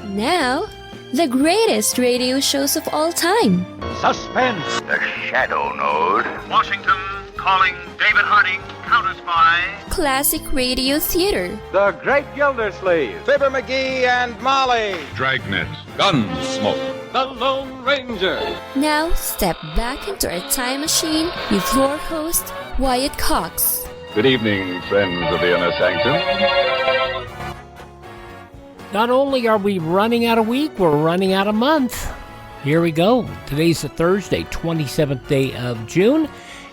Now, the greatest radio shows of all time. Suspense. The Shadow Node. Washington calling David Harding, counter-spy. Classic radio theater. The Great Gildersleeve. Fibber McGee and Molly. Dragnet. Gunsmoke. The Lone Ranger. Now, step back into a time machine with your host, Wyatt Cox. Good evening, friends of the Inner Sanctum. Not only are we running out of week, we're running out of month. Here we go. Today's the Thursday, 27th day of June,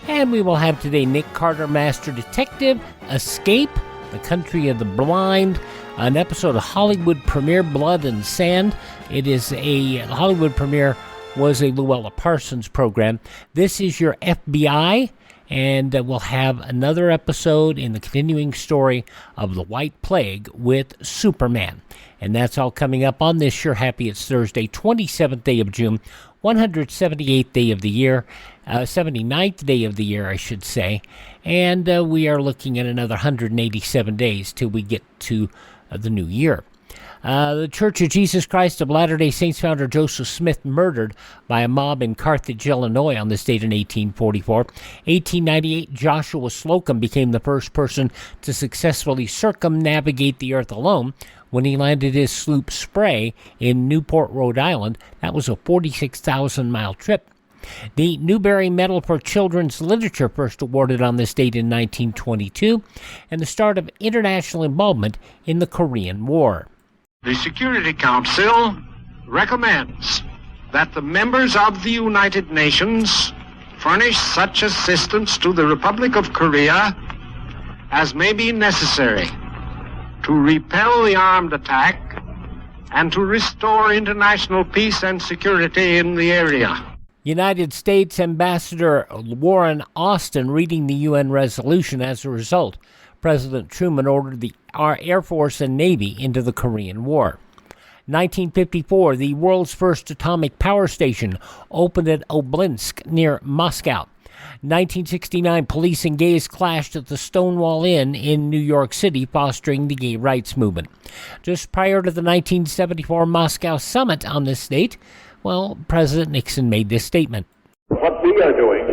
and we will have today Nick Carter, Master Detective, Escape, The Country of the Blind, an episode of Hollywood premiere, Blood and Sand. The Hollywood premiere was a Louella Parsons program. This is your FBI, and we'll have another episode in the continuing story of the White Plague with Superman. And that's all coming up on this Sure Happy It's Thursday, 27th day of June, 178th day of the year, 79th day of the year, I should say. And we are looking at another 187 days till we get to the new year. The Church of Jesus Christ of Latter-day Saints founder Joseph Smith murdered by a mob in Carthage, Illinois on this date in 1844. 1898, Joshua Slocum became the first person to successfully circumnavigate the earth alone when he landed his sloop Spray in Newport, Rhode Island. That was a 46,000-mile trip. The Newbery Medal for Children's Literature first awarded on this date in 1922, and the start of international involvement in the Korean War. The Security Council recommends that the members of the United Nations furnish such assistance to the Republic of Korea as may be necessary to repel the armed attack and to restore international peace and security in the area. United States Ambassador Warren Austin reading the UN resolution. As a result, President Truman ordered the Air Force and Navy into the Korean War. 1954, the world's first atomic power station opened at Oblinsk near Moscow. 1969, police and gays clashed at the Stonewall Inn in New York City, fostering the gay rights movement. Just prior to the 1974 Moscow summit on this date, President Nixon made this statement. What we are doing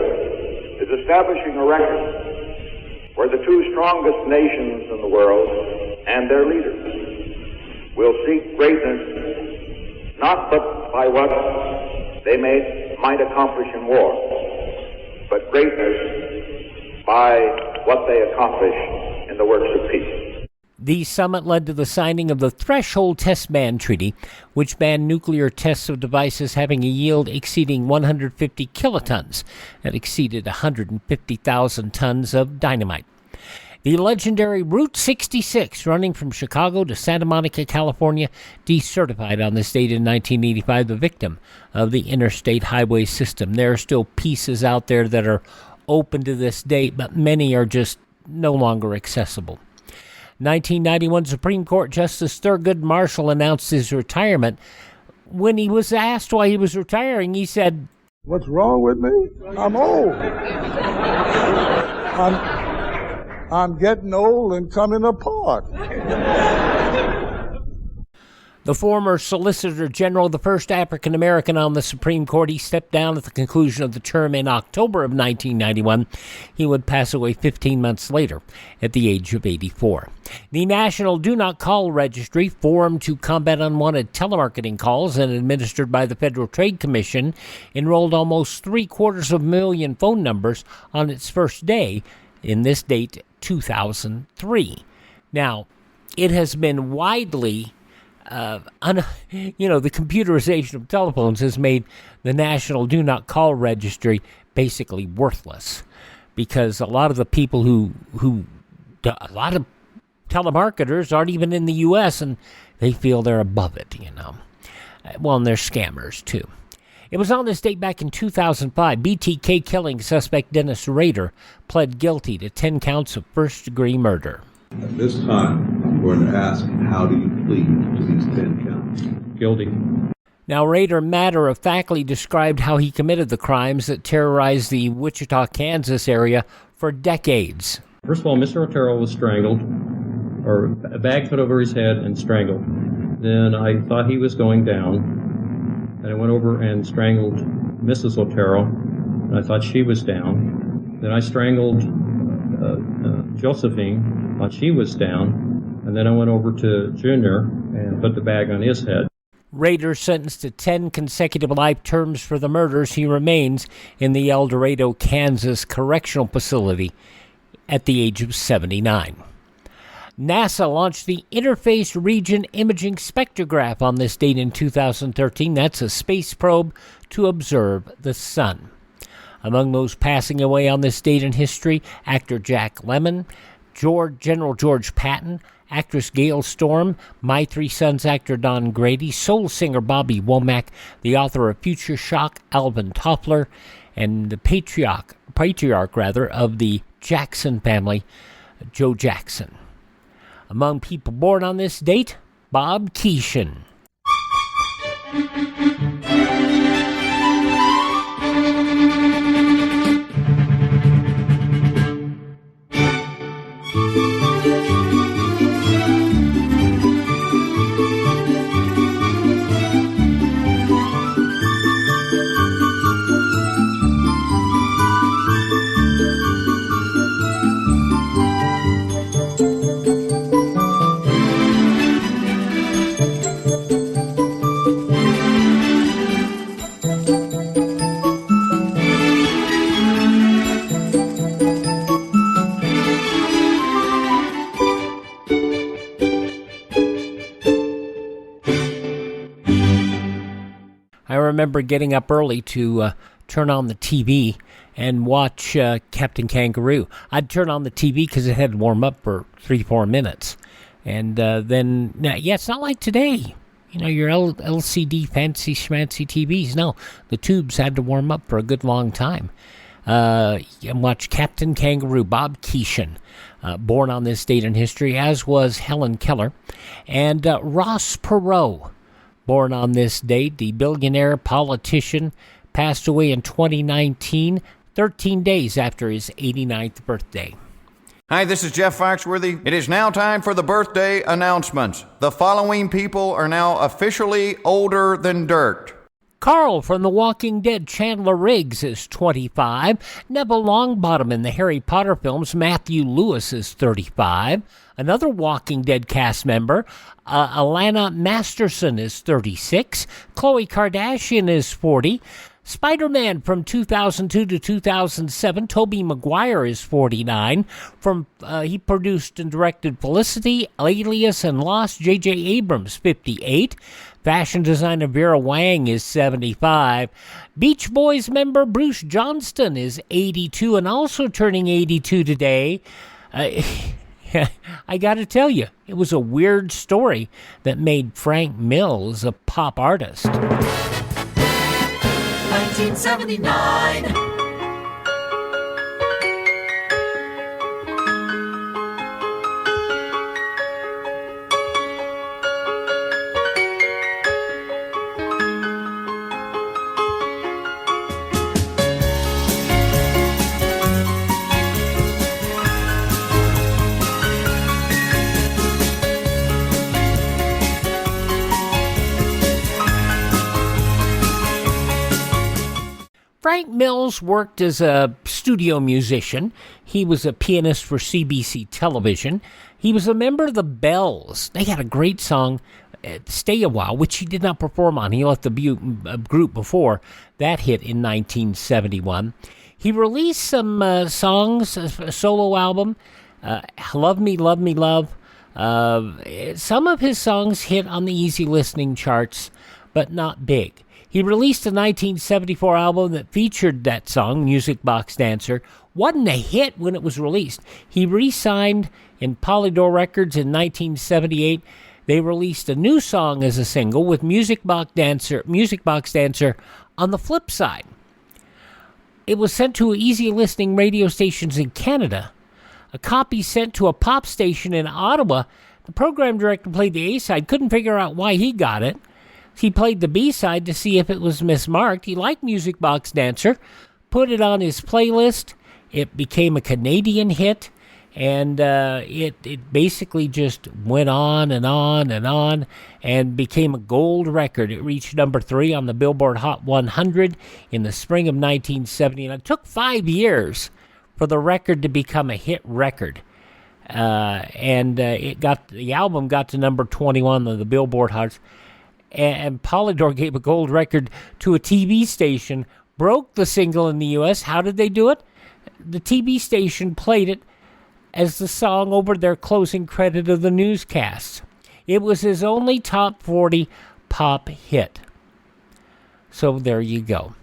is establishing a record where the two strongest nations in the world and their leaders will seek greatness not but by what they might accomplish in war, but greatness by what they accomplish in the works of peace. The summit led to the signing of the Threshold Test Ban Treaty, which banned nuclear tests of devices having a yield exceeding 150 kilotons. That exceeded 150,000 tons of dynamite. The legendary Route 66, running from Chicago to Santa Monica, California, decertified on this date in 1985, the victim of the interstate highway system. There are still pieces out there that are open to this date, but many are just no longer accessible. 1991 Supreme Court Justice Thurgood Marshall announced his retirement. When he was asked why he was retiring, he said, "What's wrong with me? I'm old. I'm getting old and coming apart." The former Solicitor General, the first African-American on the Supreme Court, he stepped down at the conclusion of the term in October of 1991. He would pass away 15 months later at the age of 84. The National Do Not Call Registry, formed to combat unwanted telemarketing calls and administered by the Federal Trade Commission, enrolled almost 750,000 phone numbers on its first day in this date, 2003. Now, it has been widely the computerization of telephones has made the National Do Not Call Registry basically worthless, because a lot of the people a lot of telemarketers aren't even in the U.S. and they feel they're above it, and they're scammers too. It was on this date back in 2005, BTK killing suspect Dennis Rader pled guilty to 10 counts of first-degree murder. At this time, I'm going to ask, how do you plead to these 10 counts? Guilty. Now, Rader matter-of-factly described how he committed the crimes that terrorized the Wichita, Kansas area for decades. First of all, Mr. Otero was strangled, or a bag put over his head and strangled. Then I thought he was going down, and I went over and strangled Mrs. Otero, and I thought she was down. Then I strangled Josephine, thought she was down, and then I went over to Junior and put the bag on his head. Rader sentenced to 10 consecutive life terms for the murders. He remains in the El Dorado, Kansas Correctional Facility at the age of 79. NASA launched the Interface Region Imaging Spectrograph on this date in 2013. That's a space probe to observe the sun. Among those passing away on this date in history, actor Jack Lemmon, General George Patton, actress Gail Storm, My Three Sons actor Don Grady, soul singer Bobby Womack, the author of Future Shock, Alvin Toffler, and the patriarch of the Jackson family, Joe Jackson. Among people born on this date, Bob Keeshan. I remember getting up early to turn on the TV and watch Captain Kangaroo. I'd turn on the TV because it had to warm up for 3-4 minutes. And then, it's not like today. You know, your LCD fancy schmancy TVs. No, the tubes had to warm up for a good long time. And watch Captain Kangaroo, Bob Keeshan, born on this date in history, as was Helen Keller. And Ross Perot, born on this date, the billionaire politician, passed away in 2019, 13 days after his 89th birthday. Hi, this is Jeff Foxworthy. It is now time for the birthday announcements. The following people are now officially older than dirt. Carl from The Walking Dead, Chandler Riggs, is 25. Neville Longbottom in the Harry Potter films, Matthew Lewis, is 35. Another Walking Dead cast member, Alana Masterson, is 36. Khloe Kardashian is 40. Spider-Man from 2002 to 2007, Tobey Maguire, is 49. He produced and directed Felicity, Alias, and Lost. J.J. Abrams, 58. Fashion designer Vera Wang is 75. Beach Boys member Bruce Johnston is 82 and also turning 82 today. I got to tell you, it was a weird story that made Frank Mills a pop artist. 1979. Frank Mills worked as a studio musician. He was a pianist for CBC television. He was a member of the Bells. They had a great song, Stay a While, which he did not perform on. He left the group before that hit in 1971. He released some songs, a solo album, Love Me, Love Me, Love. Some of his songs hit on the easy listening charts, but not big. He released a 1974 album that featured that song, Music Box Dancer. Wasn't a hit when it was released. He re-signed in Polydor Records in 1978. They released a new song as a single with Music Box Dancer on the flip side. It was sent to easy listening radio stations in Canada. A copy sent to a pop station in Ottawa. The program director played the A-side, couldn't figure out why he got it. He played the B-side to see if it was mismarked. He liked Music Box Dancer, put it on his playlist. It became a Canadian hit, And it basically just went on and on and on and became a gold record. It reached number 3 on the Billboard Hot 100 in the spring of 1970. And it took 5 years for the record to become a hit record. The album got to number 21 on the Billboard Hot. And Polydor gave a gold record to a TV station, broke the single in the U.S. How did they do it? The TV station played it as the song over their closing credit of the newscast. It was his only top 40 pop hit. So there you go.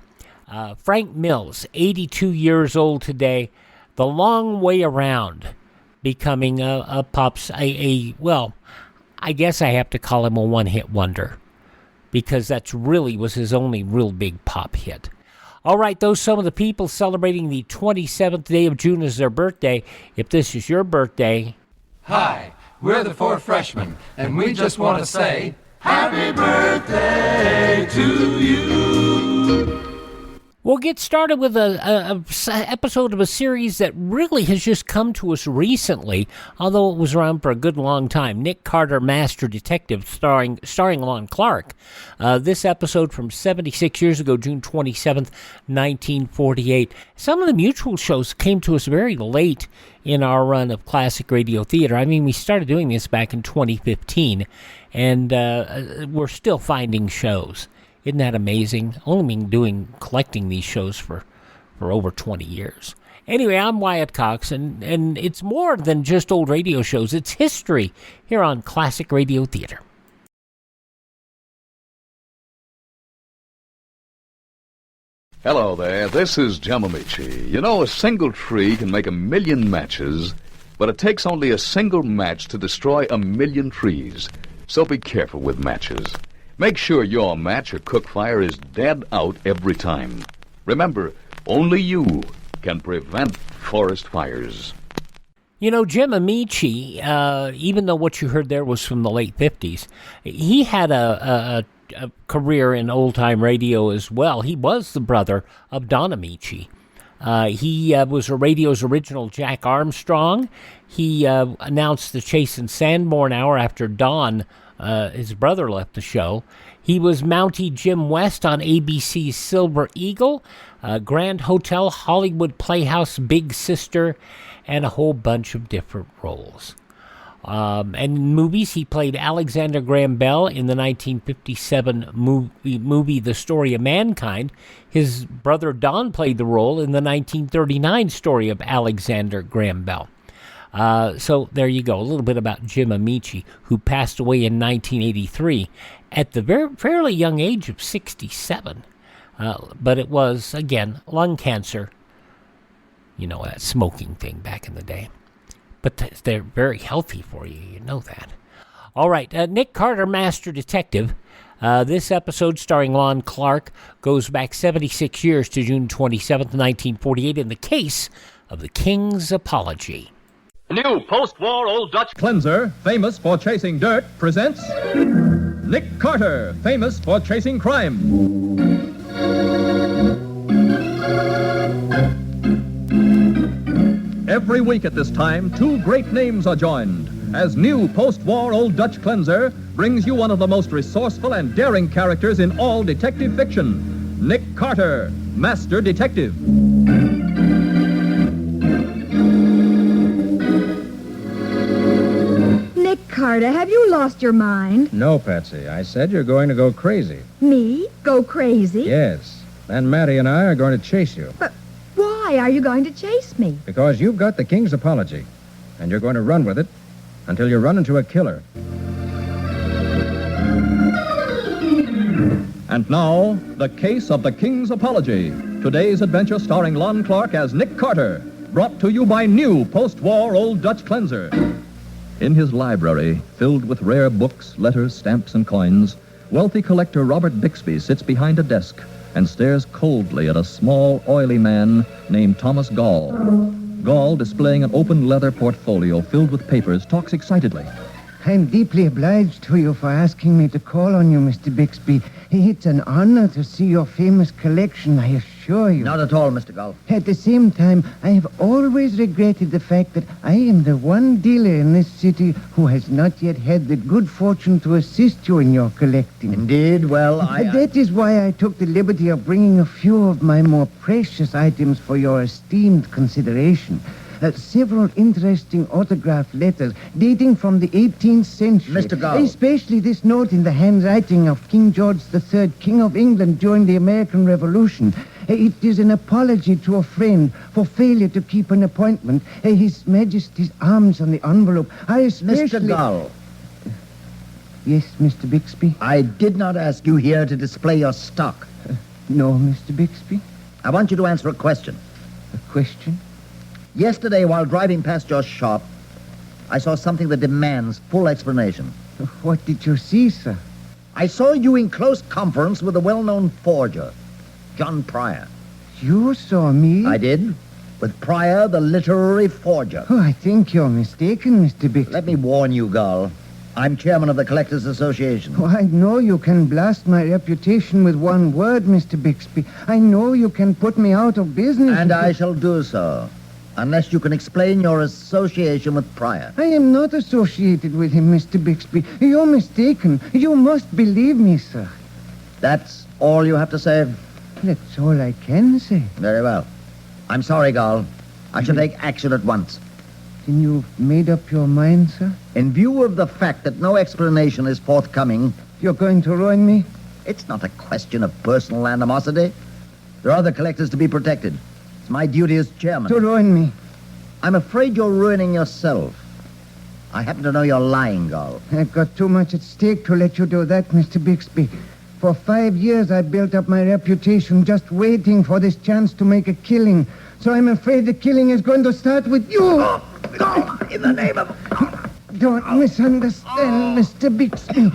Frank Mills, 82 years old today, the long way around becoming I guess I have to call him a one-hit wonder, because that's really was his only real big pop hit. All right, those some of the people celebrating the 27th day of June as their birthday. If this is your birthday... Hi, we're the 4 freshmen, and we just want to say, Happy birthday to you! We'll get started with a episode of a series that really has just come to us recently, although it was around for a good long time. Nick Carter, Master Detective, starring Lon Clark. This episode from 76 years ago, June 27th, 1948. Some of the Mutual shows came to us very late in our run of classic radio theater. I mean, we started doing this back in 2015, and we're still finding shows. Isn't that amazing? Only been collecting these shows for over 20 years. Anyway, I'm Wyatt Cox, and it's more than just old radio shows. It's history here on Classic Radio Theater. Hello there, this is Jim Amici. You know, a single tree can make 1,000,000 matches, but it takes only a single match to destroy 1,000,000 trees. So be careful with matches. Make sure your match or cook fire is dead out every time. Remember, only you can prevent forest fires. You know, Jim Amici, even though what you heard there was from the late 50s, he had a career in old-time radio as well. He was the brother of Don Amici. He was radio's original Jack Armstrong. He announced the Chase and Sanborn Hour after Don, his brother, left the show. He was Mountie Jim West on ABC's Silver Eagle, Grand Hotel, Hollywood Playhouse, Big Sister, and a whole bunch of different roles. And in movies, he played Alexander Graham Bell in the 1957 movie The Story of Mankind. His brother Don played the role in the 1939 story of Alexander Graham Bell. So there you go, a little bit about Jim Amici, who passed away in 1983 at the fairly young age of 67. But it was, again, lung cancer. You know, that smoking thing back in the day. But they're very healthy for you, you know that. All right, Nick Carter, Master Detective. This episode, starring Lon Clark, goes back 76 years to June 27th, 1948, in the case of the King's Apology. A new post-war Old Dutch cleanser, famous for chasing dirt, presents Nick Carter, famous for chasing crime. Every week at this time, 2 great names are joined as new post-war Old Dutch cleanser brings you one of the most resourceful and daring characters in all detective fiction, Nick Carter, Master Detective. Nick Carter, have you lost your mind? No, Patsy. I said you're going to go crazy. Me? Go crazy? Yes. Then Matty and I are going to chase you. But why are you going to chase me? Because you've got the King's Apology, and you're going to run with it until you run into a killer. And now, the case of the King's Apology. Today's adventure starring Lon Clark as Nick Carter, brought to you by new post-war Old Dutch cleanser. In his library, filled with rare books, letters, stamps, and coins, wealthy collector Robert Bixby sits behind a desk and stares coldly at a small, oily man named Thomas Gall. Gall, displaying an open leather portfolio filled with papers, talks excitedly. I'm deeply obliged to you for asking me to call on you, Mr. Bixby. It's an honor to see your famous collection, I assure assure you. Not at all, Mr. Gull. At the same time, I have always regretted the fact that I am the one dealer in this city who has not yet had the good fortune to assist you in your collecting. Indeed, well, That is why I took the liberty of bringing a few of my more precious items for your esteemed consideration. Several interesting autograph letters dating from the 18th century. Mr. Gull. Especially this note in the handwriting of King George III, King of England during the American Revolution. It is an apology to a friend for failure to keep an appointment. His Majesty's arms on the envelope are especially... Mr. Gull. Yes, Mr. Bixby? I did not ask you here to display your stock. No, Mr. Bixby? I want you to answer a question. A question? Yesterday, while driving past your shop, I saw something that demands full explanation. What did you see, sir? I saw you in close conference with a well-known forger, John Pryor. You saw me? I did. With Pryor, the literary forger. Oh, I think you're mistaken, Mr. Bixby. Let me warn you, Gull. I'm chairman of the Collectors Association. Oh, I know you can blast my reputation with one word, Mr. Bixby. I know you can put me out of business. And I shall do so. Unless you can explain your association with Pryor. I am not associated with him, Mr. Bixby. You're mistaken. You must believe me, sir. That's all you have to say? That's all I can say. Very well. I'm sorry, Gull. I shall take action at once. Then you've made up your mind, sir? In view of the fact that no explanation is forthcoming... You're going to ruin me? It's not a question of personal animosity. There are other collectors to be protected. My duty as chairman. To ruin me. I'm afraid you're ruining yourself. I happen to know you're lying, Gull. I've got too much at stake to let you do that, Mr. Bixby. For 5 years, I built up my reputation just waiting for this chance to make a killing. So I'm afraid the killing is going to start with you. Oh, in the name of... Don't misunderstand, Mr. Bixby.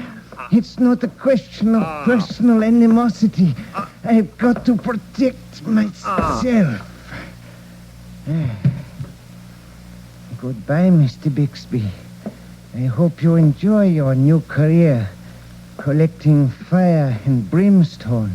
It's not a question of personal animosity. I've got to protect myself. Goodbye, Mr. Bixby. I hope you enjoy your new career, collecting fire and brimstone.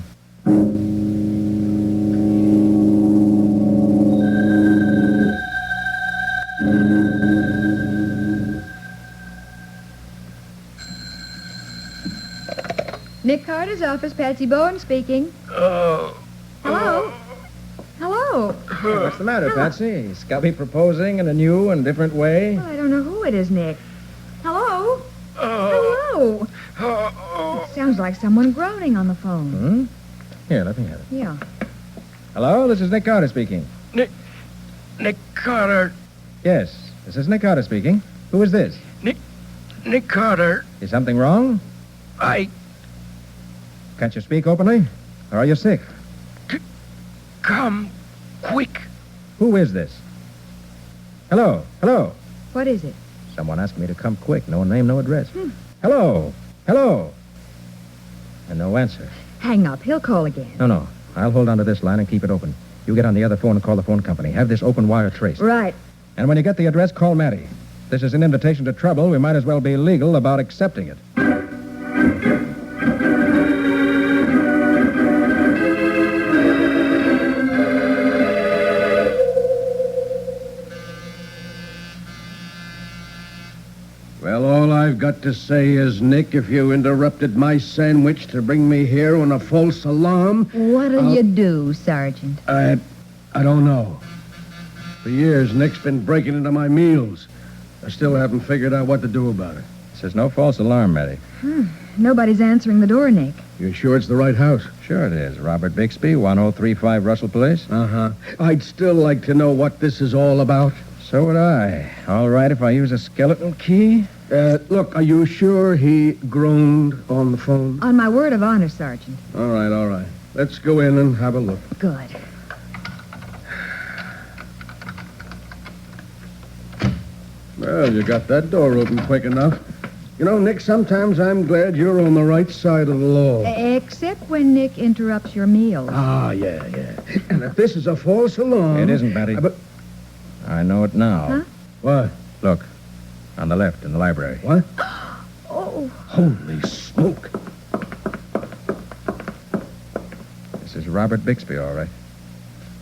Nick Carter's office, Patsy Bowen speaking. Hello? Hello? Hey, what's the matter, Patsy? Scubby proposing in a new and different way? Well, I don't know who it is, Nick. Hello? Hello? It sounds like someone groaning on the phone. Here, let me have it. Yeah. Hello, this is Nick Carter speaking. Nick Carter. Yes, this is Nick Carter speaking. Who is this? Nick Carter. Is something wrong? Can't you speak openly? Or are you sick? Come quick. Who is this? Hello? Hello? What is it? Someone asked me to come quick. No name, no address. Hello? Hello? And no answer. Hang up. He'll call again. No. I'll hold on to this line and keep it open. You get on the other phone and call the phone company. Have this open wire traced. Right. And when you get the address, call Matty. This is an invitation to trouble. We might as well be legal about accepting it. Well, all I've got to say is, Nick, if you interrupted my sandwich to bring me here on a false alarm... What'll you do, Sergeant? I don't know. For years, Nick's been breaking into my meals. I still haven't figured out what to do about it. This is no false alarm, Matty. Nobody's answering the door, Nick. You sure it's the right house? Sure it is. Robert Bixby, 1035 Russell Place. Uh-huh. I'd still like to know what this is all about. So would I. All right if I use a skeleton key? Look, are you sure he groaned on the phone? On my word of honor, Sergeant. All right. Let's go in and have a look. Good. Well, you got that door open quick enough. You know, Nick, sometimes I'm glad you're on the right side of the law. Except when Nick interrupts your meal. Ah, yeah. And if this is a false alarm... It isn't, Matty. But... I know it now. Huh? What? Look, on the left in the library. What? Oh. Holy smoke. This is Robert Bixby, all right.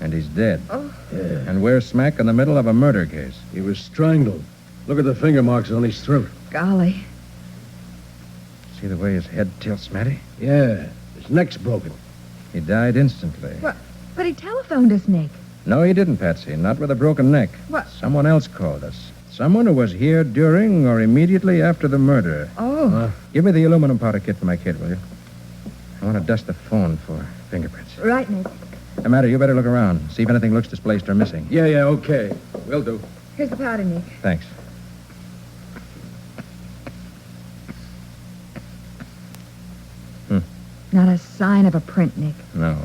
And he's dead. Oh. Yeah. And we're smack in the middle of a murder case. He was strangled. Look at the finger marks on his throat. Golly. See the way his head tilts, Matty? Yeah, his neck's broken. He died instantly. What? But he telephoned us, Nick. No, he didn't, Patsy. Not with a broken neck. What? Someone else called us. Someone who was here during or immediately after the murder. Oh. Give me the aluminum powder kit for my kit, will you? I want to dust the phone for fingerprints. Right, Nick. Hey, Matty, you better look around. See if anything looks displaced or missing. Yeah, okay. Will do. Here's the powder, Nick. Thanks. Not a sign of a print, Nick. No.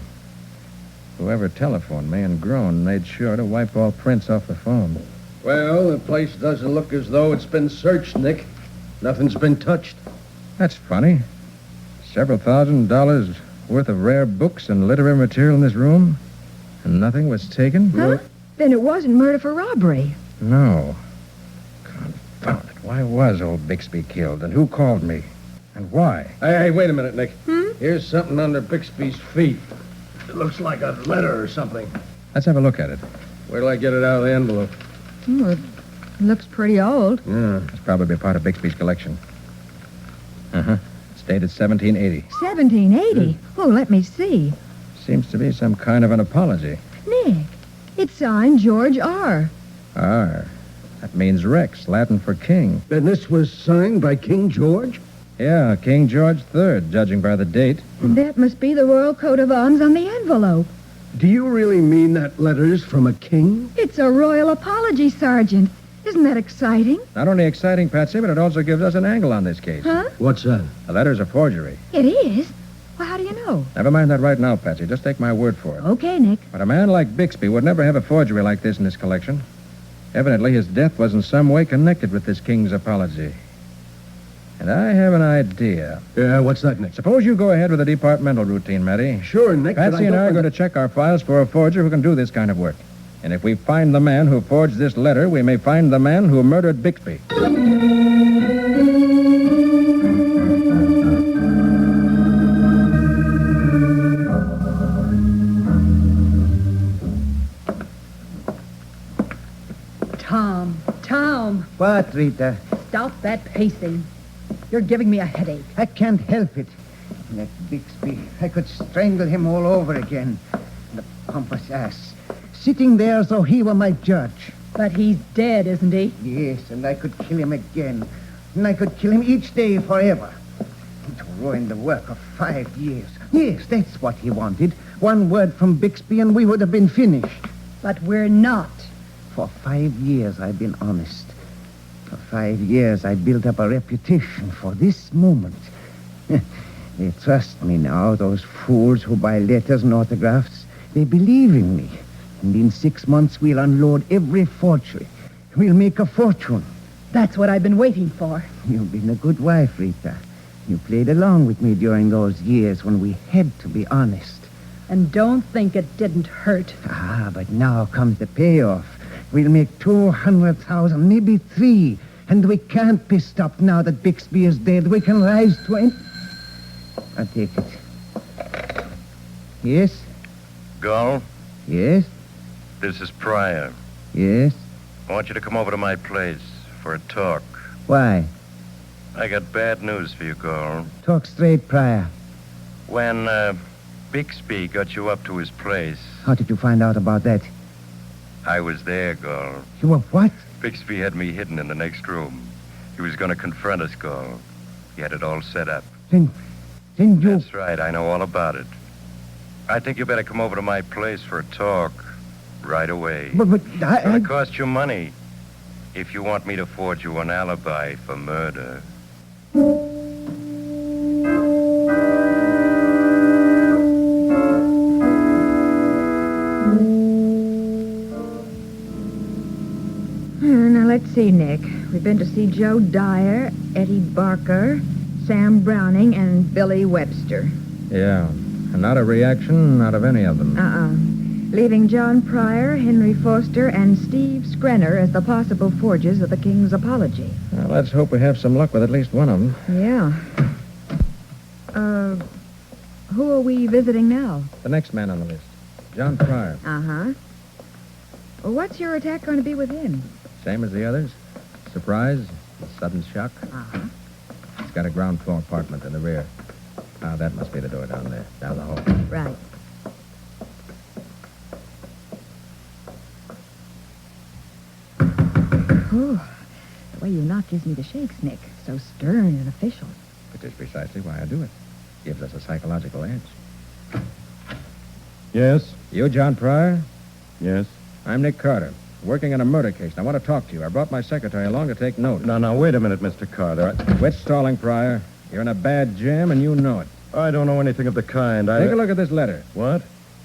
Whoever telephoned me and groaned made sure to wipe all prints off the phone. Well, the place doesn't look as though it's been searched, Nick. Nothing's been touched. That's funny. Several $1,000s worth of rare books and literary material in this room, and nothing was taken? Huh? Then it wasn't murder for robbery. No. Confound it. Why was old Bixby killed, and who called me? And why? Hey, wait a minute, Nick. Here's something under Bixby's feet. It looks like a letter or something. Let's have a look at it. Where till I get it out of the envelope? It looks pretty old. Yeah. It's probably part of Bixby's collection. Uh-huh. It's dated 1780. 1780? Oh, let me see. Seems to be some kind of an apology. Nick, it's signed George R. R. That means Rex, Latin for king. Then this was signed by King George? Yeah, King George III, judging by the date. That must be the royal coat of arms on the envelope. Do you really mean that letter's from a king? It's a royal apology, Sergeant. Isn't that exciting? Not only exciting, Patsy, but it also gives us an angle on this case. Huh? What's that? The letter's a forgery. It is? Well, how do you know? Never mind that right now, Patsy. Just take my word for it. Okay, Nick. But a man like Bixby would never have a forgery like this in his collection. Evidently, his death was in some way connected with this king's apology. And I have an idea. Yeah, what's that, Nick? Suppose you go ahead with the departmental routine, Matty. Sure, Nick. Patsy and I are going to check our files for a forger who can do this kind of work. And if we find the man who forged this letter, we may find the man who murdered Bixby. Tom. What, Rita? Stop that pacing. You're giving me a headache. I can't help it. That Bixby, I could strangle him all over again. The pompous ass. Sitting there as though he were my judge. But he's dead, isn't he? Yes, and I could kill him again. And I could kill him each day forever. To ruin the work of 5 years. Yes, that's what he wanted. One word from Bixby and we would have been finished. But we're not. For 5 years I've been honest. For 5 years I built up a reputation for this moment. They trust me now, those fools who buy letters and autographs. They believe in me. And in 6 months we'll unload every forgery. We'll make a fortune. That's what I've been waiting for. You've been a good wife, Rita. You played along with me during those years when we had to be honest. And don't think it didn't hurt. Ah, but now comes the payoff. We'll make 200,000, maybe 3. And we can't be stopped now that Bixby is dead. We can rise to it. I'll take it. Yes? Gull, Yes? this is Pryor. Yes? I want you to come over to my place for a talk. Why? I got bad news for you, Gull. Talk straight, Pryor. When Bixby got you up to his place, How did you find out about that? I was there, Gull. You were what? Bixby had me hidden in the next room. He was going to confront us, Gull. He had it all set up. Then you... That's right, I know all about it. I think you better come over to my place for a talk right away. But It's going to cost you money if you want me to forge you an alibi for murder. Now, let's see, Nick. We've been to see Joe Dyer, Eddie Barker, Sam Browning, and Billy Webster. Yeah. And not a reaction out of any of them. Leaving John Pryor, Henry Foster, and Steve Skrenner as the possible forgers of the King's apology. Well, let's hope we have some luck with at least one of them. Yeah. Who are we visiting now? The next man on the list. John Pryor. Uh-huh. Well, what's your attack going to be with him? Same as the others. Surprise, sudden shock. Uh-huh. He's got a ground floor apartment in the rear. Ah, that must be the door down there, down the hall. Right. Ooh, the way you knock gives me the shakes, Nick. So stern and official. Which is precisely why I do it. Gives us a psychological edge. Yes? You, John Pryor? Yes? I'm Nick Carter, working on a murder case, and I want to talk to you. I brought my secretary along to take notes. Now, wait a minute, Mr. Carter. Quit stalling, Pryor. You're in a bad jam, and you know it. I don't know anything of the kind. Take a look at this letter. What?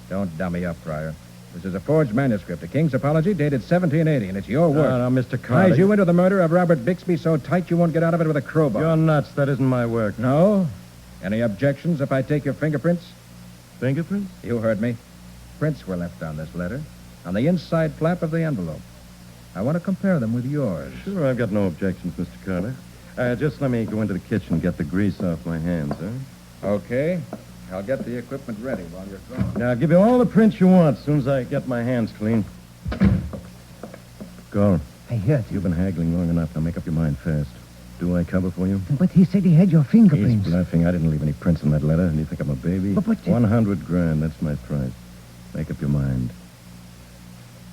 Don't dummy up, Pryor. This is a forged manuscript, a King's Apology dated 1780, and it's your work. Now, Mr. Carter. Ties you into the murder of Robert Bixby so tight you won't get out of it with a crowbar. You're nuts. That isn't my work. No? Any objections if I take your fingerprints? Fingerprints? You heard me. Prints were left on this letter, on the inside flap of the envelope. I want to compare them with yours. Sure, I've got no objections, Mr. Carter. Just let me go into the kitchen and get the grease off my hands, huh? Okay. I'll get the equipment ready while you're gone. Now, I'll give you all the prints you want as soon as I get my hands clean. Go. I heard you. You've been haggling long enough. Now make up your mind fast. Do I cover for you? But he said he had your fingerprints. He's bluffing. I didn't leave any prints in that letter. Do you think I'm a baby? But 100 grand. That's my price. Make up your mind.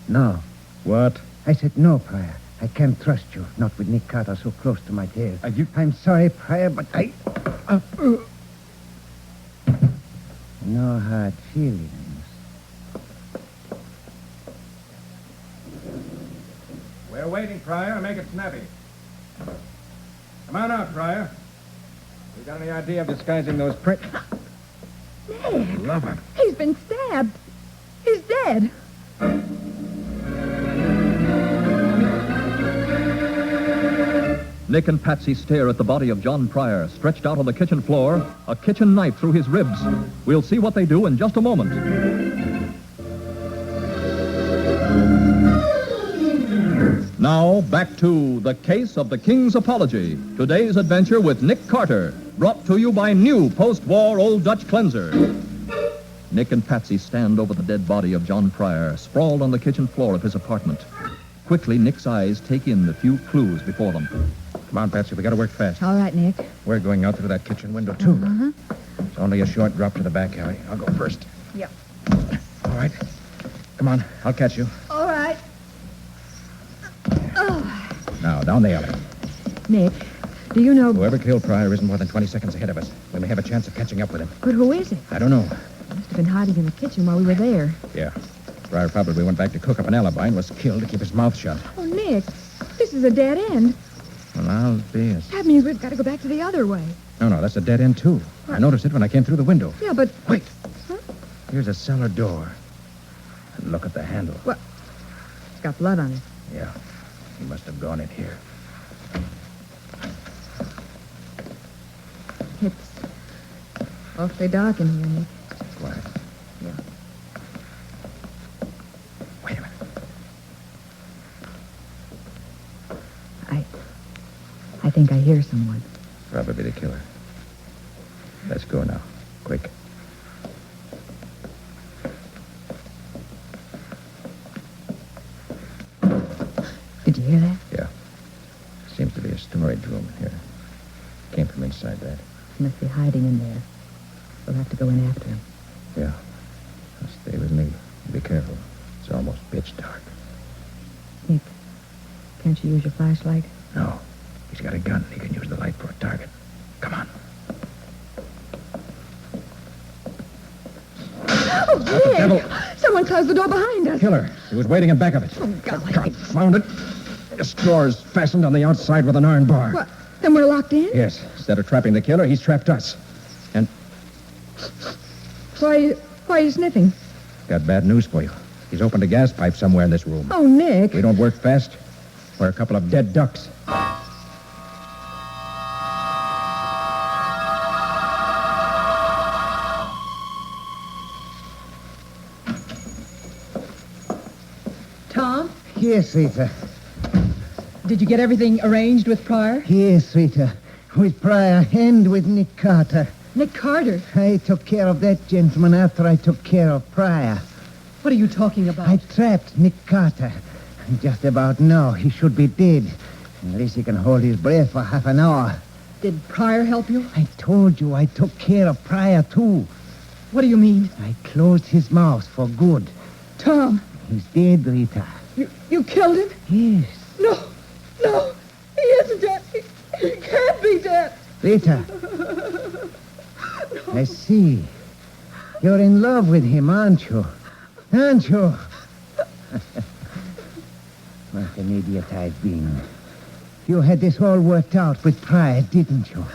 No. What? I said no, Pryor. I can't trust you, not with Nick Carter so close to my tail. I'm sorry, Pryor, but I... No hard feelings. We're waiting, Pryor. Make it snappy. Come on out, Pryor. You got any idea of disguising those prints? Nick! Love him. He's been stabbed. He's dead. Nick and Patsy stare at the body of John Pryor, stretched out on the kitchen floor, a kitchen knife through his ribs. We'll see what they do in just a moment. Now, back to The Case of the King's Apology. Today's adventure with Nick Carter, brought to you by new post-war Old Dutch cleanser. Nick and Patsy stand over the dead body of John Pryor, sprawled on the kitchen floor of his apartment. Quickly, Nick's eyes take in the few clues before them. Come on, Patsy. We got to work fast. All right, Nick. We're going out through that kitchen window, too. Uh-huh. It's only a short drop to the back alley. I'll go first. Yep. All right. Come on. I'll catch you. All right. Oh. Now, down the alley. Nick, do you know... Whoever killed Pryor isn't more than 20 seconds ahead of us. We may have a chance of catching up with him. But who is it? I don't know. Must have been hiding in the kitchen while we were there. Yeah. Pryor probably went back to cook up an alibi and was killed to keep his mouth shut. Oh, Nick, this is a dead end. Well, I'll be a... That means we've got to go back to the other way. No, that's a dead end, too. What? I noticed it when I came through the window. Yeah, but... Wait. Huh? Here's a cellar door. And look at the handle. What? It's got blood on it. Yeah. He must have gone in here. It's awfully dark in here, Nick. Quiet. Yeah. Wait a minute. I think I hear someone. Probably the killer. Let's go now. Quick. Did you hear that? Yeah. Seems to be a storage room in here. Came from inside that. He must be hiding in there. We'll have to go in after him. Yeah. Now stay with me. Be careful. It's almost pitch dark. Nick, can't you use your flashlight? No. He's got a gun. He can use the light for a target. Come on. Oh, Nick! devil. Someone closed the door behind us. Killer. He was waiting in back of it. Oh, golly. Confound it. This door's fastened on the outside with an iron bar. What? Then we're locked in? Yes. Instead of trapping the killer, he's trapped us. And... Why are you sniffing? Got bad news for you. He's opened a gas pipe somewhere in this room. Oh, Nick. We don't work fast. We're a couple of dead ducks. Tom, Yes, Rita. did you get everything arranged with Pryor? Yes, Rita. With Pryor and with Nick Carter. Nick Carter. I took care of that gentleman after I took care of Pryor. What are you talking about? I trapped Nick Carter. And just about now, he should be dead. Unless he can hold his breath for half an hour. Did Pryor help you? I told you I took care of Pryor, too. What do you mean? I closed his mouth for good. Tom. He's dead, Rita. You killed him? Yes. No, he isn't dead. He can't be dead. Rita. I see. You're in love with him, aren't you? Aren't you? What an idiot I've been. You had this all worked out with Pryor, didn't you?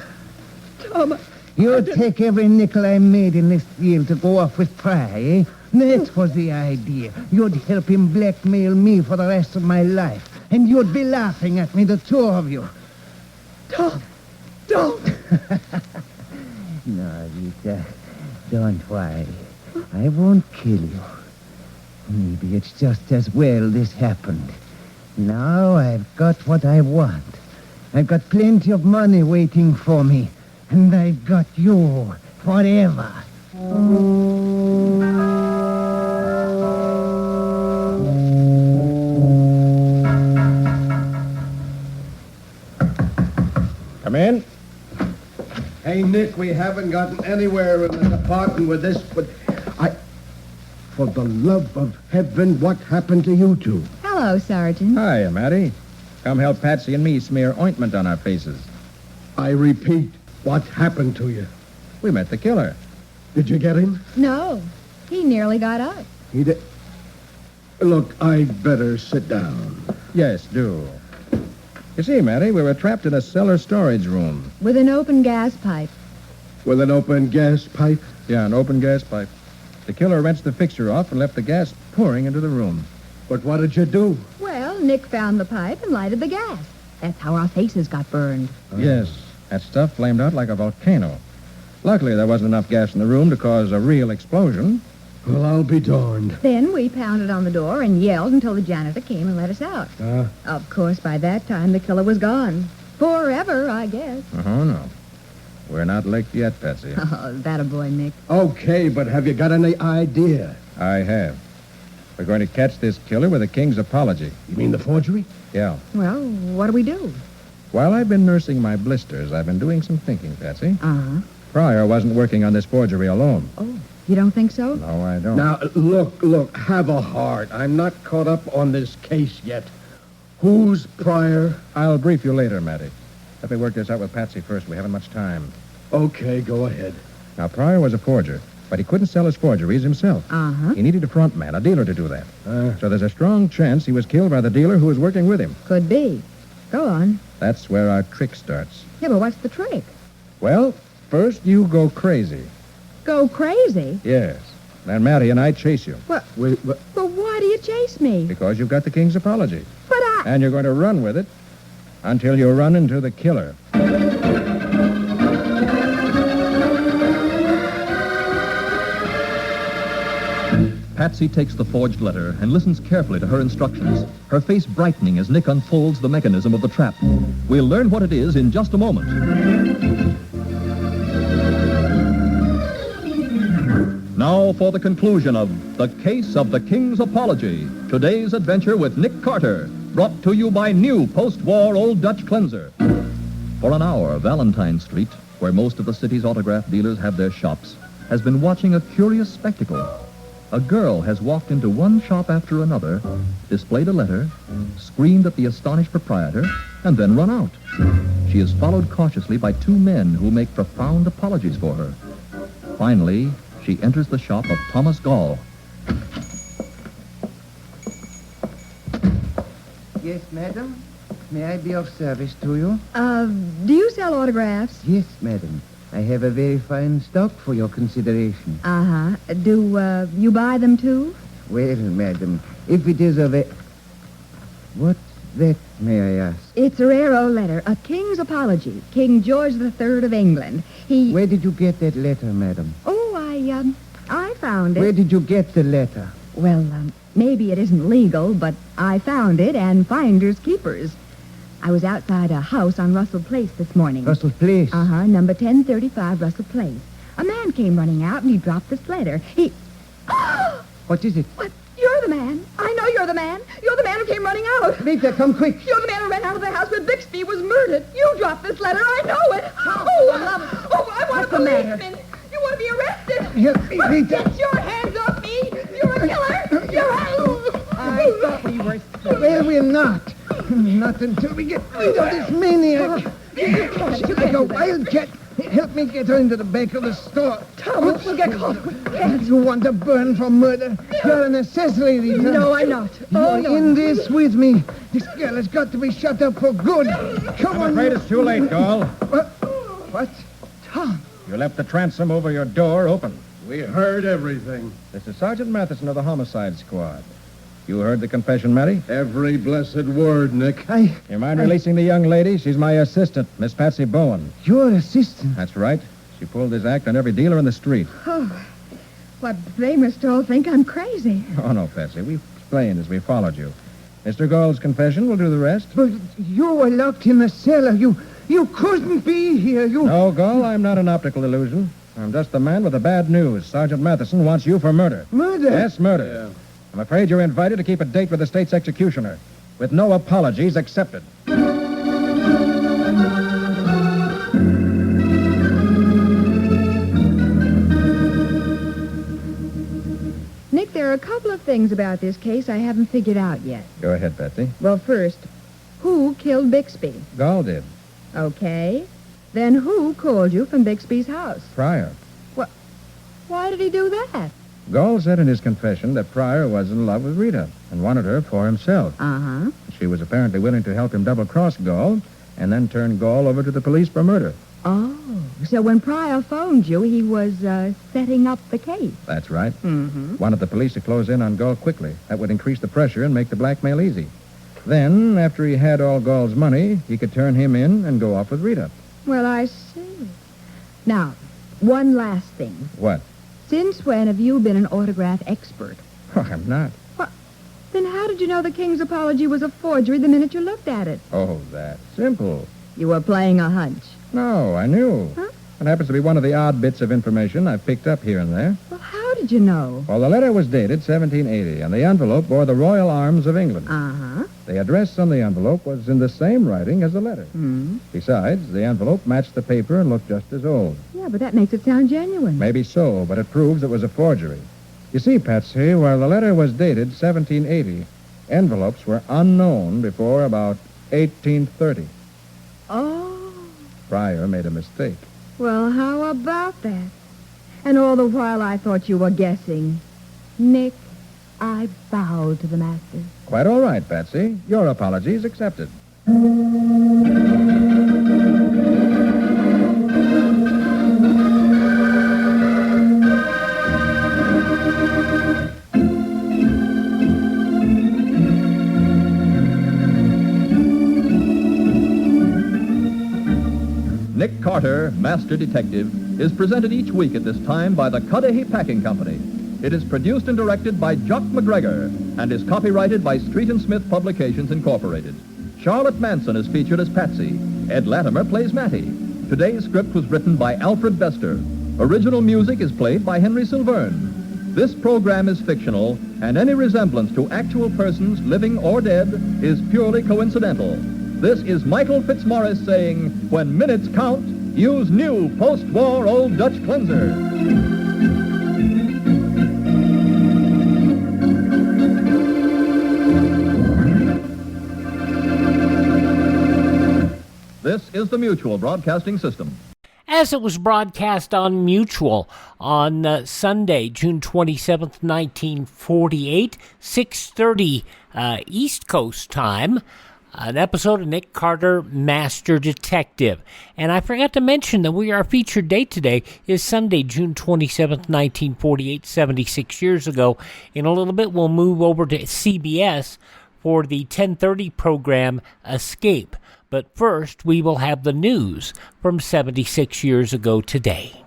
Tom, You'd take every nickel I made in this deal to go off with Pryor, eh? That was the idea. You'd help him blackmail me for the rest of my life. And you'd be laughing at me, the two of you. Tom, don't. No, Rita, don't worry. I won't kill you. Maybe it's just as well this happened. Now I've got what I want. I've got plenty of money waiting for me. And I've got you forever. Come in. Hey, Nick, we haven't gotten anywhere in the department with this, but for the love of heaven, what happened to you two? Hello, Sergeant. Hiya, Matty. Come help Patsy and me smear ointment on our faces. I repeat, what happened to you? We met the killer. Did you get him? No, he nearly got us. He did. Look, I'd better sit down. Yes, do. You see, Matty, we were trapped in a cellar storage room. With an open gas pipe. With an open gas pipe? Yeah, an open gas pipe. The killer wrenched the fixture off and left the gas pouring into the room. But what did you do? Well, Nick found the pipe and lighted the gas. That's how our faces got burned. Yes, that stuff flamed out like a volcano. Luckily, there wasn't enough gas in the room to cause a real explosion. Well, I'll be darned. Then we pounded on the door and yelled until the janitor came and let us out. Of course, by that time, the killer was gone. Forever, I guess. Oh, no. We're not licked yet, Patsy. Oh, that a boy, Nick. Okay, but have you got any idea? I have. We're going to catch this killer with a king's apology. You mean the forgery? Yeah. Well, what do we do? While I've been nursing my blisters, I've been doing some thinking, Patsy. Uh-huh. Pryor wasn't working on this forgery alone. Oh, you don't think so? No, I don't. Now, look, have a heart. I'm not caught up on this case yet. Who's Pryor? I'll brief you later, Matty. Let me work this out with Patsy first. We haven't much time. Okay, go ahead. Now, Pryor was a forger, but he couldn't sell his forgeries himself. Uh-huh. He needed a front man, a dealer, to do that. So there's a strong chance he was killed by the dealer who was working with him. Could be. Go on. That's where our trick starts. Yeah, but what's the trick? Well, first you go crazy. Go crazy? Yes. Then Matty and I chase you. What? But why do you chase me? Because you've got the king's apology. But And you're going to run with it until you run into the killer. Patsy takes the forged letter and listens carefully to her instructions, her face brightening as Nick unfolds the mechanism of the trap. We'll learn what it is in just a moment. Now for the conclusion of The Case of the King's Apology, today's adventure with Nick Carter, brought to you by new post-war Old Dutch Cleanser. For an hour, Valentine Street, where most of the city's autograph dealers have their shops, has been watching a curious spectacle. A girl has walked into one shop after another, displayed a letter, screamed at the astonished proprietor, and then run out. She is followed cautiously by two men who make profound apologies for her. Finally, she enters the shop of Thomas Gall. Yes, madam. May I be of service to you? Do you sell autographs? Yes, madam. I have a very fine stock for your consideration. Uh-huh. Do, you buy them too? Well, madam, if it is of a... What's that, may I ask? It's a rare old letter, a king's apology. King George III of England. He... Where did you get that letter, madam? Oh, I found it. Where did you get the letter? Well, maybe it isn't legal, but I found it, and finders keepers. I was outside a house on Russell Place this morning. Russell Place? Uh-huh, number 1035 Russell Place. A man came running out, and he dropped this letter. He... What is it? What? You're the man. I know you're the man. You're the man who came running out. Rita, come quick. You're the man who ran out of the house where Bixby was murdered. You dropped this letter. I know it. I want a policeman. You want to be arrested. Help me, Rita. Get your hands off me. You're a killer. I thought we were... Well, we're not. Not until we get rid of this maniac. She's like a wildcat. Help me get her into the back of the store. Thomas, we'll get caught. You want to burn for murder? You're an accessory, Rita. No, I'm not. You're in this with me. This girl has got to be shut up for good. Come on. I'm afraid it's too late, Gall. What? Tom. You left the transom over your door open. We heard everything. This is Sergeant Matheson of the Homicide Squad. You heard the confession, Matty? Every blessed word, Nick. You mind releasing the young lady? She's my assistant, Miss Patsy Bowen. Your assistant? That's right. She pulled this act on every dealer in the street. Oh, what, they must all think I'm crazy. Oh, no, Patsy. We explained as we followed you. Mr. Gall's confession will do the rest. But you were locked in the cellar. You couldn't be here. No, Gall, I'm not an optical illusion. I'm just the man with the bad news. Sergeant Matheson wants you for murder. Murder? Yes, murder. Yeah. I'm afraid you're invited to keep a date with the state's executioner, with no apologies accepted. Nick, there are a couple of things about this case I haven't figured out yet. Go ahead, Betsy. Well, first, who killed Bixby? Gall did. Okay. Then who called you from Bixby's house? Pryor. Why did he do that? Gall said in his confession that Pryor was in love with Rita and wanted her for himself. Uh-huh. She was apparently willing to help him double-cross Gall and then turn Gall over to the police for murder. Oh, so when Pryor phoned you, he was setting up the case. That's right. Mm-hmm. Wanted the police to close in on Gall quickly. That would increase the pressure and make the blackmail easy. Then, after he had all Gall's money, he could turn him in and go off with Rita. Well, I see. Now, one last thing. What? Since when have you been an autograph expert? Oh, I'm not. Then how did you know the King's apology was a forgery the minute you looked at it? Oh, that's simple. You were playing a hunch. No, I knew. Huh? It happens to be one of the odd bits of information I've picked up here and there. Well, how did you know? Well, the letter was dated 1780, and the envelope bore the Royal Arms of England. Uh-huh. The address on the envelope was in the same writing as the letter. Hmm. Besides, the envelope matched the paper and looked just as old. Yeah, but that makes it sound genuine. Maybe so, but it proves it was a forgery. You see, Patsy, while the letter was dated 1780, envelopes were unknown before about 1830. Oh. Pryor made a mistake. Well, how about that? And all the while I thought you were guessing. Nick, I bow to the master. Quite all right, Patsy. Your apologies accepted. Nick Carter, Master Detective, is presented each week at this time by the Cudahy Packing Company. It is produced and directed by Jock McGregor and is copyrighted by Street and Smith Publications, Incorporated. Charlotte Manson is featured as Patsy. Ed Latimer plays Matty. Today's script was written by Alfred Bester. Original music is played by Henry Silverne. This program is fictional, and any resemblance to actual persons, living or dead, is purely coincidental. This is Michael Fitzmaurice saying, when minutes count, use new post-war Old Dutch cleanser. This is the Mutual Broadcasting System. As it was broadcast on Mutual on Sunday, June 27th, 1948, 6:30 East Coast time, an episode of Nick Carter, Master Detective. And I forgot to mention that our featured date today is Sunday, June 27th, 1948, 76 years ago. In a little bit, we'll move over to CBS for the 10:30 program Escape. But first, we will have the news from 76 years ago today.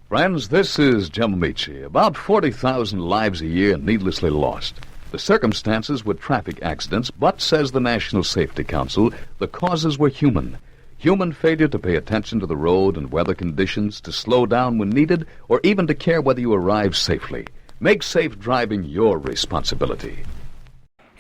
Friends, this is Jim Amici. About 40,000 lives a year needlessly lost. The circumstances were traffic accidents, but, says the National Safety Council, the causes were human. Human failure to pay attention to the road and weather conditions, to slow down when needed, or even to care whether you arrive safely. Make safe driving your responsibility.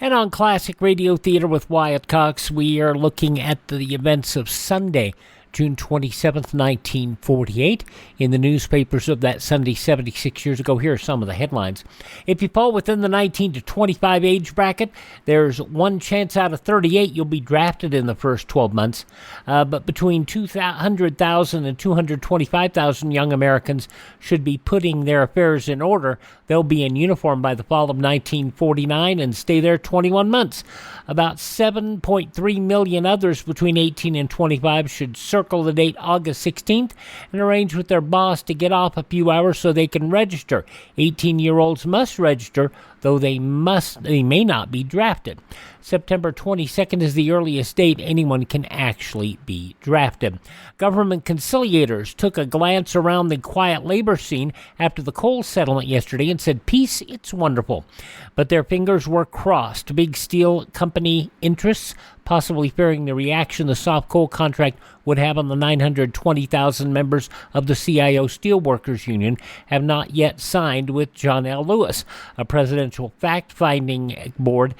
And on Classic Radio Theater with Wyatt Cox, we are looking at the events of Sunday, June 27th, 1948. In the newspapers of that Sunday 76 years ago, here are some of the headlines. If you fall within the 19 to 25 age bracket, there's one chance out of 38 you'll be drafted in the first 12 months. But between 200,000 and 225,000 young Americans should be putting their affairs in order. They'll be in uniform by the fall of 1949 and stay there 21 months. About 7.3 million others between 18 and 25 should circle the date August 16th and arrange with their boss to get off a few hours so they can register. 18-year-olds must register, though they may not be drafted. September 22nd is the earliest date anyone can actually be drafted. Government conciliators took a glance around the quiet labor scene after the coal settlement yesterday and said, "Peace, it's wonderful." But their fingers were crossed. Big steel company interests, possibly fearing the reaction the soft coal contract would have on the 920,000 members of the CIO Steelworkers Union, have not yet signed with John L. Lewis. A presidential fact-finding board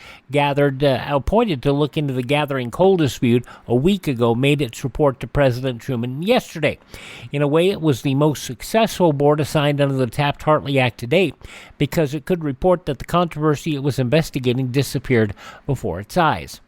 appointed to look into the gathering coal dispute a week ago made its report to President Truman yesterday. In a way, it was the most successful board assigned under the Taft-Hartley Act to date because it could report that the controversy it was investigating disappeared before its eyes.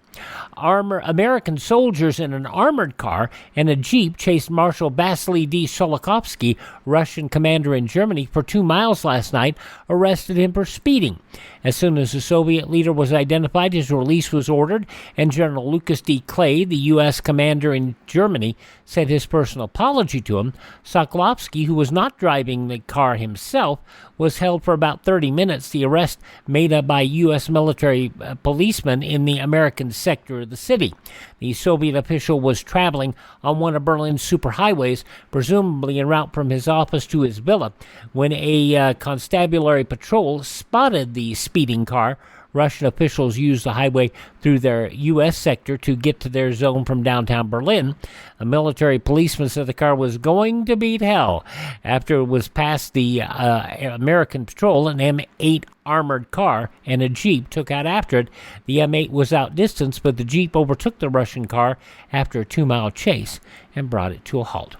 American soldiers in an armored car and a jeep chased Marshal Vasily D. Sholokovsky, Russian commander in Germany, for 2 miles last night, arrested him for speeding. As soon as the Soviet leader was identified, his release was ordered, and General Lucas D. Clay, the U.S. commander in Germany, sent his personal apology to him. Sokolovsky, who was not driving the car himself, was held for about 30 minutes. The arrest made up by U.S. military policemen in the American sector of the city. The Soviet official was traveling on one of Berlin's superhighways, presumably en route from his office to his villa, when a constabulary patrol spotted the speeding car. Russian officials used the highway through their U.S. sector to get to their zone from downtown Berlin. A military policeman said the car was going to beat hell. After it was past the American patrol, an M8 armored car and a Jeep took out after it. The M8 was outdistanced, but the Jeep overtook the Russian car after a 2-mile chase and brought it to a halt.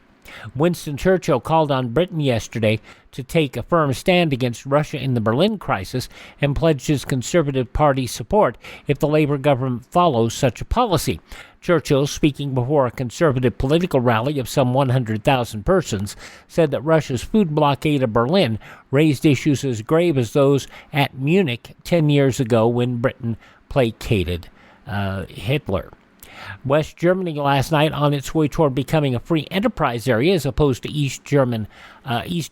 Winston Churchill called on Britain yesterday to take a firm stand against Russia in the Berlin crisis and pledged his Conservative Party support if the Labour government follows such a policy. Churchill, speaking before a Conservative political rally of some 100,000 persons, said that Russia's food blockade of Berlin raised issues as grave as those at Munich 10 years ago when Britain placated Hitler. West Germany last night on its way toward becoming a free enterprise area as opposed to East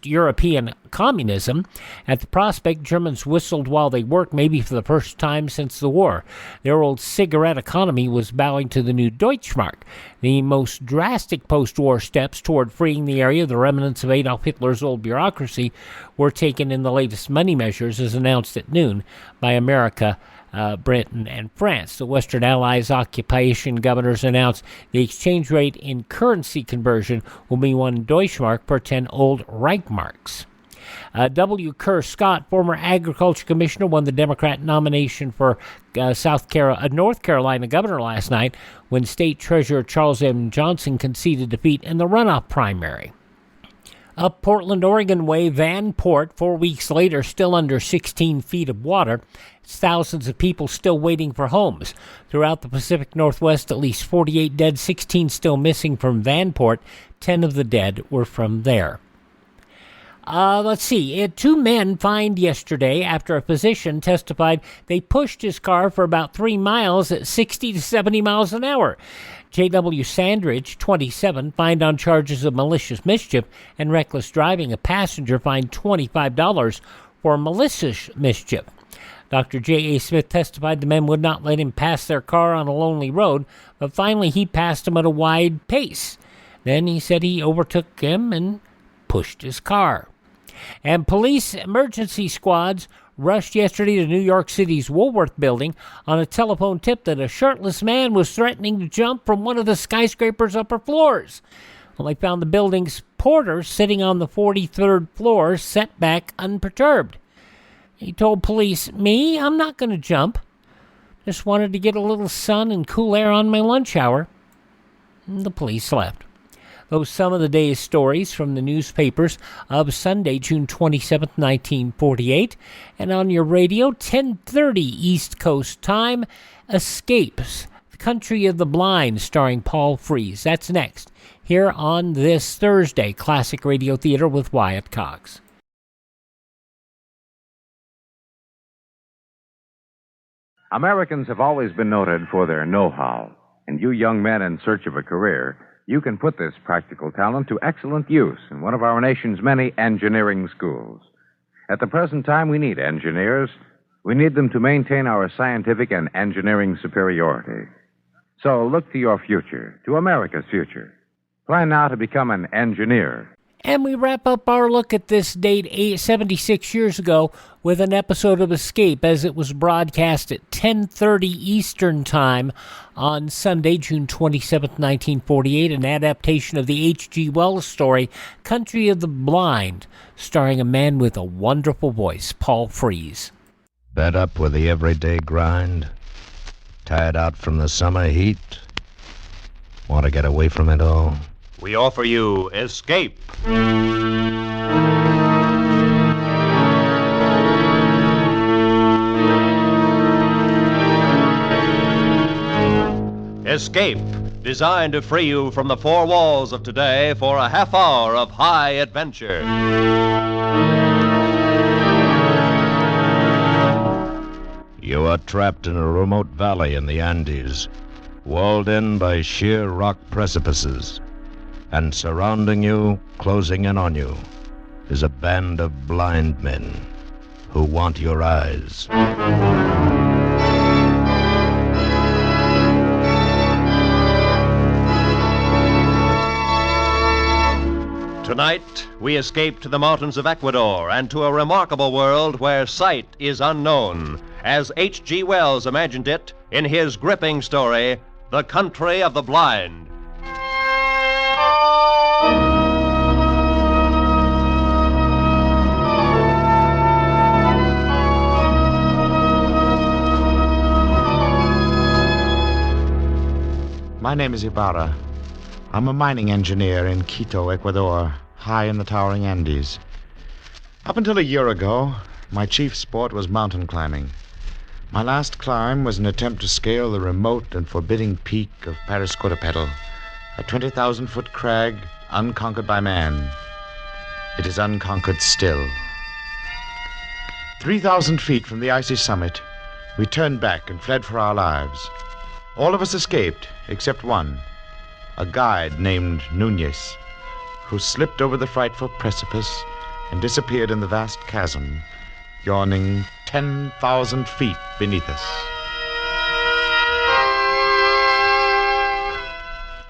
European communism. At the prospect, Germans whistled while they worked, maybe for the first time since the war. Their old cigarette economy was bowing to the new Deutschmark. The most drastic post-war steps toward freeing the area, the remnants of Adolf Hitler's old bureaucracy, were taken in the latest money measures as announced at noon by America, Britain, and France. The Western Allies occupation governors announced the exchange rate in currency conversion will be 1 Deutschmark per 10 old Reichmarks. W. Kerr Scott, former agriculture commissioner, won the Democrat nomination for North Carolina governor last night when state treasurer Charles M. Johnson conceded defeat in the runoff primary. Up Portland, Oregon way, Van Port, 4 weeks later, still under 16 feet of water. It's thousands of people still waiting for homes. Throughout the Pacific Northwest, at least 48 dead, 16 still missing from Van Port. 10 of the dead were from there. Let's see. 2 men fined yesterday after a physician testified they pushed his car for about 3 miles at 60 to 70 miles an hour. J.W. Sandridge, 27, fined on charges of malicious mischief and reckless driving. A passenger fined $25 for malicious mischief. Dr. J.A. Smith testified the men would not let him pass their car on a lonely road, but finally he passed him at a wide pace. Then he said he overtook him and pushed his car. And police emergency squads rushed yesterday to New York City's Woolworth building on a telephone tip that a shirtless man was threatening to jump from one of the skyscraper's upper floors. Well, they found the building's porter sitting on the 43rd floor, set back unperturbed. He told police, "Me? I'm not going to jump. Just wanted to get a little sun and cool air on my lunch hour." And the police left. Those some of the day's stories from the newspapers of Sunday, June 27th, 1948. And on your radio, 10:30 East Coast time, Escapes, The Country of the Blind, starring Paul Frees. That's next, here on this Thursday, Classic Radio Theater with Wyatt Cox. Americans have always been noted for their know-how. And you young men in search of a career, you can put this practical talent to excellent use in one of our nation's many engineering schools. At the present time, we need engineers. We need them to maintain our scientific and engineering superiority. So look to your future, to America's future. Plan now to become an engineer. And we wrap up our look at this date 76 years ago with an episode of Escape as it was broadcast at 10:30 Eastern Time on Sunday, June 27th, 1948, an adaptation of the H.G. Wells story, Country of the Blind, starring a man with a wonderful voice, Paul Frees. Fed up with the everyday grind? Tired out from the summer heat? Want to get away from it all? We offer you Escape. Escape, designed to free you from the four walls of today for a half hour of high adventure. You are trapped in a remote valley in the Andes, walled in by sheer rock precipices. And surrounding you, closing in on you, is a band of blind men who want your eyes. Tonight, we escape to the mountains of Ecuador and to a remarkable world where sight is unknown, as H.G. Wells imagined it in his gripping story, The Country of the Blind. My name is Ibarra. I'm a mining engineer in Quito, Ecuador, high in the towering Andes. Up until a year ago, my chief sport was mountain climbing. My last climb was an attempt to scale the remote and forbidding peak of Pariscotopetl, a 20,000-foot crag unconquered by man. It is unconquered still. 3,000 feet from the icy summit, we turned back and fled for our lives. All of us escaped, except one, a guide named Nunez, who slipped over the frightful precipice and disappeared in the vast chasm, yawning 10,000 feet beneath us.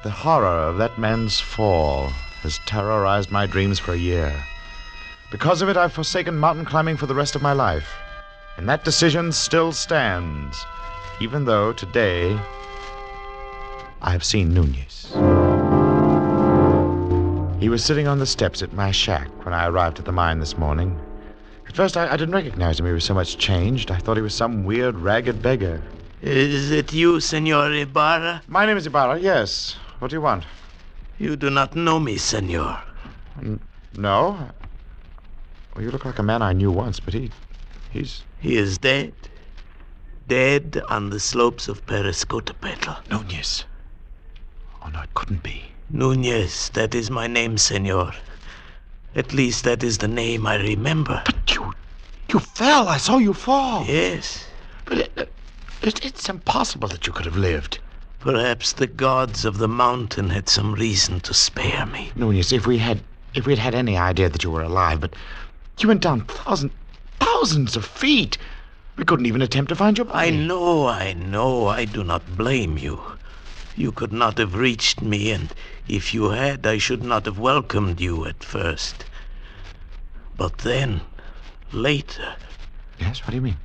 The horror of that man's fall has terrorized my dreams for a year. Because of it, I've forsaken mountain climbing for the rest of my life. And that decision still stands, even though today I have seen Nunez. He was sitting on the steps at my shack when I arrived at the mine this morning. At first, I didn't recognize him. He was so much changed. I thought he was some weird, ragged beggar. Is it you, Senor Ibarra? My name is Ibarra, yes. What do you want? You do not know me, Senor. No? Well, you look like a man I knew once, but he's... He is dead. Dead on the slopes of Pariscotopetl. Nunez. Oh, no, it couldn't be. Nunez, that is my name, Senor. At least that is the name I remember. But you fell. I saw you fall. Yes. But it's impossible that you could have lived. Perhaps the gods of the mountain had some reason to spare me. Nunez, if we'd had any idea that you were alive, but you went down thousands of feet. We couldn't even attempt to find your body. I know. I do not blame you. You could not have reached me, and if you had, I should not have welcomed you at first. But then, later... Yes, what do you mean?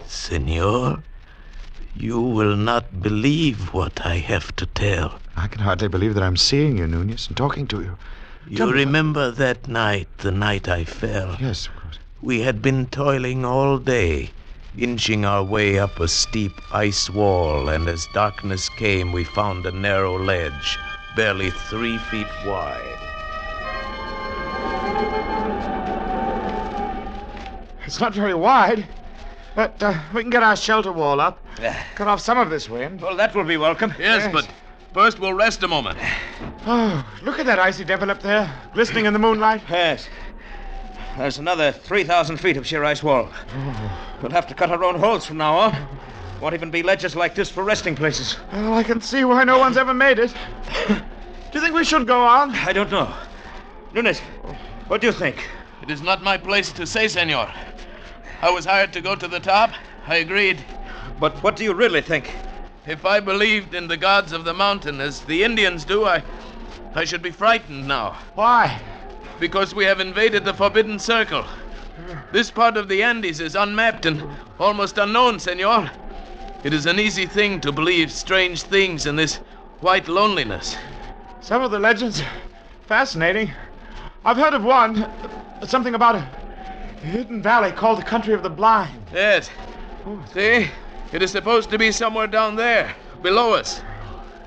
Senor, you will not believe what I have to tell. I can hardly believe that I'm seeing you, Nunez, and talking to you. You remember that night, the night I fell? Yes, of course. We had been toiling all day, inching our way up a steep ice wall, and as darkness came, we found a narrow ledge, barely 3 feet wide. It's not very wide, but we can get our shelter wall up. Cut off some of this wind. Well, that will be welcome. Yes, but first we'll rest a moment. Oh, look at that icy devil up there, glistening in the moonlight. Yes. There's another 3,000 feet of sheer ice wall. We'll have to cut our own holes from now on. Won't even be ledges like this for resting places. Well, I can see why no one's ever made it. Do you think we should go on? I don't know. Nunez, what do you think? It is not my place to say, senor. I was hired to go to the top. I agreed. But what do you really think? If I believed in the gods of the mountain as the Indians do, I should be frightened now. Why? Because we have invaded the Forbidden Circle. This part of the Andes is unmapped and almost unknown, senor. It is an easy thing to believe strange things in this white loneliness. Some of the legends, fascinating. I've heard of one, something about a hidden valley called the Country of the Blind. Yes. See? It is supposed to be somewhere down there, below us.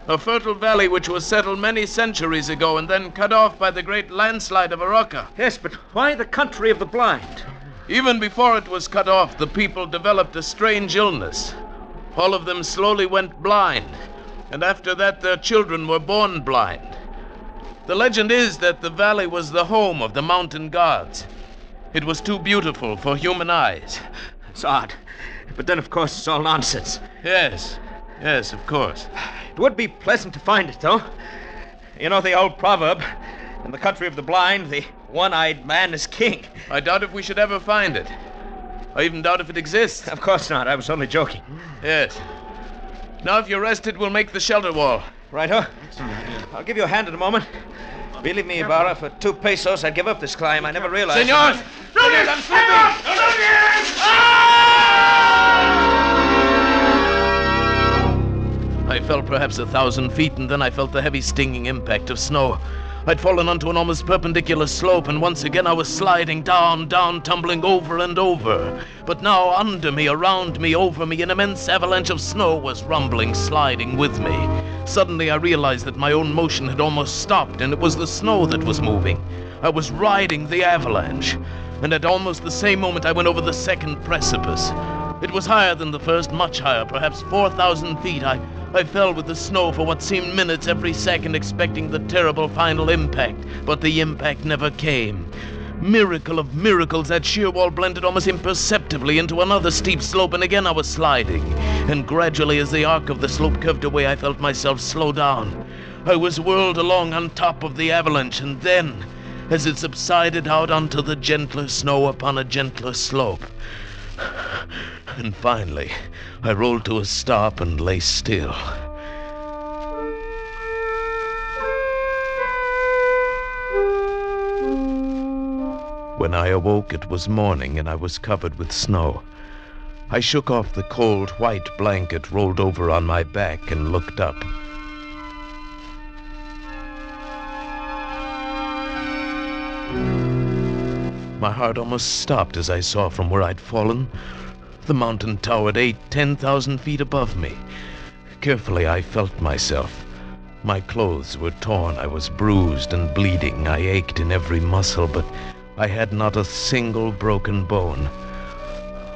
A fertile valley which was settled many centuries ago and then cut off by the great landslide of Arauca. Yes, but why the Country of the Blind? Even before it was cut off, the people developed a strange illness. All of them slowly went blind, and after that their children were born blind. The legend is that the valley was the home of the mountain gods. It was too beautiful for human eyes. It's odd. But then, of course, it's all nonsense. Yes, of course. It would be pleasant to find it, though. You know the old proverb, in the country of the blind, the one-eyed man is king. I doubt if we should ever find it. I even doubt if it exists. Of course not. I was only joking. Yes. Now, if you're rested, we'll make the shelter wall. Right-o. I'll give you a hand in a moment. Believe me, Ibarra, for 2 pesos, I'd give up this climb. I never realized... Senor! Senor, I'm slipping! I fell perhaps 1,000 feet, and then I felt the heavy stinging impact of snow. I'd fallen onto an almost perpendicular slope, and once again I was sliding down, tumbling over and over. But now under me, around me, over me, an immense avalanche of snow was rumbling, sliding with me. Suddenly I realized that my own motion had almost stopped, and it was the snow that was moving. I was riding the avalanche. And at almost the same moment I went over the second precipice. It was higher than the first, much higher, perhaps 4,000 feet. I fell with the snow for what seemed minutes every second, expecting the terrible final impact, but the impact never came. Miracle of miracles, that sheer wall blended almost imperceptibly into another steep slope, and again I was sliding. And gradually, as the arc of the slope curved away, I felt myself slow down. I was whirled along on top of the avalanche, and then, as it subsided out onto the gentler snow upon a gentler slope. And finally, I rolled to a stop and lay still. When I awoke, it was morning, and I was covered with snow. I shook off the cold white blanket rolled over on my back and looked up. My heart almost stopped as I saw from where I'd fallen. The mountain towered 10,000 feet above me. Carefully, I felt myself. My clothes were torn. I was bruised and bleeding. I ached in every muscle, but I had not a single broken bone.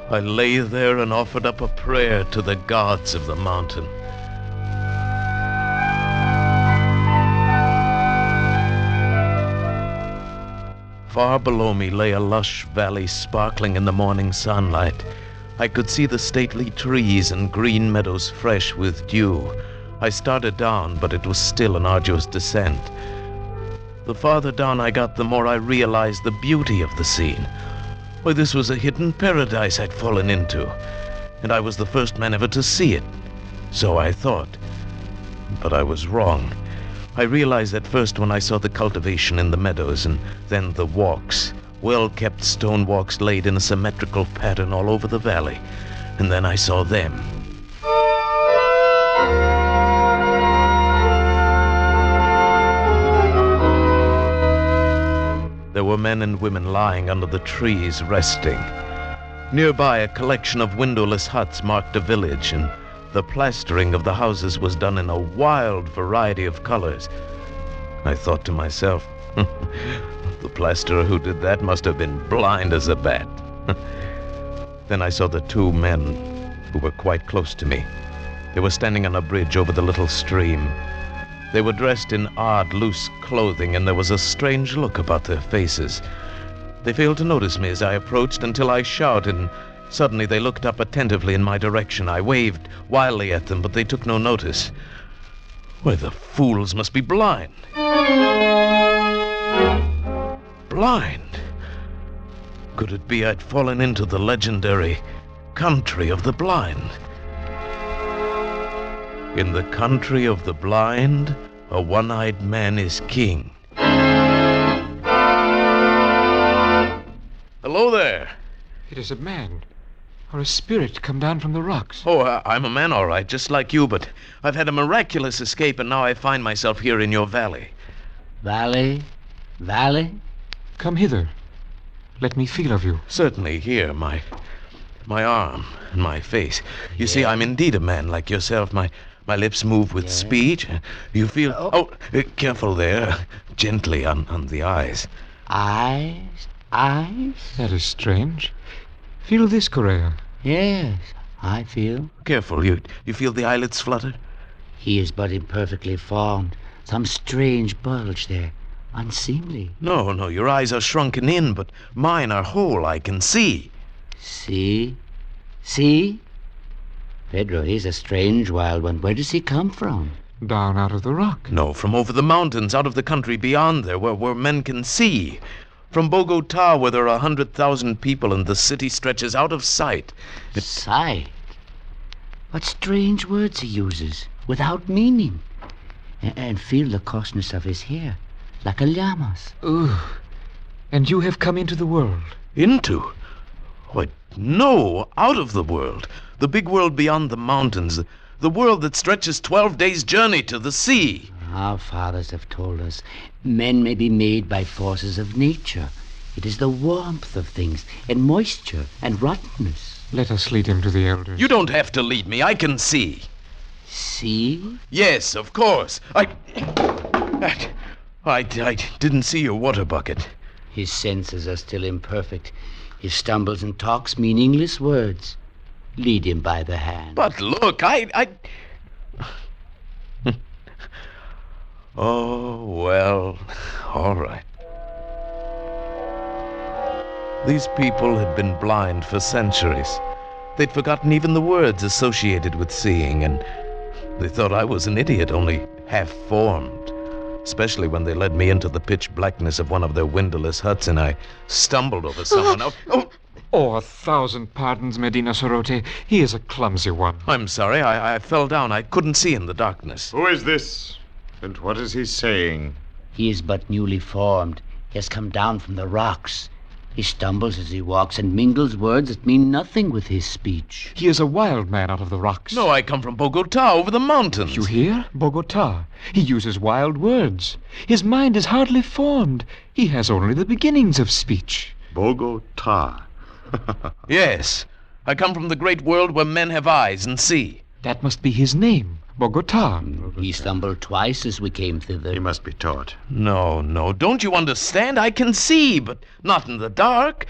I lay there and offered up a prayer to the gods of the mountain. Far below me lay a lush valley sparkling in the morning sunlight. I could see the stately trees and green meadows fresh with dew. I started down, but it was still an arduous descent. The farther down I got, the more I realized the beauty of the scene. Why, this was a hidden paradise I'd fallen into, and I was the first man ever to see it. So I thought. But I was wrong. I realized that first when I saw the cultivation in the meadows, and then the walks, well-kept stone walks laid in a symmetrical pattern all over the valley. And then I saw them. There were men and women lying under the trees, resting. Nearby, a collection of windowless huts marked a village, and the plastering of the houses was done in a wild variety of colors. I thought to myself, the plasterer who did that must have been blind as a bat. Then I saw the two men who were quite close to me. They were standing on a bridge over the little stream. They were dressed in odd, loose clothing, and there was a strange look about their faces. They failed to notice me as I approached until I shouted, and suddenly they looked up attentively in my direction. I waved wildly at them, but they took no notice. Why, the fools must be blind. Blind? Could it be I'd fallen into the legendary country of the blind? In the country of the blind, a one-eyed man is king. Hello there. It is a man, or a spirit come down from the rocks. Oh, I'm a man, all right, just like you, but I've had a miraculous escape, and now I find myself here in your valley. Valley? Valley? Come hither. Let me feel of you. Certainly, here, my arm and my face. You see, I'm indeed a man like yourself. My lips move with speech. You feel... Oh, careful there. Gently on the eyes. Eyes? Eyes? That is strange. Feel this, Correa. Yes, I feel. Careful, you feel the eyelids flutter? He is but imperfectly formed. Some strange bulge there. Unseemly. No, your eyes are shrunken in, but mine are whole. I can see. See? See? Pedro, he's a strange wild one. Where does he come from? Down out of the rock. No, from over the mountains, out of the country beyond there, where men can see. From Bogota, where there are 100,000 people and the city stretches out of sight. Sight? What strange words he uses, without meaning. And feel the coarseness of his hair, like a llama's. Ooh. And you have come into the world. Into? Why, no, out of the world. The big world beyond the mountains. The world that stretches 12 days' journey to the sea. Our fathers have told us men may be made by forces of nature. It is the warmth of things, and moisture, and rottenness. Let us lead him to the elders. You don't have to lead me. I can see. See? Yes, of course. I didn't see your water bucket. His senses are still imperfect. He stumbles and talks meaningless words. Lead him by the hand. But look, Oh, well, all right. These people had been blind for centuries. They'd forgotten even the words associated with seeing, and they thought I was an idiot, only half-formed. Especially when they led me into the pitch blackness of one of their windowless huts, and I stumbled over someone else. Oh, 1,000 pardons, Medina Sorote. He is a clumsy one. I'm sorry. I fell down. I couldn't see in the darkness. Who is this? And what is he saying? He is but newly formed. He has come down from the rocks. He stumbles as he walks and mingles words that mean nothing with his speech. He is a wild man out of the rocks. No, I come from Bogota, over the mountains. You hear? Bogota. He uses wild words. His mind is hardly formed. He has only the beginnings of speech. Bogota. Yes. I come from the great world where men have eyes and see. That must be his name. Bogota. He stumbled twice as we came thither. He must be taught. No. Don't you understand? I can see, but not in the dark.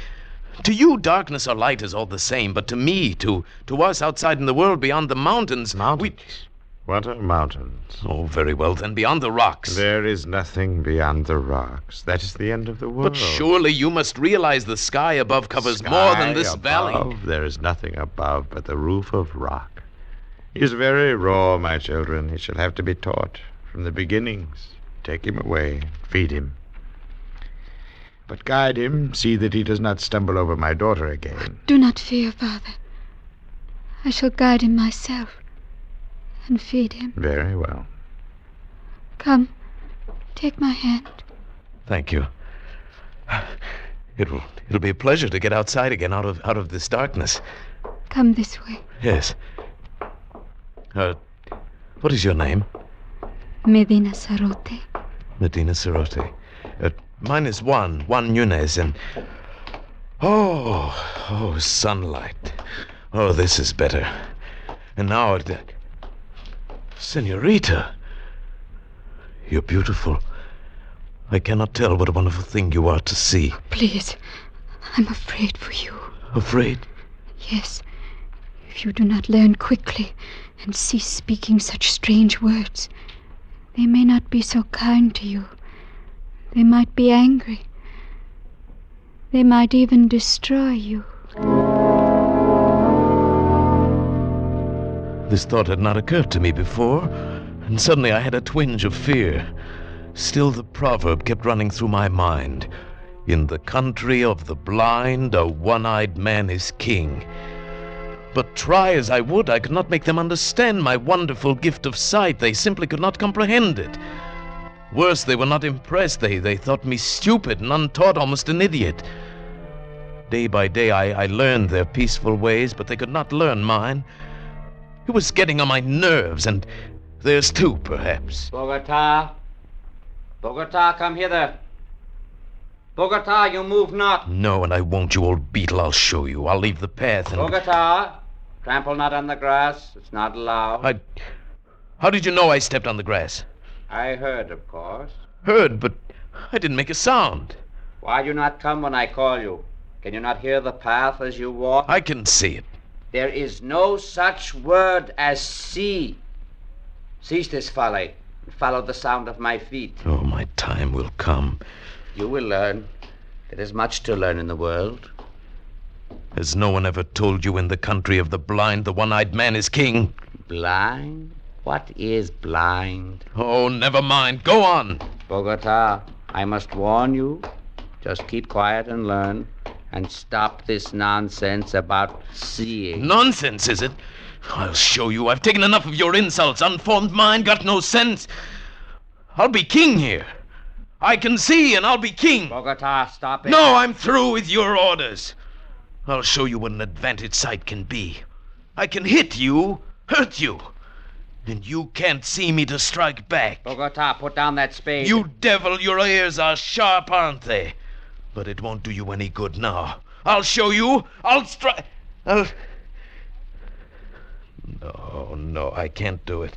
To you, darkness or light is all the same, but to me, to us outside in the world beyond the mountains... What are mountains? Oh, very well, then, beyond the rocks. There is nothing beyond the rocks. That is the end of the world. But surely you must realize the sky above covers more than this valley. There is nothing above but the roof of rock. He is very raw, my children. He shall have to be taught from the beginnings. Take him away, feed him. But guide him, see that he does not stumble over my daughter again. Do not fear, Father. I shall guide him myself and feed him. Very well. Come, take my hand. Thank you. It'll be a pleasure to get outside again, out of this darkness. Come this way. Yes. What is your name? Medina Sarote. Medina Sarote. Mine is Juan Nunez, and... Oh, sunlight. Oh, this is better. And now, Senorita, you're beautiful. I cannot tell what a wonderful thing you are to see. Please, I'm afraid for you. Afraid? Yes. If you do not learn quickly and cease speaking such strange words, they may not be so kind to you. They might be angry. They might even destroy you. This thought had not occurred to me before, and suddenly I had a twinge of fear. Still the proverb kept running through my mind. In the country of the blind, a one-eyed man is king. But try as I would, I could not make them understand my wonderful gift of sight. They simply could not comprehend it. Worse, they were not impressed. They thought me stupid and untaught, almost an idiot. Day by day, I learned their peaceful ways, but they could not learn mine. It was getting on my nerves, and theirs too, perhaps. Bogota, come hither. Bogota, you move not. No, and I won't, you old beetle. I'll show you. I'll leave the path and... Bogota, trample not on the grass. It's not allowed. How did you know I stepped on the grass? I heard, of course. Heard, but I didn't make a sound. Why do you not come when I call you? Can you not hear the path as you walk? I can see it. There is no such word as see. Cease this folly and follow the sound of my feet. Oh, my time will come. You will learn. There is much to learn in the world. Has no one ever told you in the country of the blind the one-eyed man is king? Blind? What is blind? Oh, never mind. Go on. Bogota, I must warn you. Just keep quiet and learn. And stop this nonsense about seeing. Nonsense, is it? I'll show you. I've taken enough of your insults. Unformed mind, got no sense. I'll be king here. I can see, and I'll be king. Bogota, stop it. No, I'm through with your orders. I'll show you what an advantage sight can be. I can hit you, hurt you, and you can't see me to strike back. Bogota, put down that spade. You devil, your ears are sharp, aren't they? But it won't do you any good now. I'll show you. I'll strike. No, I can't do it.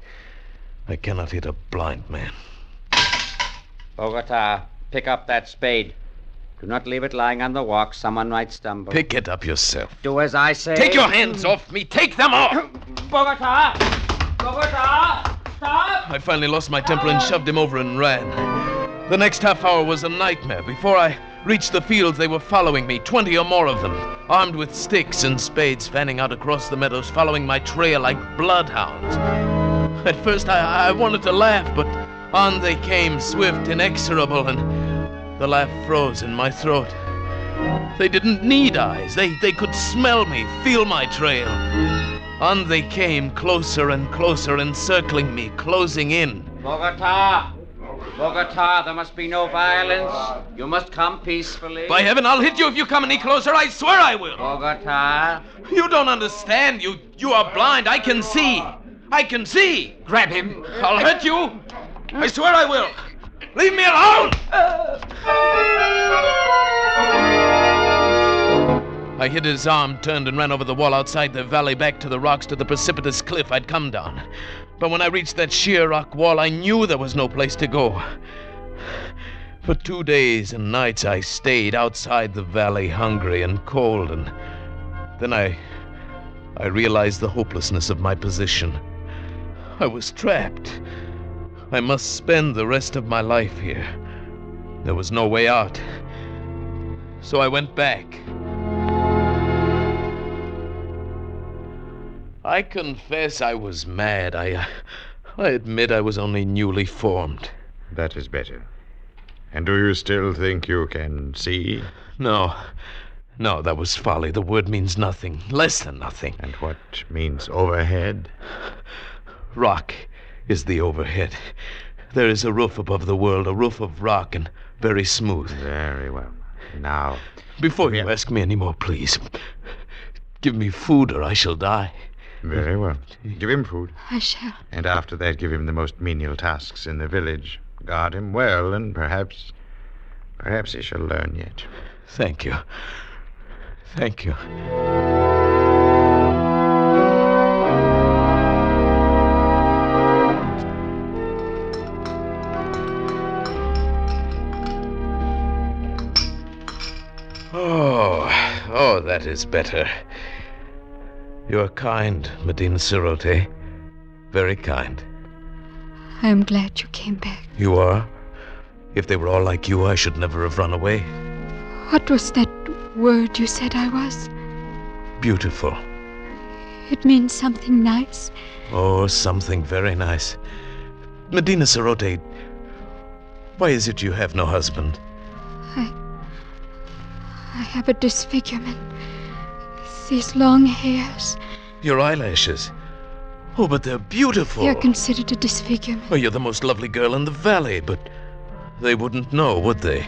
I cannot hit a blind man. Bogota, pick up that spade. Do not leave it lying on the walk. Someone might stumble. Pick it up yourself. Do as I say. Take your hands off me. Take them off. Bogota! Bogota! Stop! I finally lost my temper and shoved him over and ran. The next half hour was a nightmare. Before I reached the fields, they were following me, 20 or more of them, armed with sticks and spades, fanning out across the meadows, following my trail like bloodhounds. At first, I wanted to laugh, but on they came, swift, inexorable, and the laugh froze in my throat. They didn't need eyes. They could smell me, feel my trail. On they came, closer and closer, encircling me, closing in. Bogota! Bogota, there must be no violence. You must come peacefully. By heaven, I'll hit you if you come any closer. I swear I will. Bogota. You don't understand. You are blind. I can see. I can see. Grab him. I'll hurt you. I swear I will. Leave me alone. I hit his arm, turned, and ran over the wall outside the valley, back to the rocks, to the precipitous cliff I'd come down. But when I reached that sheer rock wall, I knew there was no place to go. For 2 days and nights I stayed outside the valley, hungry and cold, and then I realized the hopelessness of my position. I was trapped. I must spend the rest of my life here. There was no way out. So I went back. I confess I was mad. I admit I was only newly formed. That is better. And do you still think you can see? No, that was folly. The word means nothing. Less than nothing. And what means overhead? Rock is the overhead. There is a roof above the world, a roof of rock and very smooth. Very well. Now... Before you ask me any more, please, give me food or I shall die. Very well. Give him food. I shall. And after that, give him the most menial tasks in the village. Guard him well, and perhaps he shall learn yet. Thank you. Thank you. Oh, that is better. You are kind, Medina Cerote. Very kind. I am glad you came back. You are? If they were all like you, I should never have run away. What was that word you said I was? Beautiful. It means something nice? Oh, something very nice. Medina Cerote, why is it you have no husband? I have a disfigurement. These long hairs. Your eyelashes. Oh, but they're beautiful. They're considered a disfigurement. Oh, you're the most lovely girl in the valley, but they wouldn't know, would they?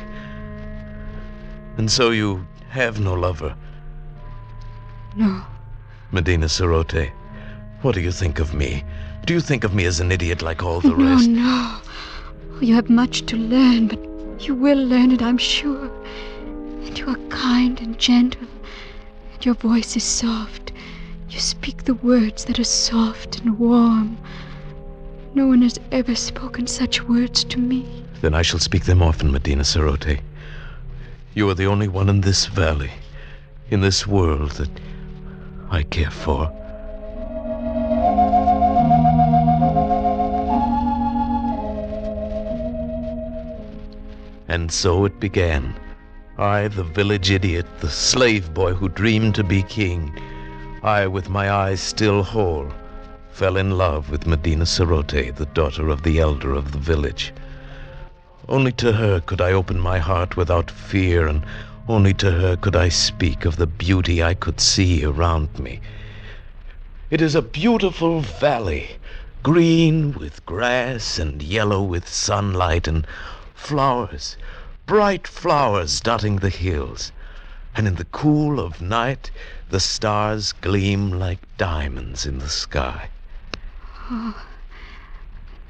And so you have no lover? No. Medina Cerote, what do you think of me? Do you think of me as an idiot like all the rest? No. You have much to learn, but you will learn it, I'm sure. And you are kind and gentle, and your voice is soft. You speak the words that are soft and warm. No one has ever spoken such words to me. Then I shall speak them often, Medina Cerote. You are the only one in this valley, in this world, that I care for. And so it began. I, the village idiot, the slave boy who dreamed to be king, I, with my eyes still whole, fell in love with Medina Cerote, the daughter of the elder of the village. Only to her could I open my heart without fear, and only to her could I speak of the beauty I could see around me. It is a beautiful valley, green with grass and yellow with sunlight, and flowers, bright flowers dotting the hills. And in the cool of night, the stars gleam like diamonds in the sky. Oh,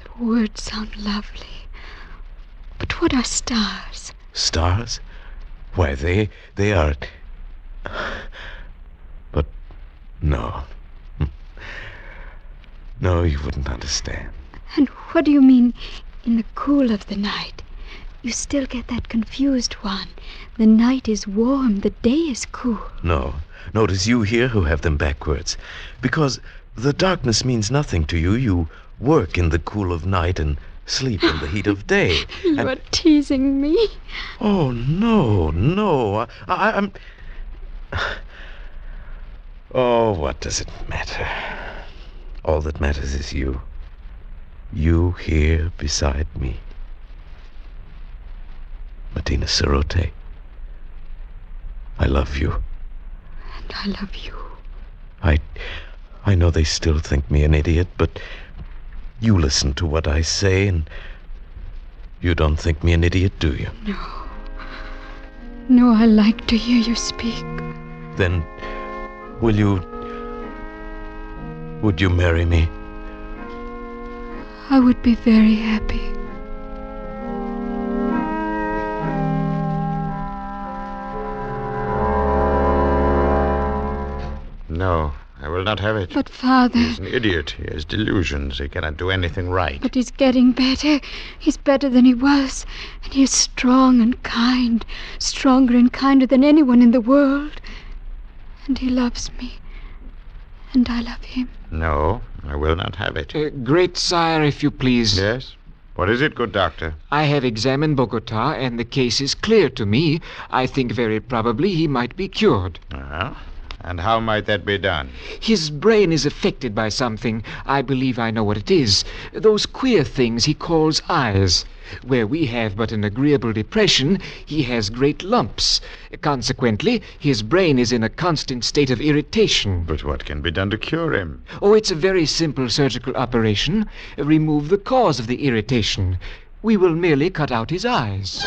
the words sound lovely. But what are stars? Stars? Why, they are... But no. No, you wouldn't understand. And what do you mean, in the cool of the night? You still get that confused one. The night is warm, the day is cool. No, it is you here who have them backwards. Because the darkness means nothing to you. You work in the cool of night and sleep in the heat of day. You are teasing me. Oh, no. I'm... Oh, what does it matter? All that matters is you. You here beside me. Medina Cerote, I love you. And I love you. I know they still think me an idiot, but you listen to what I say, and you don't think me an idiot, do you? No, I like to hear you speak. Then, would you marry me? I would be very happy. No, I will not have it. But, Father... He's an idiot. He has delusions. He cannot do anything right. But he's getting better. He's better than he was. And he is strong and kind. Stronger and kinder than anyone in the world. And he loves me. And I love him. No, I will not have it. Great sire, if you please. Yes? What is it, good doctor? I have examined Bogota, and the case is clear to me. I think very probably he might be cured. And how might that be done? His brain is affected by something. I believe I know what it is. Those queer things he calls eyes. Where we have but an agreeable depression, he has great lumps. Consequently, his brain is in a constant state of irritation. But what can be done to cure him? Oh, it's a very simple surgical operation. Remove the cause of the irritation. We will merely cut out his eyes.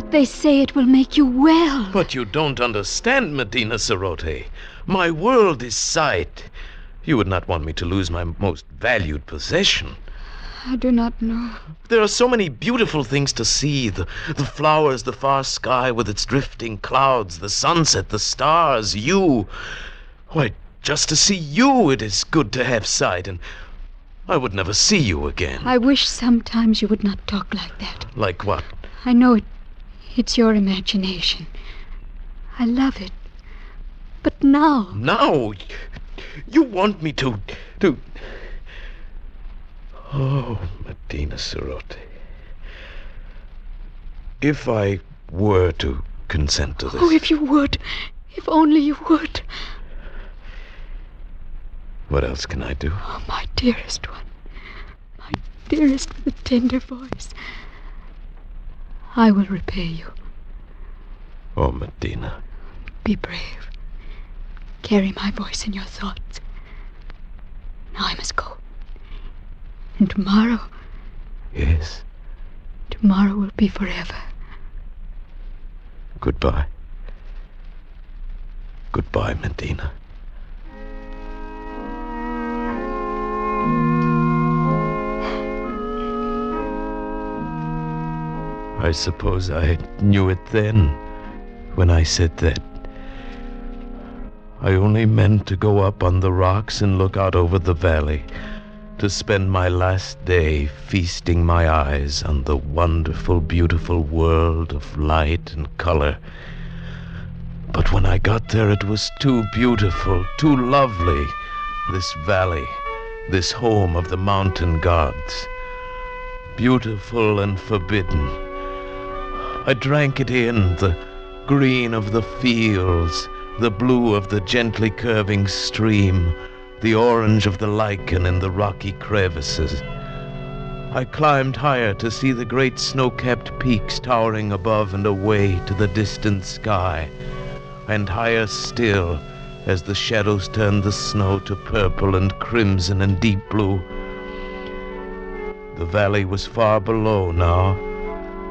But they say it will make you well. But you don't understand, Medina Sarote. My world is sight. You would not want me to lose my most valued possession. I do not know. There are so many beautiful things to see. The flowers, the far sky with its drifting clouds, the sunset, the stars, you. Why, just to see you, it is good to have sight, and I would never see you again. I wish sometimes you would not talk like that. Like what? I know it's your imagination. I love it. But now... Now? You want me to... Oh, Medina Sarote. If I were to consent to this... Oh, if you would. If only you would. What else can I do? Oh, my dearest one. My dearest with a tender voice. I will repay you. Oh, Medina. Be brave. Carry my voice in your thoughts. Now I must go. And tomorrow... Yes? Tomorrow will be forever. Goodbye. Goodbye, Medina. I suppose I knew it then, when I said that. I only meant to go up on the rocks and look out over the valley, to spend my last day feasting my eyes on the wonderful, beautiful world of light and color. But when I got there, it was too beautiful, too lovely, this valley, this home of the mountain gods. Beautiful and forbidden. I drank it in, the green of the fields, the blue of the gently curving stream, the orange of the lichen in the rocky crevices. I climbed higher to see the great snow-capped peaks towering above and away to the distant sky, and higher still as the shadows turned the snow to purple and crimson and deep blue. The valley was far below now,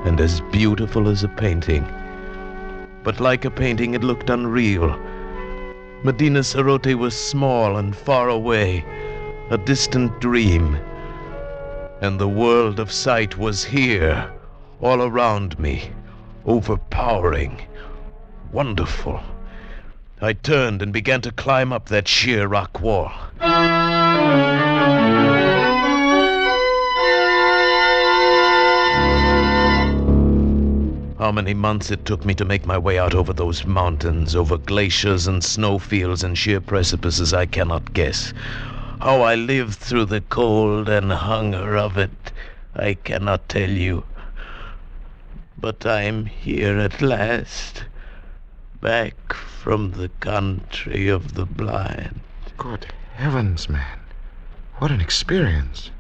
and as beautiful as a painting. But like a painting, it looked unreal. Medina Sarote was small and far away, a distant dream. And the world of sight was here, all around me, overpowering, wonderful. I turned and began to climb up that sheer rock wall. How many months it took me to make my way out over those mountains, over glaciers and snowfields and sheer precipices, I cannot guess. How I lived through the cold and hunger of it, I cannot tell you. But I'm here at last, back from the country of the blind. Good heavens, man. What an experience.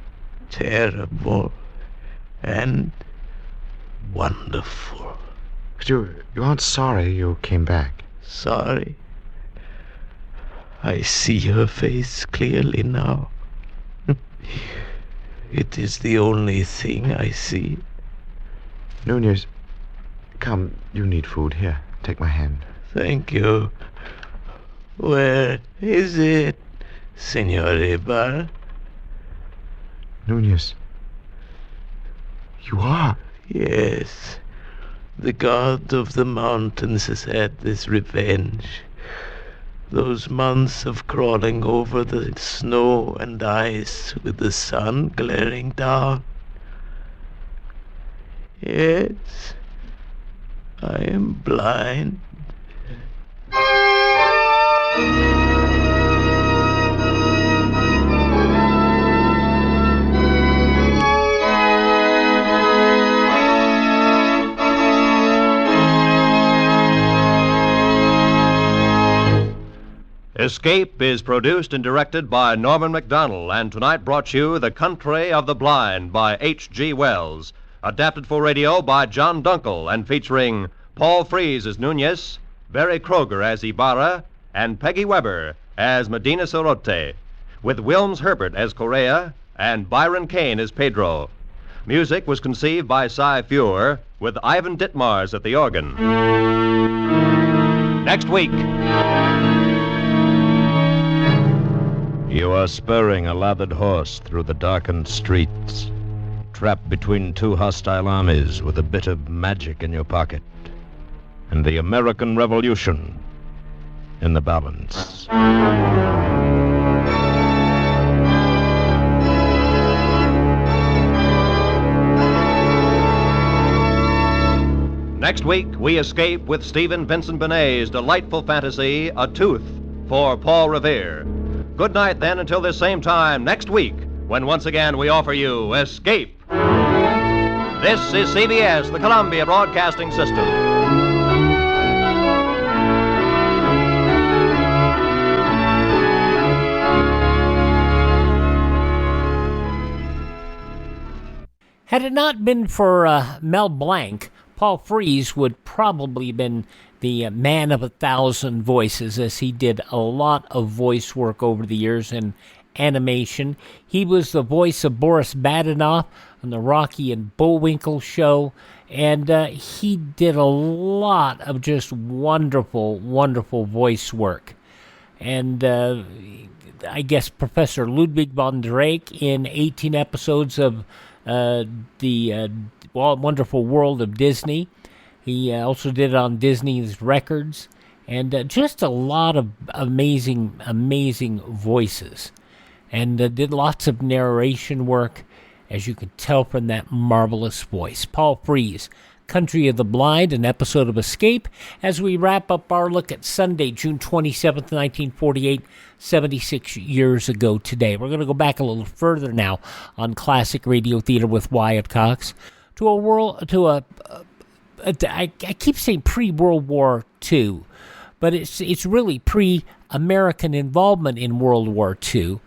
Terrible and wonderful. But you aren't sorry you came back? Sorry? I see your face clearly now. It is the only thing I see. Nunez, come, you need food. Here, take my hand. Thank you. Where is it, Senor Ibar? Nunez, you are? Yes. The god of the mountains has had this revenge. Those months of crawling over the snow and ice with the sun glaring down. Yes, I am blind. Escape is produced and directed by Norman MacDonald, and tonight brought you The Country of the Blind by H.G. Wells, adapted for radio by John Dunkel, and featuring Paul Frees as Nunez, Barry Kroger as Ibarra, and Peggy Weber as Medina Sarote, with Wilms Herbert as Correa and Byron Kane as Pedro. Music was conceived by Cy Feuer with Ivan Ditmars at the organ. Next week. You are spurring a lathered horse through the darkened streets, trapped between two hostile armies with a bit of magic in your pocket, and the American Revolution in the balance. Next week, we escape with Stephen Vincent Benet's delightful fantasy, A Tooth, for Paul Revere. Good night, then, until this same time next week, when once again we offer you Escape. This is CBS, the Columbia Broadcasting System. Had it not been for Mel Blanc, Paul Frees would probably have been the man of 1,000 voices, as he did a lot of voice work over the years in animation. He was the voice of Boris Badenov on the Rocky and Bullwinkle show, and he did a lot of just wonderful, wonderful voice work. And I guess Professor Ludwig von Drake in 18 episodes of the Wonderful World of Disney. He also did it on Disney's Records, and just a lot of amazing, amazing voices. And did lots of narration work, as you can tell from that marvelous voice. Paul Frees, Country of the Blind, an episode of Escape, as we wrap up our look at Sunday, June 27th, 1948, 76 years ago today. We're going to go back a little further now on classic radio theater with Wyatt Cox to a world, I keep saying pre-World War II, but it's really pre-American involvement in World War II.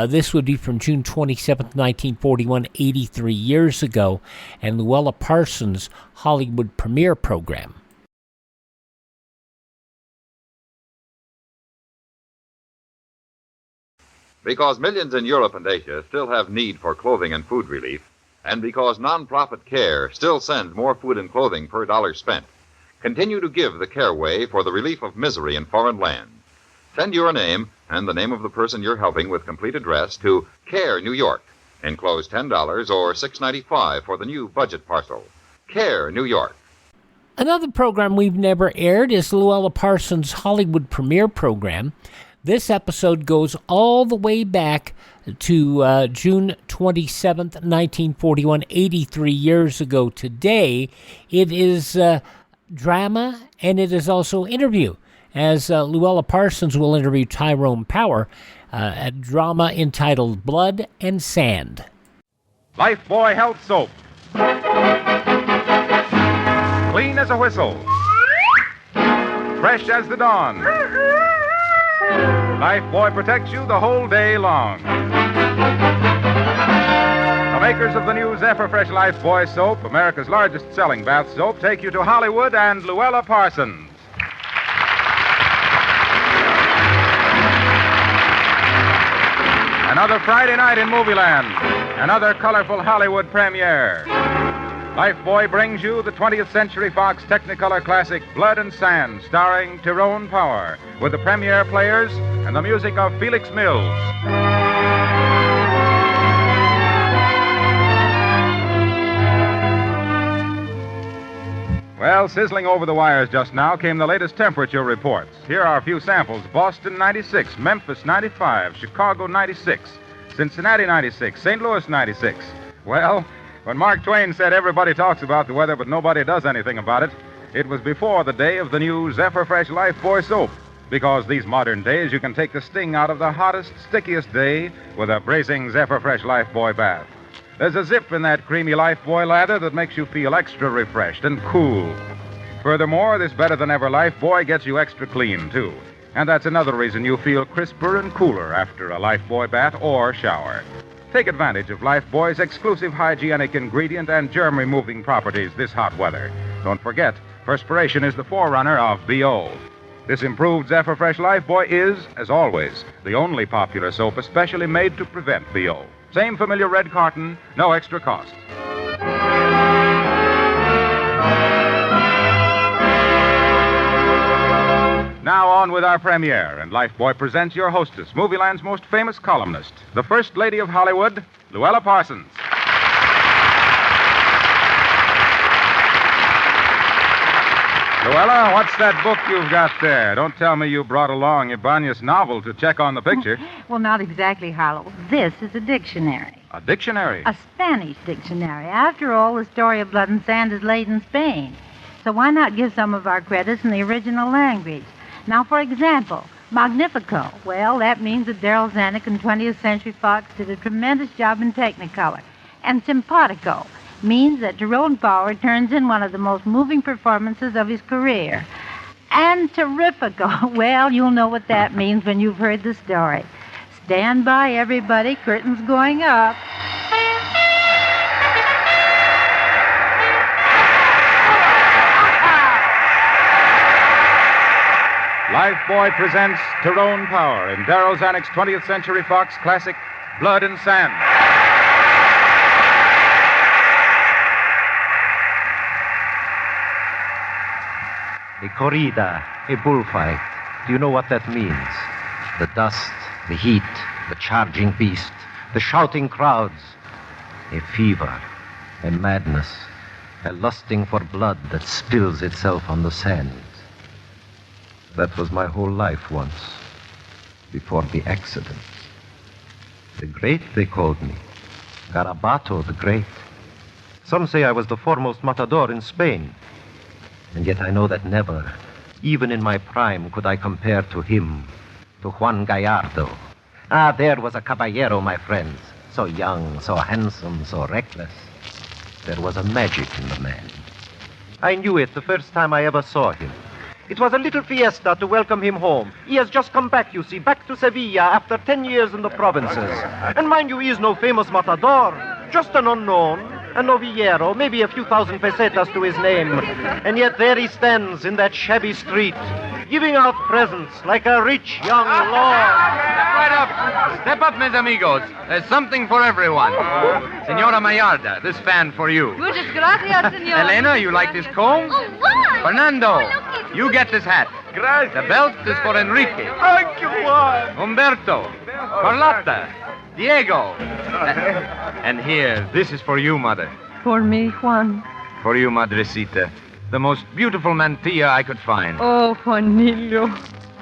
This would be from June 27th, 1941, 83 years ago, and Louella Parsons' Hollywood premiere program. Because millions in Europe and Asia still have need for clothing and food relief, and because nonprofit CARE still sends more food and clothing per dollar spent, continue to give the CARE way for the relief of misery in foreign lands. Send your name and the name of the person you're helping with complete address to CARE, New York. Enclose $10 or $6.95 for the new budget parcel. CARE, New York. Another program we've never aired is Louella Parsons' Hollywood premiere program. This episode goes all the way back to June 27th, 1941, 83 years ago today. It is drama, and it is also interview, as Louella Parsons will interview Tyrone Power, a drama entitled Blood and Sand. Lifebuoy Health Soap. Clean as a whistle. Fresh as the dawn. Lifebuoy protects you the whole day long. The makers of the new Zephyr Fresh Lifebuoy soap, America's largest selling bath soap, take you to Hollywood and Louella Parsons. Another Friday night in Movieland. Another colorful Hollywood premiere. Lifebuoy brings you the 20th Century Fox Technicolor classic Blood and Sand, starring Tyrone Power, with the premiere players and the music of Felix Mills. Well, sizzling over the wires just now came the latest temperature reports. Here are a few samples. Boston 96, Memphis 95, Chicago 96, Cincinnati 96, St. Louis 96. Well, when Mark Twain said everybody talks about the weather but nobody does anything about it, it was before the day of the new Zephyr Fresh Lifebuoy soap. Because these modern days you can take the sting out of the hottest, stickiest day with a bracing Zephyr Fresh Lifebuoy bath. There's a zip in that creamy Lifebuoy lather that makes you feel extra refreshed and cool. Furthermore, this better-than-ever Lifebuoy gets you extra clean, too. And that's another reason you feel crisper and cooler after a Lifebuoy bath or shower. Take advantage of Lifebuoy's exclusive hygienic ingredient and germ-removing properties this hot weather. Don't forget, perspiration is the forerunner of B.O. This improved Zephyr Fresh Lifebuoy is, as always, the only popular soap especially made to prevent B.O. Same familiar red carton, no extra cost. our premiere, and Lifebuoy presents your hostess, Movieland's most famous columnist, the First Lady of Hollywood, Louella Parsons. Louella, what's that book you've got there? Don't tell me you brought along Ibanez novel to check on the picture. Well, not exactly, Harlow. This is a dictionary. A dictionary? A Spanish dictionary. After all, the story of Blood and Sand is laid in Spain. So why not give some of our credits in the original language? Now, for example, Magnifico. Well, that means that Daryl Zanuck and 20th Century Fox did a tremendous job in Technicolor. And Simpatico means that Tyrone Power turns in one of the most moving performances of his career. And Terrifico, well, you'll know what that means when you've heard the story. Stand by, everybody. Curtain's going up. Lifebuoy presents Tyrone Power in Daryl Zanuck's 20th Century Fox classic, Blood and Sand. A corrida, a bullfight. Do you know what that means? The dust, the heat, the charging beast, the shouting crowds. A fever, a madness, a lusting for blood that spills itself on the sand. That was my whole life once, before the accident. The Great, they called me. Garabato the Great. Some say I was the foremost matador in Spain. And yet I know that never, even in my prime, could I compare to him, to Juan Gallardo. Ah, there was a caballero, my friends. So young, so handsome, so reckless. There was a magic in the man. I knew it the first time I ever saw him. It was a little fiesta to welcome him home. He has just come back, you see, back to Sevilla after 10 years in the provinces. And mind you, he is no famous matador, just an unknown, a novillero, maybe a few thousand pesetas to his name. And yet there he stands in that shabby street, giving out presents like a rich young lord. Right up. Step up, mis amigos. There's something for everyone. Senora Mayarda, this fan for you. Muchas gracias, senor. Elena, you like this comb? Oh, what? Fernando, you get this hat. Gracias. The belt is for Enrique. Thank you, Juan. Umberto, Carlotta, Diego. And here, this is for you, Mother. For me, Juan. For you, Madrecita. The most beautiful mantilla I could find. Oh, Juanillo.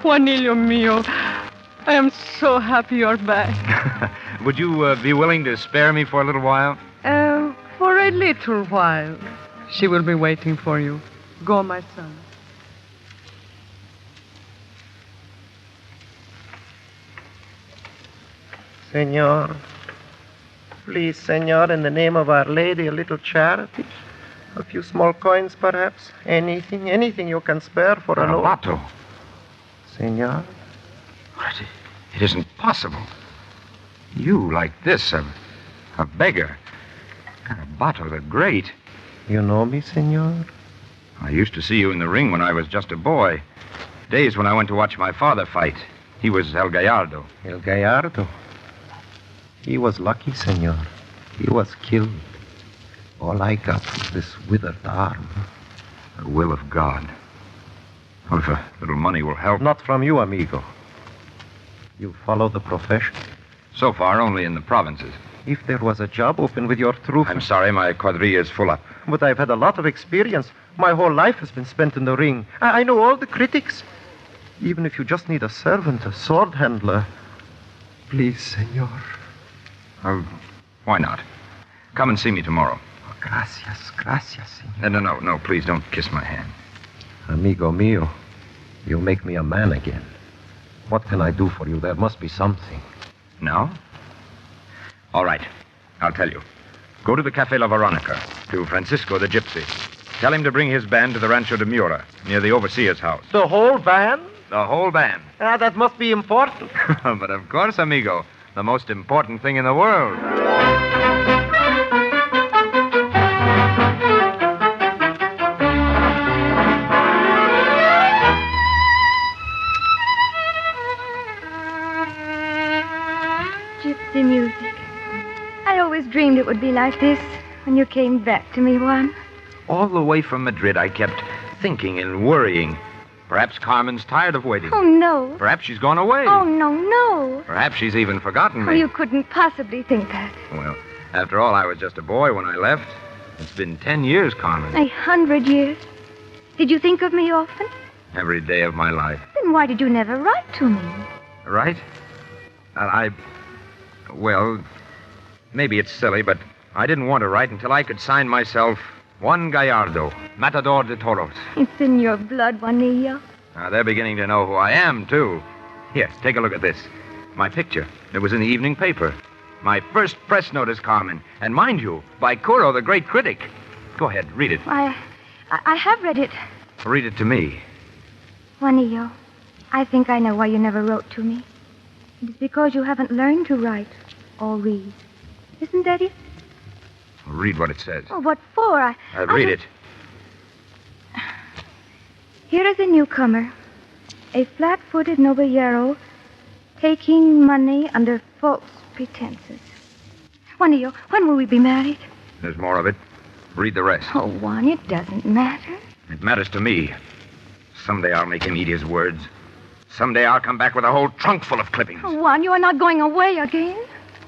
Juanillo mío. I am so happy you're back. Would you be willing to spare me for a little while? For a little while. She will be waiting for you. Go, my son. Senor, please, senor, in the name of Our Lady, a little charity. A few small coins, perhaps. Anything you can spare for an old... Garabato. Senor? It isn't possible. You, like this, a beggar. Garabato the Great. You know me, senor? I used to see you in the ring when I was just a boy. Days when I went to watch my father fight. He was El Gallardo. El Gallardo? He was lucky, senor. He was killed. All I got was this withered arm. The will of God. Well, if a little money will help. Not from you, amigo. You follow the profession? So far, only in the provinces. If there was a job open with your troupe... I'm sorry, my quadrilla is full up. But I've had a lot of experience. My whole life has been spent in the ring. I know all the critics. Even if you just need a servant, a sword handler. Please, senor. Oh, why not? Come and see me tomorrow. Gracias, senor. No, please don't kiss my hand. Amigo mío, you make me a man again. What can I do for you? There must be something. No? All right. I'll tell you. Go to the Café La Veronica, to Francisco the Gypsy. Tell him to bring his band to the Rancho de Mura, near the overseer's house. The whole band? The whole band. That must be important. But of course, amigo. The most important thing in the world. Gypsy music. I always dreamed it would be like this when you came back to me, Juan. All the way from Madrid, I kept thinking and worrying. Perhaps Carmen's tired of waiting. Oh, no. Perhaps she's gone away. Oh, no. Perhaps she's even forgotten Oh, me. you couldn't possibly think that. Well, after all, I was just a boy when I left. It's been 10 years, Carmen. 100 years. Did you think of me often? Every day of my life. Then why did you never write to me? Right? Well, maybe it's silly, but I didn't want to write until I could sign myself Juan Gallardo, Matador de Toros. It's in your blood, Juanillo. Now, they're beginning to know who I am, too. Here, take a look at this. My picture. It was in the evening paper. My first press notice, Carmen. And mind you, by Curro, the great critic. Go ahead, read it. I have read it. Read it to me. Juanillo, I think I know why you never wrote to me. It is because you haven't learned to write or read. Isn't that it? Read what it says. Oh, what for? Read it. Here is a newcomer, a flat-footed novillero taking money under false pretenses. Juanillo, when will we be married? There's more of it. Read the rest. Oh, Juan, it doesn't matter. It matters to me. Someday I'll make him eat his words. Someday I'll come back with a whole trunk full of clippings. Oh, Juan, you are not going away again.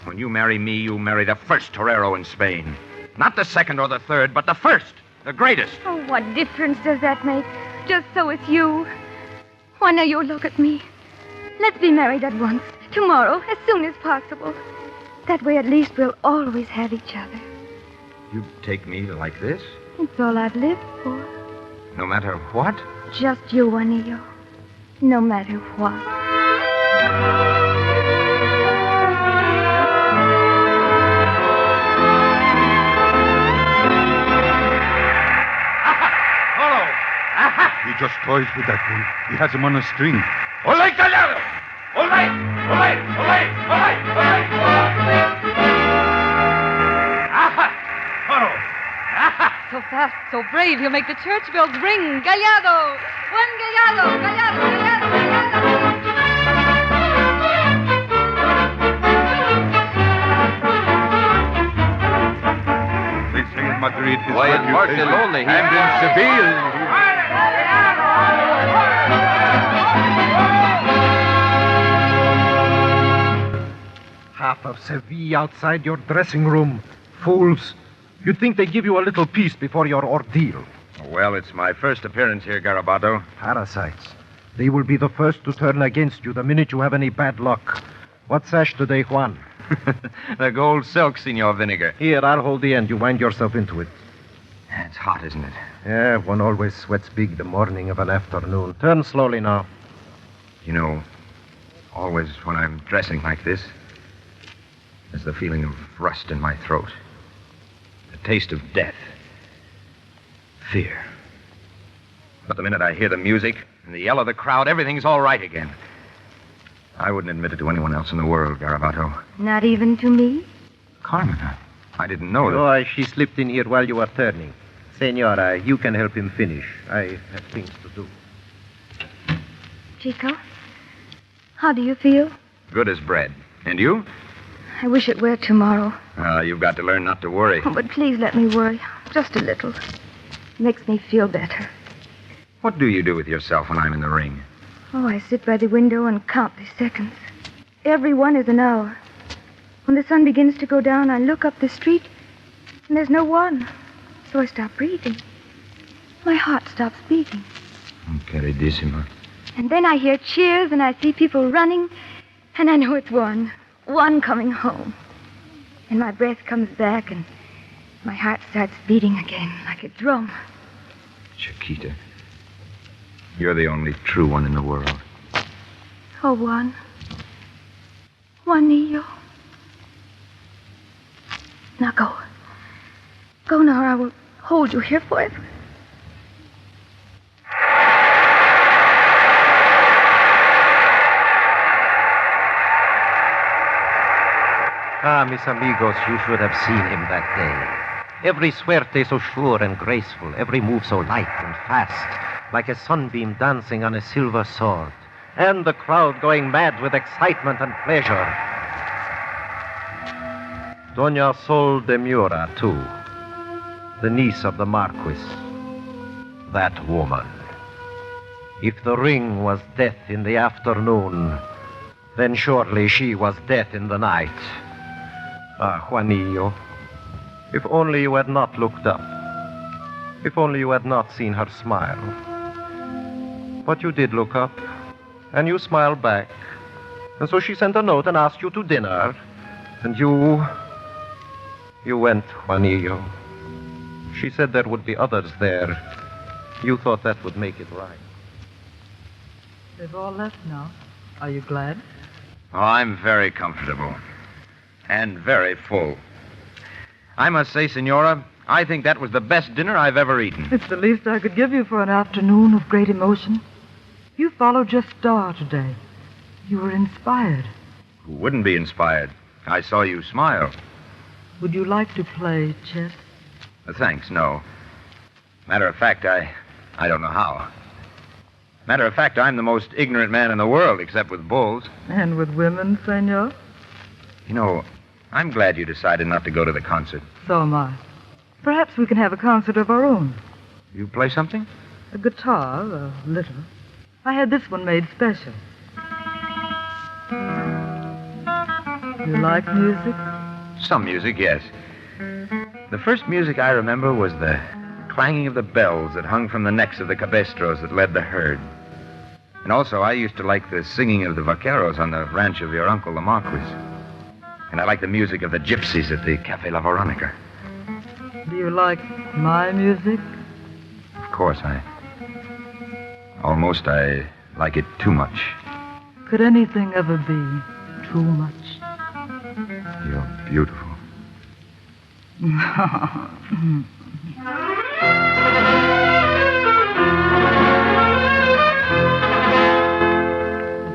When you marry me, you marry the first torero in Spain. Not the second or the third, but the first, the greatest. Oh, what difference does that make? Just so it's you. Juanillo, look at me. Let's be married at once. Tomorrow, as soon as possible. That way, at least, we'll always have each other. You take me like this? It's all I've lived for. No matter what? Just you, Juanillo. No matter what. He just toys with that bull. He has him on a string. Olay, Gallardo! Olay! Olay! Olay! Olay! Olay! So fast, so brave, he'll make the church bells ring. Gallardo! Juan Gallardo! Gallardo! Gallardo! Gallardo! They say in Madrid is Why, in Barcelona, and in Seville. Half of Seville outside your dressing room. Fools. You'd think they'd give you a little peace before your ordeal. Well, it's my first appearance here, Garabato. Parasites. They will be the first to turn against you the minute you have any bad luck. What sash today, Juan? The gold silk, Senor Vinegar. Here, I'll hold the end. You wind yourself into it. It's hot, isn't it? Yeah, one always sweats big the morning of an afternoon. Turn slowly now. You know, always when I'm dressing like this, there's the feeling of rust in my throat. The taste of death. Fear. But the minute I hear the music and the yell of the crowd, everything's all right again. I wouldn't admit it to anyone else in the world, Garabato. Not even to me? Carmen, I didn't know that. Oh, she slipped in here while you were turning. Senora, you can help him finish. I have things to do. Chico, how do you feel? Good as bread. And you? I wish it were tomorrow. You've got to learn not to worry. Oh, but please let me worry. Just a little. Makes me feel better. What do you do with yourself when I'm in the ring? Oh, I sit by the window and count the seconds. Every one is an hour. When the sun begins to go down, I look up the street, and there's no one. So I stop breathing. My heart stops beating. Queridissima. And then I hear cheers, and I see people running, and I know it's one. One coming home. And my breath comes back, and my heart starts beating again, like a drum. Chiquita, you're the only true one in the world. Oh, Juan. Juanillo. Now go. Go now, or I will hold you here forever. Ah, mis amigos, you should have seen him that day. Every suerte so sure and graceful, every move so light and fast, like a sunbeam dancing on a silver sword, and the crowd going mad with excitement and pleasure. Doña Sol de Mura, too, the niece of the Marquis. That woman. If the ring was death in the afternoon, then surely she was death in the night. Ah, Juanillo, if only you had not looked up. If only you had not seen her smile. But you did look up, and you smiled back. And so she sent a note and asked you to dinner. And you went, Juanillo. She said there would be others there. You thought that would make it right. They've all left now. Are you glad? Oh, I'm very comfortable. And very full. I must say, Senora, I think that was the best dinner I've ever eaten. It's the least I could give you for an afternoon of great emotion. You followed your star today. You were inspired. Who wouldn't be inspired? I saw you smile. Would you like to play chess? Thanks, no. Matter of fact, I don't know how. Matter of fact, I'm the most ignorant man in the world, except with bulls. And with women, senor? You know, I'm glad you decided not to go to the concert. So am I. Perhaps we can have a concert of our own. You play something? A guitar, a little. I had this one made special. You like music? Some music, yes. The first music I remember was the clanging of the bells that hung from the necks of the cabestros that led the herd. And also, I used to like the singing of the vaqueros on the ranch of your uncle, the Marquis. And I like the music of the gypsies at the Café La Veronica. Do you like my music? Of course, I like it too much. Could anything ever be too much? You're beautiful.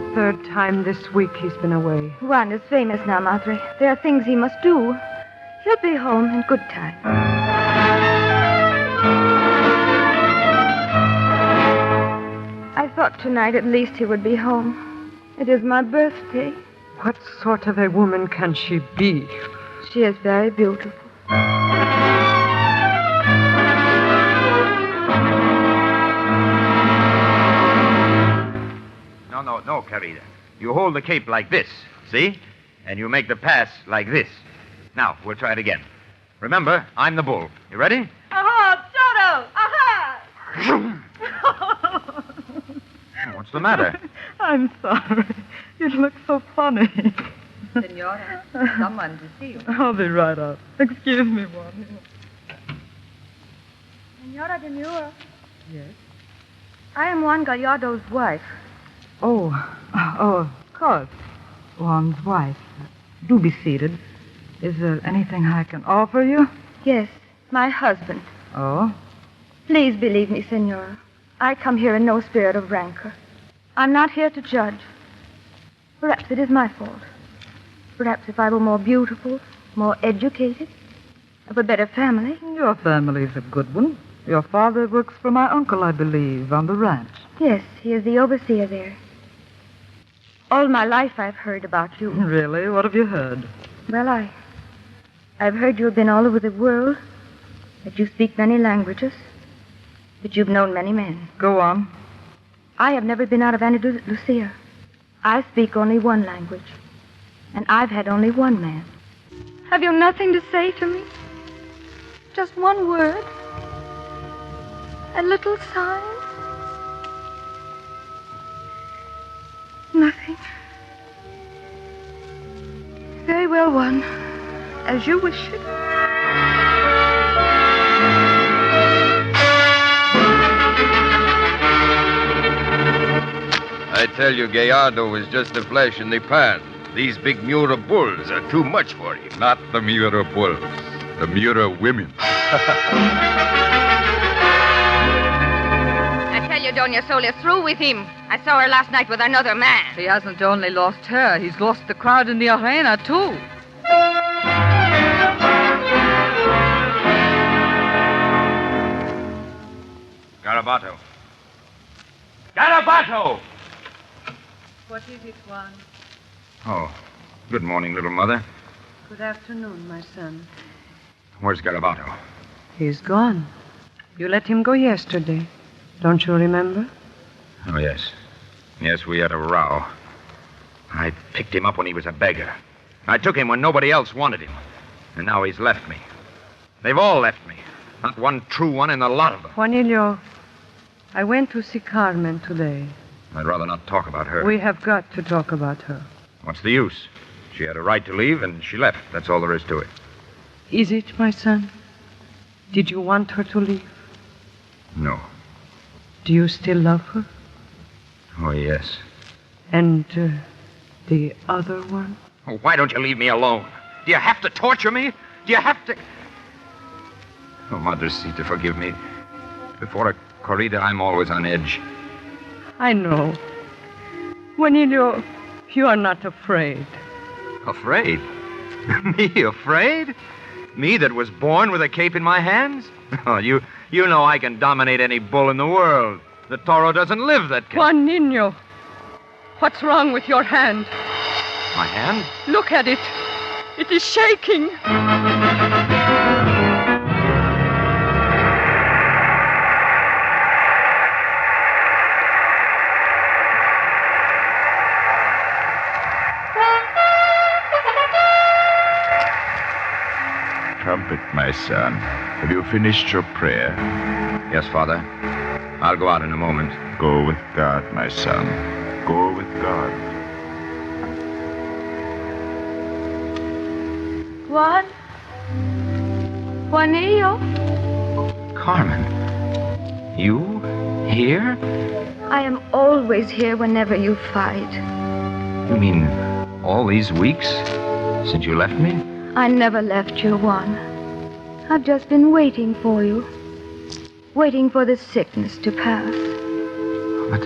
The third time this week he's been away. Juan is famous now, Madre. There are things he must do. He'll be home in good time. I thought tonight at least he would be home. It is my birthday. What sort of a woman can she be? She is very beautiful. No, querida. You hold the cape like this, see? And you make the pass like this. Now, we'll try it again. Remember, I'm the bull. You ready? Aha, Toto! Aha! What's the matter? I'm sorry. You look so funny. Senora, someone to see you. I'll be right up. Excuse me, Juan. Senora Demura, Yes? I am Juan Gallardo's wife. Oh, of course. Juan's wife. Do be seated. Is there anything I can offer you? Yes, my husband. Oh? Please believe me, Senora. I come here in no spirit of rancor. I'm not here to judge. Perhaps it is my fault. Perhaps if I were more beautiful, more educated, of a better family. Your family's a good one. Your father works for my uncle, I believe, on the ranch. Yes, he is the overseer there. All my life I've heard about you. Really? What have you heard? Well, I've heard you have been all over the world, that you speak many languages, that you've known many men. Go on. I have never been out of Andalusia. I speak only one language, and I've had only one man. Have you nothing to say to me? Just one word? A little sign? Nothing. Very well, Juan. As you wish it. I tell you, Gallardo was just a flash in the pan. These big Miura bulls are too much for him. Not the Miura bulls, the Miura women. I tell you, Doña Sol is through with him. I saw her last night with another man. He hasn't only lost her, he's lost the crowd in the arena, too. Garabato. Garabato! What is it, Juan? Oh, good morning, little mother. Good afternoon, my son. Where's Garabato? He's gone. You let him go yesterday. Don't you remember? Oh, yes. Yes, we had a row. I picked him up when he was a beggar. I took him when nobody else wanted him. And now he's left me. They've all left me. Not one true one in the lot of them. Juanillo, I went to see Carmen today. I'd rather not talk about her. We have got to talk about her. What's the use? She had a right to leave, and she left. That's all there is to it. Is it, my son? Did you want her to leave? No. Do you still love her? Oh, yes. And the other one? Oh, why don't you leave me alone? Do you have to torture me? Do you have to... Oh, Madrecita, forgive me. Before a corrida, I'm always on edge. I know. Juanillo, you are not afraid. Afraid? Me afraid? Me that was born with a cape in my hands? Oh, you know I can dominate any bull in the world. The toro doesn't live that can... Juanillo, what's wrong with your hand? My hand? Look at it. It is shaking. Trumpet, my son. Have you finished your prayer? Yes, Father. I'll go out in a moment. Go with God, my son. Go with God. Juan? Juanillo? Carmen. You? Here? I am always here whenever you fight. You mean all these weeks since you left me? I never left you, Juan. I've just been waiting for you. Waiting for the sickness to pass. But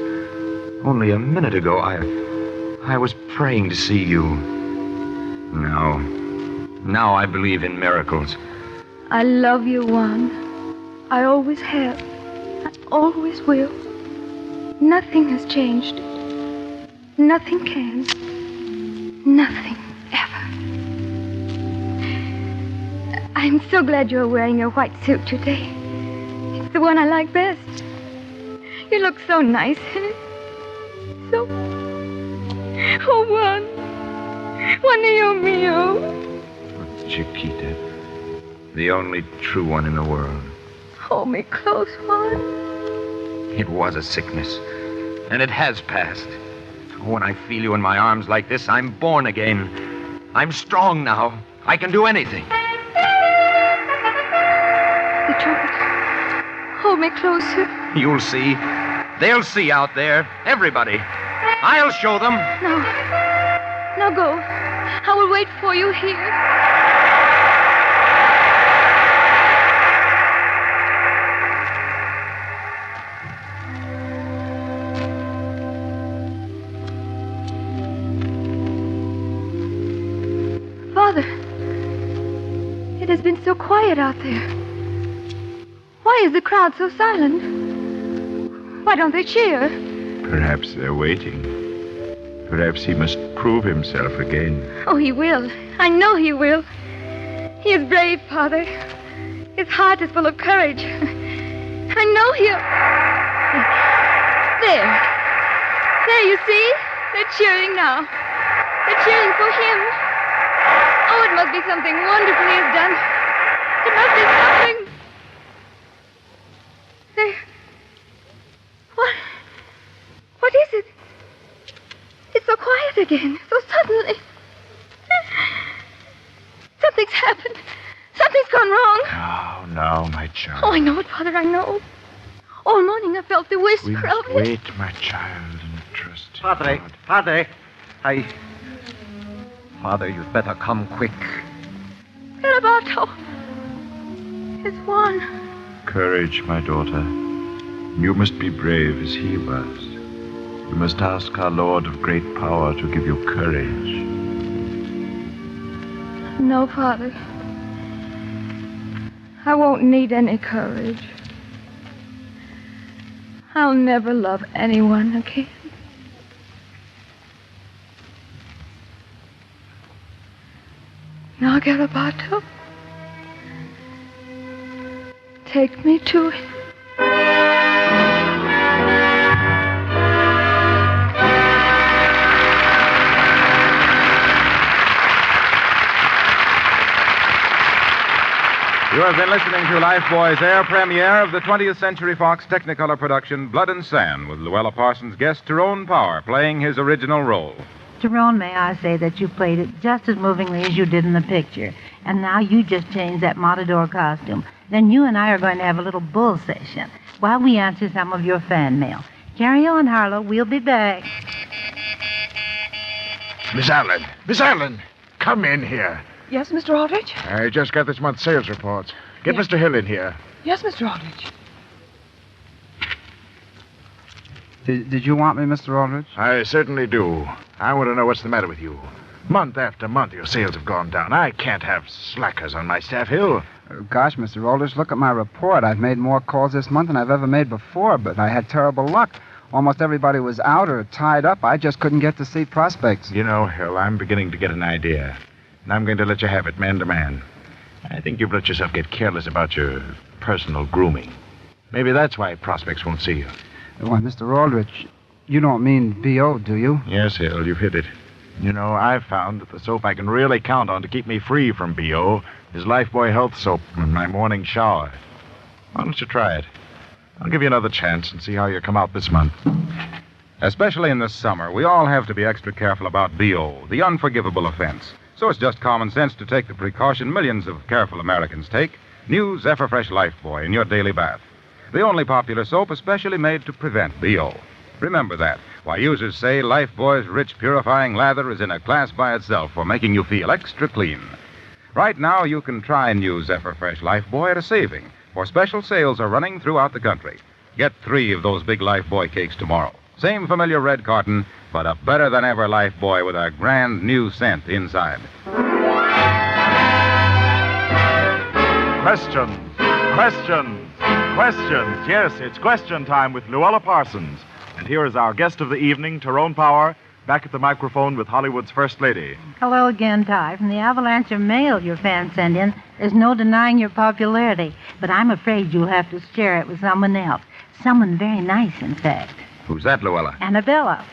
only a minute ago, I was praying to see you. Now I believe in miracles. I love you, Juan. I always have. I always will. Nothing has changed it. Nothing can. Nothing ever. I'm so glad you're wearing your white suit today. It's the one I like best. You look so nice in it. So... Oh, Juan. Juanillo mío. Chiquita. The only true one in the world. Hold me close, Juan. It was a sickness. And it has passed. When I feel you in my arms like this, I'm born again. I'm strong now. I can do anything. The trumpet. Hold me closer. You'll see. They'll see out there. Everybody. I'll show them. No. Now go. I will wait for you here. Father, it has been so quiet out there. Why is the crowd so silent? Why don't they cheer? Perhaps they're waiting. Perhaps he must prove himself again. Oh, he will. I know he will. He is brave, Father. His heart is full of courage. I know he'll... There. There, you see? They're cheering now. They're cheering for him. Oh, it must be something wonderful he has done. It must be something... There. What is it? It's so quiet again, so suddenly. Something's happened. Something's gone wrong. Now, my child. Oh, I know it, Father, I know. All morning I felt the whisper We of must it. wait, my child, and trust Padre, God. Padre, Father, you'd better come quick. Roberto. It's Juan. Courage, my daughter. You must be brave as he was. You must ask our Lord of great power to give you courage. No, Father. I won't need any courage. I'll never love anyone again. Now, Garabato, take me to him. You have been listening to Lifebuoy's air premiere of the 20th Century Fox Technicolor production Blood and Sand, with Louella Parsons' guest Tyrone Power playing his original role. Tyrone, may I say that you played it just as movingly as you did in the picture. And now you just changed that matador costume. Then you and I are going to have a little bull session while we answer some of your fan mail. Carry on, Harlow. We'll be back. Miss Allen! Miss Allen! Come in here. Yes, Mr. Aldrich? I just got this month's sales reports. Get Yes. Mr. Hill in here. Yes, Mr. Aldrich. Did you want me, Mr. Aldrich? I certainly do. I want to know what's the matter with you. Month after month, your sales have gone down. I can't have slackers on my staff, Hill. Gosh, Mr. Aldrich, look at my report. I've made more calls this month than I've ever made before, but I had terrible luck. Almost everybody was out or tied up. I just couldn't get to see prospects. You know, Hill, I'm beginning to get an idea. And I'm going to let you have it, man to man. I think you've let yourself get careless about your personal grooming. Maybe that's why prospects won't see you. Why, Mr. Aldrich, you don't mean B.O., do you? Yes, Hill, you've hit it. You know, I've found that the soap I can really count on to keep me free from B.O. is Lifebuoy Health Soap in my morning shower. Why don't you try it? I'll give you another chance and see how you come out this month. Especially in the summer, we all have to be extra careful about B.O., the unforgivable offense. So it's just common sense to take the precaution millions of careful Americans take. New Zephyr Fresh Lifebuoy in your daily bath. The only popular soap especially made to prevent B.O. Remember that. Why, users say Lifebuoy's rich purifying lather is in a class by itself for making you feel extra clean. Right now, you can try new Zephyr Fresh Lifebuoy at a saving, for special sales are running throughout the country. Get 3 of those big Lifebuoy cakes tomorrow. Same familiar red carton, but a better-than-ever Lifebuoy with a grand new scent inside. Questions. Yes, it's question time with Louella Parsons. And here is our guest of the evening, Tyrone Power, back at the microphone with Hollywood's First Lady. Hello again, Ty. From the avalanche of mail your fans send in, there's no denying your popularity. But I'm afraid you'll have to share it with someone else. Someone very nice, in fact. Who's that, Louella? Annabella.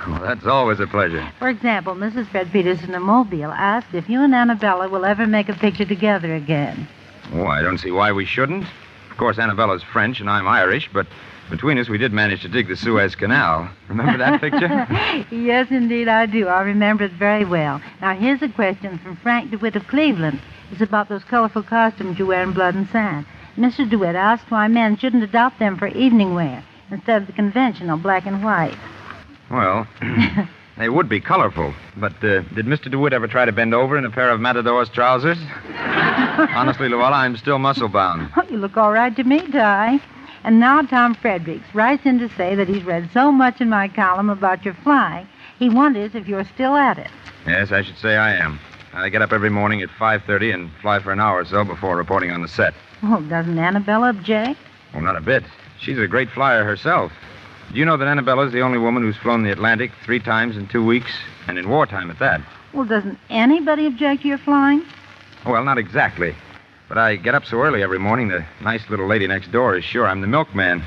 Well, that's always a pleasure. For example, Mrs. Fred Peterson of Mobile asked if you and Annabella will ever make a picture together again. Oh, I don't see why we shouldn't. Of course, Annabella's French and I'm Irish, but between us, we did manage to dig the Suez Canal. Remember that picture? Yes, indeed, I do. I remember it very well. Now, here's a question from Frank DeWitt of Cleveland. It's about those colorful costumes you wear in Blood and Sand. Mr. DeWitt asked why men shouldn't adopt them for evening wear instead of the conventional black and white. Well, they would be colorful, but did Mr. DeWitt ever try to bend over in a pair of Matador's trousers? Honestly, Louella, I'm still muscle-bound. Oh, you look all right to me, Ty. And now Tom Fredericks writes in to say that he's read so much in my column about your flying, he wonders if you're still at it. Yes, I should say I am. I get up every morning at 5:30 and fly for an hour or so before reporting on the set. Oh, doesn't Annabella object? Oh, not a bit. She's a great flyer herself. Do you know that Annabella's the only woman who's flown the Atlantic 3 times in 2 weeks, and in wartime at that? Well, doesn't anybody object to your flying? Well, not exactly. But I get up so early every morning, the nice little lady next door is sure I'm the milkman.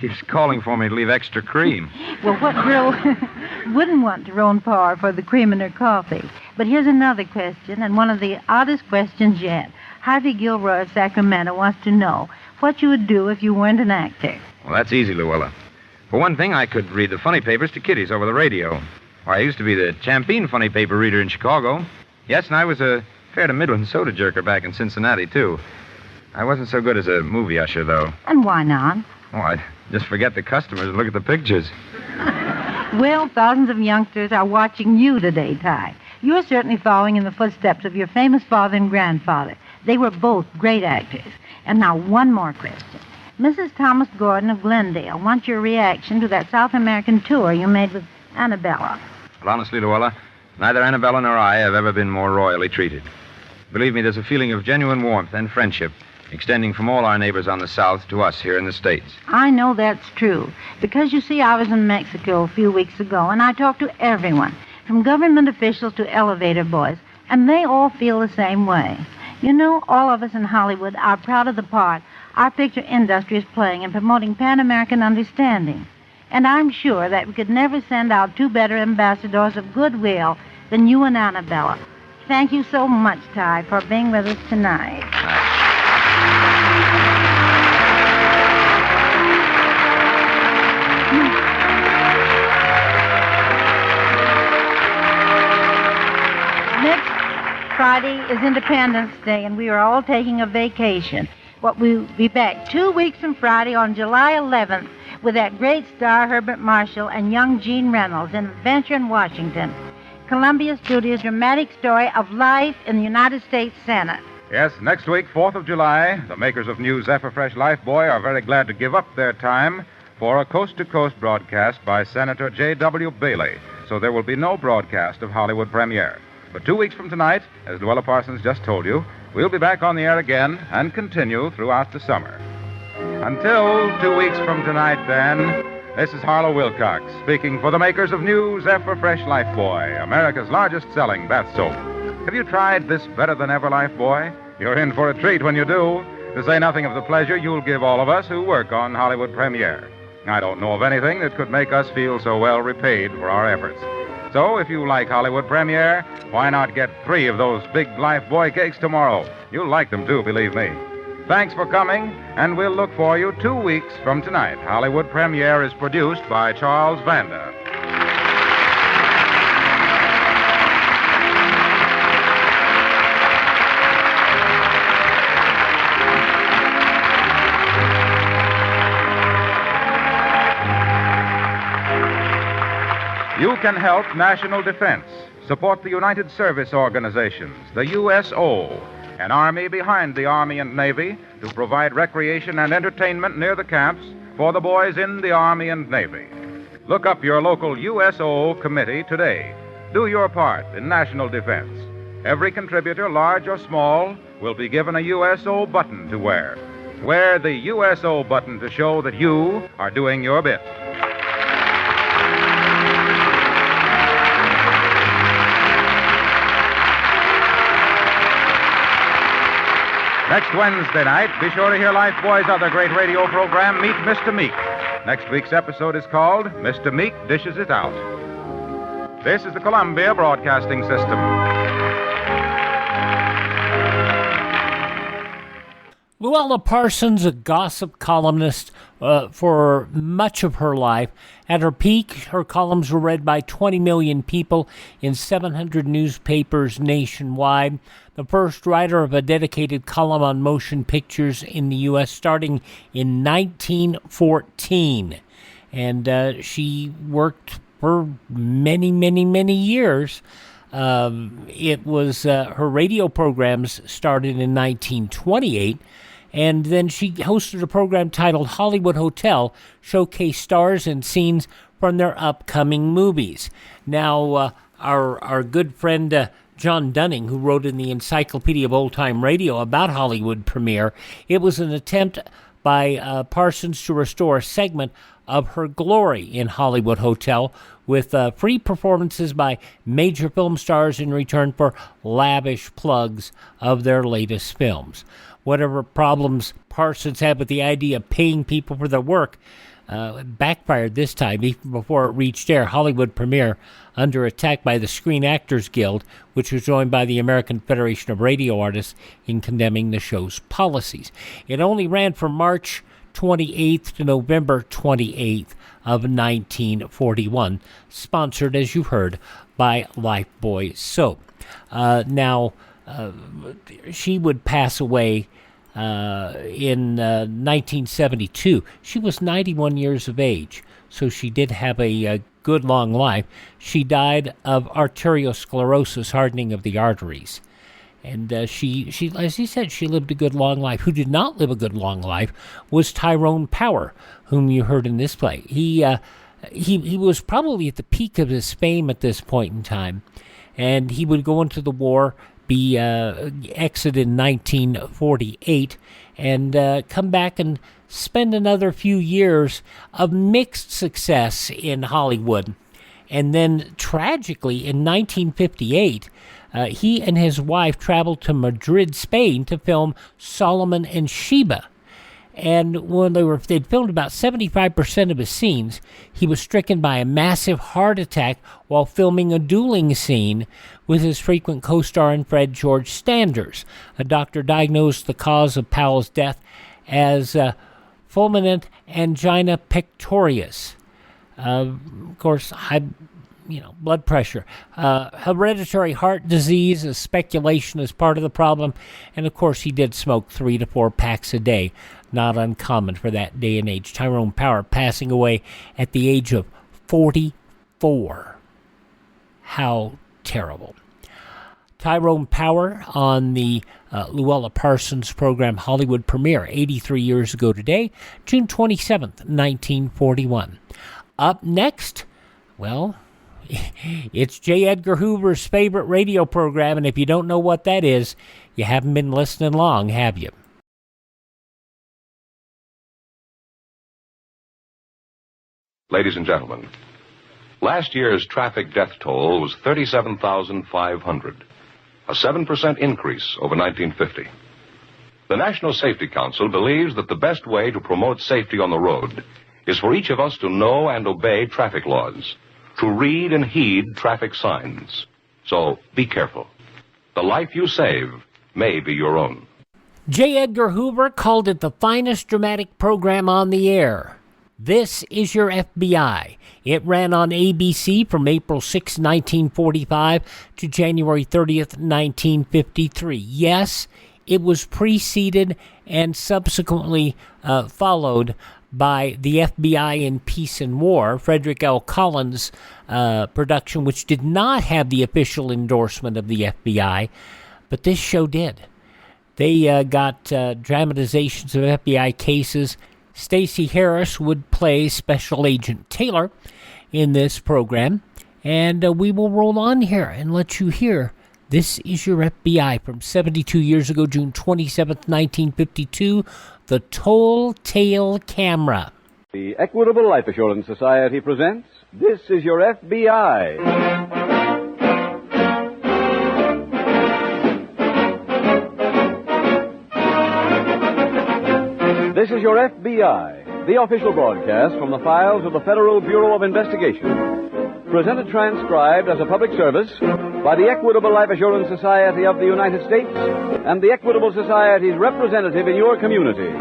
Keeps calling for me to leave extra cream. Well, what girl wouldn't want Tyrone Power for the cream in her coffee? But here's another question, and one of the oddest questions yet. Harvey Gilroy of Sacramento wants to know what you would do if you weren't an actor. Well, that's easy, Louella. For one thing, I could read the funny papers to kiddies over the radio. Or I used to be the Champagne funny paper reader in Chicago. Yes, and I was a fair to middling soda jerker back in Cincinnati, too. I wasn't so good as a movie usher, though. And why not? Oh, I'd just forget the customers and look at the pictures. Well, thousands of youngsters are watching you today, Ty. You're certainly following in the footsteps of your famous father and grandfather. They were both great actors. And now one more question. Mrs. Thomas Gordon of Glendale wants your reaction to that South American tour you made with Annabella. Well, honestly, Louella, neither Annabella nor I have ever been more royally treated. Believe me, there's a feeling of genuine warmth and friendship extending from all our neighbors on the South to us here in the States. I know that's true. Because, you see, I was in Mexico a few weeks ago, and I talked to everyone, from government officials to elevator boys, and they all feel the same way. You know, all of us in Hollywood are proud of the part our picture industry is playing in promoting Pan-American understanding. And I'm sure that we could never send out 2 better ambassadors of goodwill than you and Annabella. Thank you so much, Ty, for being with us tonight. Friday is Independence Day, and we are all taking a vacation. But we'll be back 2 weeks from Friday on July 11th with that great star Herbert Marshall and young Gene Reynolds in Adventure in Washington, Columbia Studios' dramatic story of life in the United States Senate. Yes, next week, 4th of July, the makers of new Zephyr Fresh Lifebuoy are very glad to give up their time for a coast-to-coast broadcast by Senator J.W. Bailey. So there will be no broadcast of Hollywood Premiere. But 2 weeks from tonight, as Louella Parsons just told you, we'll be back on the air again and continue throughout the summer. Until 2 weeks from tonight, then, this is Harlow Wilcox speaking for the makers of new Zephyr Fresh Lifebuoy, America's largest-selling bath soap. Have you tried this better-than-ever Lifebuoy? You're in for a treat when you do, to say nothing of the pleasure you'll give all of us who work on Hollywood Premiere. I don't know of anything that could make us feel so well repaid for our efforts. So, if you like Hollywood Premiere, why not get 3 of those big Lifebuoy cakes tomorrow? You'll like them, too, believe me. Thanks for coming, and we'll look for you 2 weeks from tonight. Hollywood Premiere is produced by Charles Vanda. You can help national defense. Support the United Service Organizations, the USO, an army behind the Army and Navy to provide recreation and entertainment near the camps for the boys in the Army and Navy. Look up your local USO committee today. Do your part in national defense. Every contributor, large or small, will be given a USO button to wear. Wear the USO button to show that you are doing your bit. Next Wednesday night, be sure to hear Lifebuoy's other great radio program, Meet Mr. Meek. Next week's episode is called Mr. Meek Dishes It Out. This is the Columbia Broadcasting System. Louella Parsons, a gossip columnist for much of her life. At her peak, her columns were read by 20 million people in 700 newspapers nationwide. The first writer of a dedicated column on motion pictures in the U.S. starting in 1914. And she worked for many, many, many years. It was her radio programs started in 1928. And then she hosted a program titled Hollywood Hotel, showcased stars and scenes from their upcoming movies. Now, our good friend John Dunning, who wrote in the Encyclopedia of Old Time Radio about Hollywood Premiere, it was an attempt by Parsons to restore a segment of her glory in Hollywood Hotel with free performances by major film stars in return for lavish plugs of their latest films. Whatever problems Parsons had with the idea of paying people for their work backfired this time, even before it reached air. Hollywood Premiere under attack by the Screen Actors Guild, which was joined by the American Federation of Radio Artists in condemning the show's policies. It only ran from March 28th to November 28th of 1941, sponsored, as you heard, by Lifebuoy Soap. She would pass away in 1972. She was 91 years of age, so she did have a good long life. She died of arteriosclerosis, hardening of the arteries. And she, as he said, she lived a good long life. Who did not live a good long life was Tyrone Power, whom you heard in this play. He was probably at the peak of his fame at this point in time, and he would go into the war, be exited in 1948, and come back and spend another few years of mixed success in Hollywood. And then, tragically, in 1958, he and his wife traveled to Madrid, Spain, to film Solomon and Sheba. And when they'd filmed about 75% of his scenes, he was stricken by a massive heart attack while filming a dueling scene with his frequent co-star and Fred George Standers. A doctor diagnosed the cause of Powell's death as fulminant angina pectoris. Of course, blood pressure. Hereditary heart disease is speculation is part of the problem. And, of course, he did smoke 3 to 4 packs a day. Not uncommon for that day and age. Tyrone Power passing away at the age of 44. How terrible. Tyrone Power on the Louella Parsons program Hollywood premiere 83 years ago today, June 27th, 1941. Up next, well, it's J. Edgar Hoover's favorite radio program, and if you don't know what that is, you haven't been listening long, have you? Ladies and gentlemen, last year's traffic death toll was 37,500, a 7% increase over 1950. The National Safety Council believes that the best way to promote safety on the road is for each of us to know and obey traffic laws, to read and heed traffic signs. So be careful. The life you save may be your own. J. Edgar Hoover called it the finest dramatic program on the air. This is Your FBI. It ran on ABC from April 6, 1945 to January 30th, 1953. Yes, it was preceded and subsequently followed by the FBI in Peace and War, Frederick L. Collins' production, which did not have the official endorsement of the FBI, but this show did. They got dramatizations of FBI cases. Stacey Harris would play Special Agent Taylor in this program, and we will roll on here and let you hear This Is Your FBI from 72 years ago, June 27th, 1952, The Toll Tale Camera. The Equitable Life Assurance Society presents This Is Your FBI. This is Your FBI, the official broadcast from the files of the Federal Bureau of Investigation. Presented transcribed as a public service by the Equitable Life Assurance Society of the United States and the Equitable Society's representative in your community.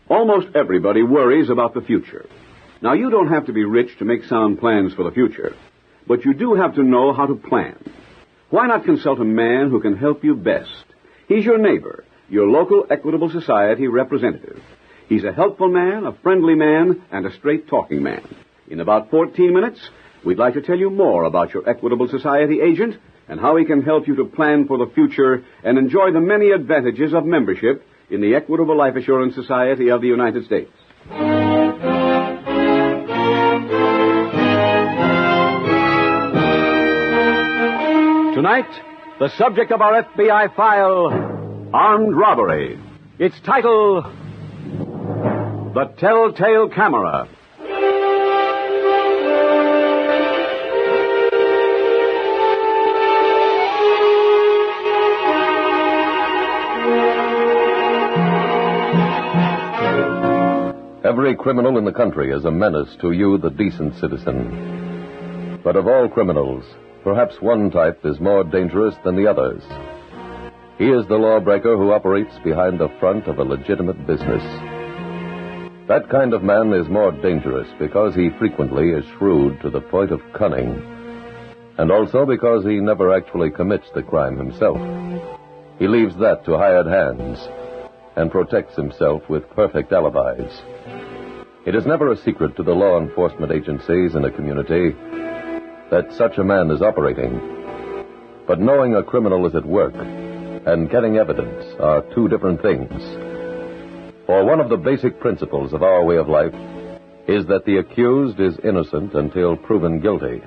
Almost everybody worries about the future. Now, you don't have to be rich to make sound plans for the future, but you do have to know how to plan. Why not consult a man who can help you best? He's your neighbor, your local Equitable Society representative. He's a helpful man, a friendly man, and a straight-talking man. In about 14 minutes, we'd like to tell you more about your Equitable Society agent and how he can help you to plan for the future and enjoy the many advantages of membership in the Equitable Life Assurance Society of the United States. Tonight, the subject of our FBI file, armed robbery. Its title, The Telltale Camera. Every criminal in the country is a menace to you, the decent citizen. But of all criminals, perhaps one type is more dangerous than the others. He is the lawbreaker who operates behind the front of a legitimate business. That kind of man is more dangerous because he frequently is shrewd to the point of cunning, and also because he never actually commits the crime himself. He leaves that to hired hands and protects himself with perfect alibis. It is never a secret to the law enforcement agencies in a community that such a man is operating. But knowing a criminal is at work and getting evidence are two different things. For one of the basic principles of our way of life is that the accused is innocent until proven guilty.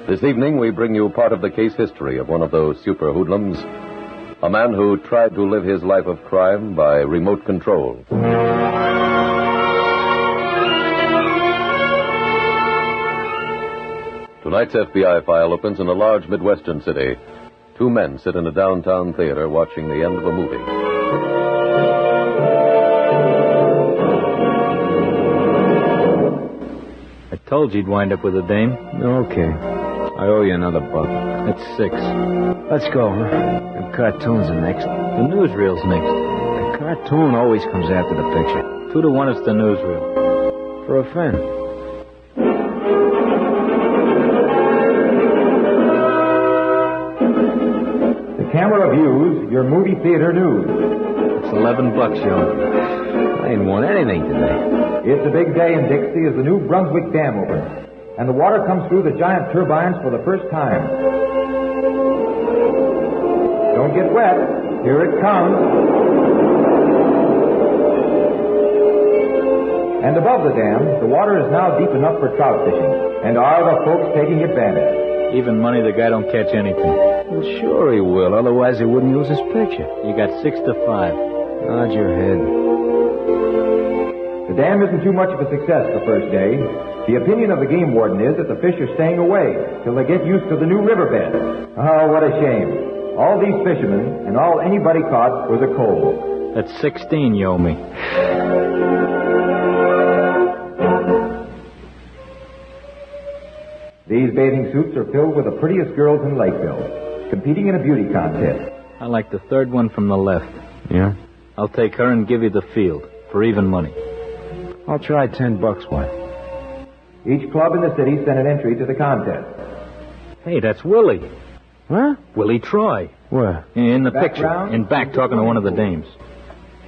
This evening we bring you part of the case history of one of those super hoodlums, a man who tried to live his life of crime by remote control. Tonight's FBI file opens in a large Midwestern city. Two men sit in a downtown theater watching the end of a movie. I told you you'd wind up with a dame. Okay. I owe you another buck. That's 6. Let's go, huh? The cartoons are next. The newsreel's next. The cartoon always comes after the picture. 2 to 1 is the newsreel. For a friend. The camera views your movie theater news. It's $11, yo. I ain't won anything today. It's a big day in Dixie as the new Brunswick Dam opens, and the water comes through the giant turbines for the first time. Don't get wet. Here it comes. And above the dam, the water is now deep enough for trout fishing. And are the folks taking advantage? Even money, the guy don't catch anything. Well, sure he will. Otherwise, he wouldn't use his picture. You got 6 to 5. Nod your head. The dam isn't too much of a success the first day. The opinion of the game warden is that the fish are staying away till they get used to the new riverbed. Oh, what a shame. All these fishermen and all anybody caught was a coal. That's 16 you owe me. These bathing suits are filled with the prettiest girls in Lakeville, competing in a beauty contest. I like the third one from the left. Yeah? I'll take her and give you the field for even money. I'll try $10, wife. Each club in the city sent an entry to the contest. Hey, that's Willie. Huh? Willie Troy. Where? In the picture. In back, talking to one of the dames.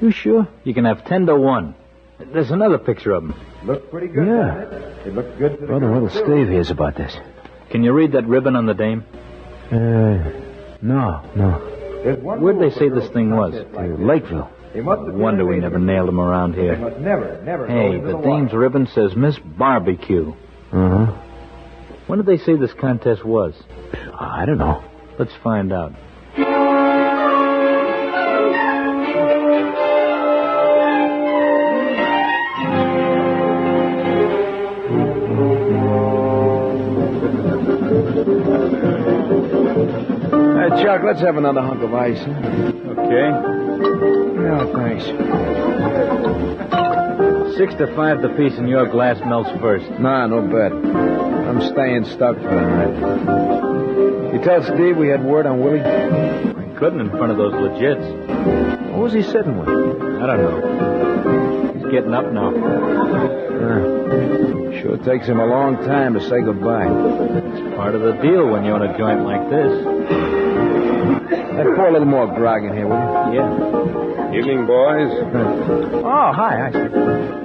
You sure? You can have 10 to 1. There's another picture of him. Looks pretty good, Yeah. doesn't it? It looks good to the Brother girls, Little too. Steve hears about this. Can you read that ribbon on the dame? No. There's one Where'd rule they for say girls this thing was? contests like this. Lakeville. They must No have wonder we never nailed him around They here. must never go Hey, into the the dame's water. ribbon says Miss Barbecue. Uh-huh. When did they say this contest was? I don't know. Let's find out. Chuck, let's have another hunk of ice. Huh? Okay. No, thanks. 6 to 5 the piece, and your glass melts first. Nah, no bet. I'm staying stuck for the night. You tell Steve we had word on Willie? I couldn't in front of those legits. What was he sitting with? I don't know. He's getting up now. Sure takes him a long time to say goodbye. It's part of the deal when you own a joint like this. Let's pour a little more grog in here, will you? Yeah. Evening, boys. Oh, hi.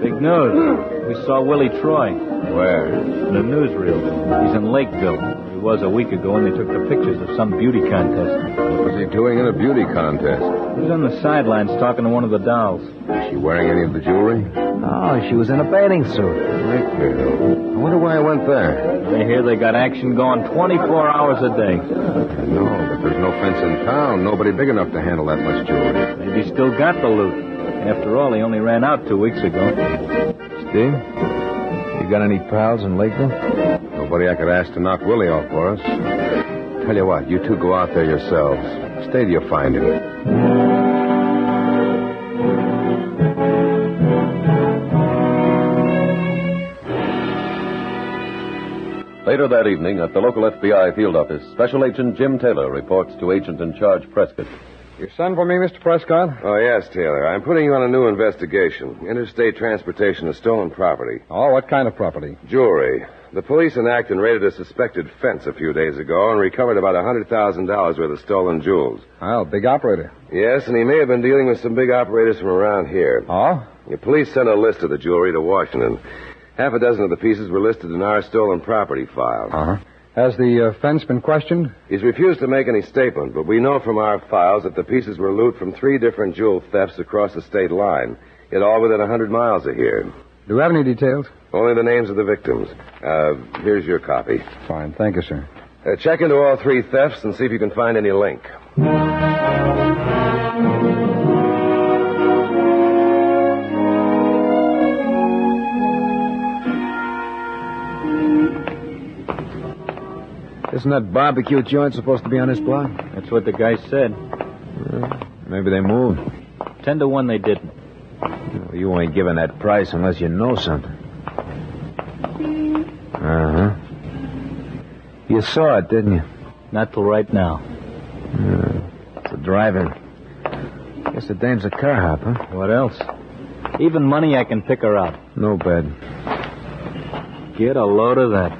Big news. We saw Willie Troy. Where? In the newsreel. He's in Lakeville. He was a week ago, and they took the pictures of some beauty contest. What was he doing in a beauty contest? He was on the sidelines talking to one of the dolls. Was she wearing any of the jewelry? Oh, she was in a bathing suit. Lakeville. I wonder why I went there. I hear they got action going 24 hours a day. I know, but there's no fence in town. Nobody big enough to handle that much jewelry. Maybe he still got the loot. After all, he only ran out 2 weeks ago. Steve, you got any pals in Lakeville? Nobody I could ask to knock Willie off for us. Tell you what, you two go out there yourselves. Stay till you find him. Later that evening, at the local FBI field office, Special Agent Jim Taylor reports to Agent in Charge Prescott. You send for me, Mr. Prescott? Oh, yes, Taylor. I'm putting you on a new investigation. Interstate transportation of stolen property. Oh, what kind of property? Jewelry. The police in Acton raided a suspected fence a few days ago and recovered about $100,000 worth of stolen jewels. Oh, big operator. Yes, and he may have been dealing with some big operators from around here. Oh? The police sent a list of the jewelry to Washington. Half a dozen of the pieces were listed in our stolen property file. Uh-huh. Has the fence been questioned? He's refused to make any statement, but we know from our files that the pieces were loot from 3 different jewel thefts across the state line, yet all within 100 miles of here. Do we have any details? Only the names of the victims. Here's your copy. Fine. Thank you, sir. Check into all 3 thefts and see if you can find any link. Isn't that barbecue joint supposed to be on this block? That's what the guy said. Maybe they moved. 10 to 1 they didn't. Well, you ain't giving that price unless you know something. Uh-huh. You saw it, didn't you? Not till right now. It's a drive-in. Guess the dame's a car hop, huh? What else? Even money, I can pick her out. No bed. Get a load of that.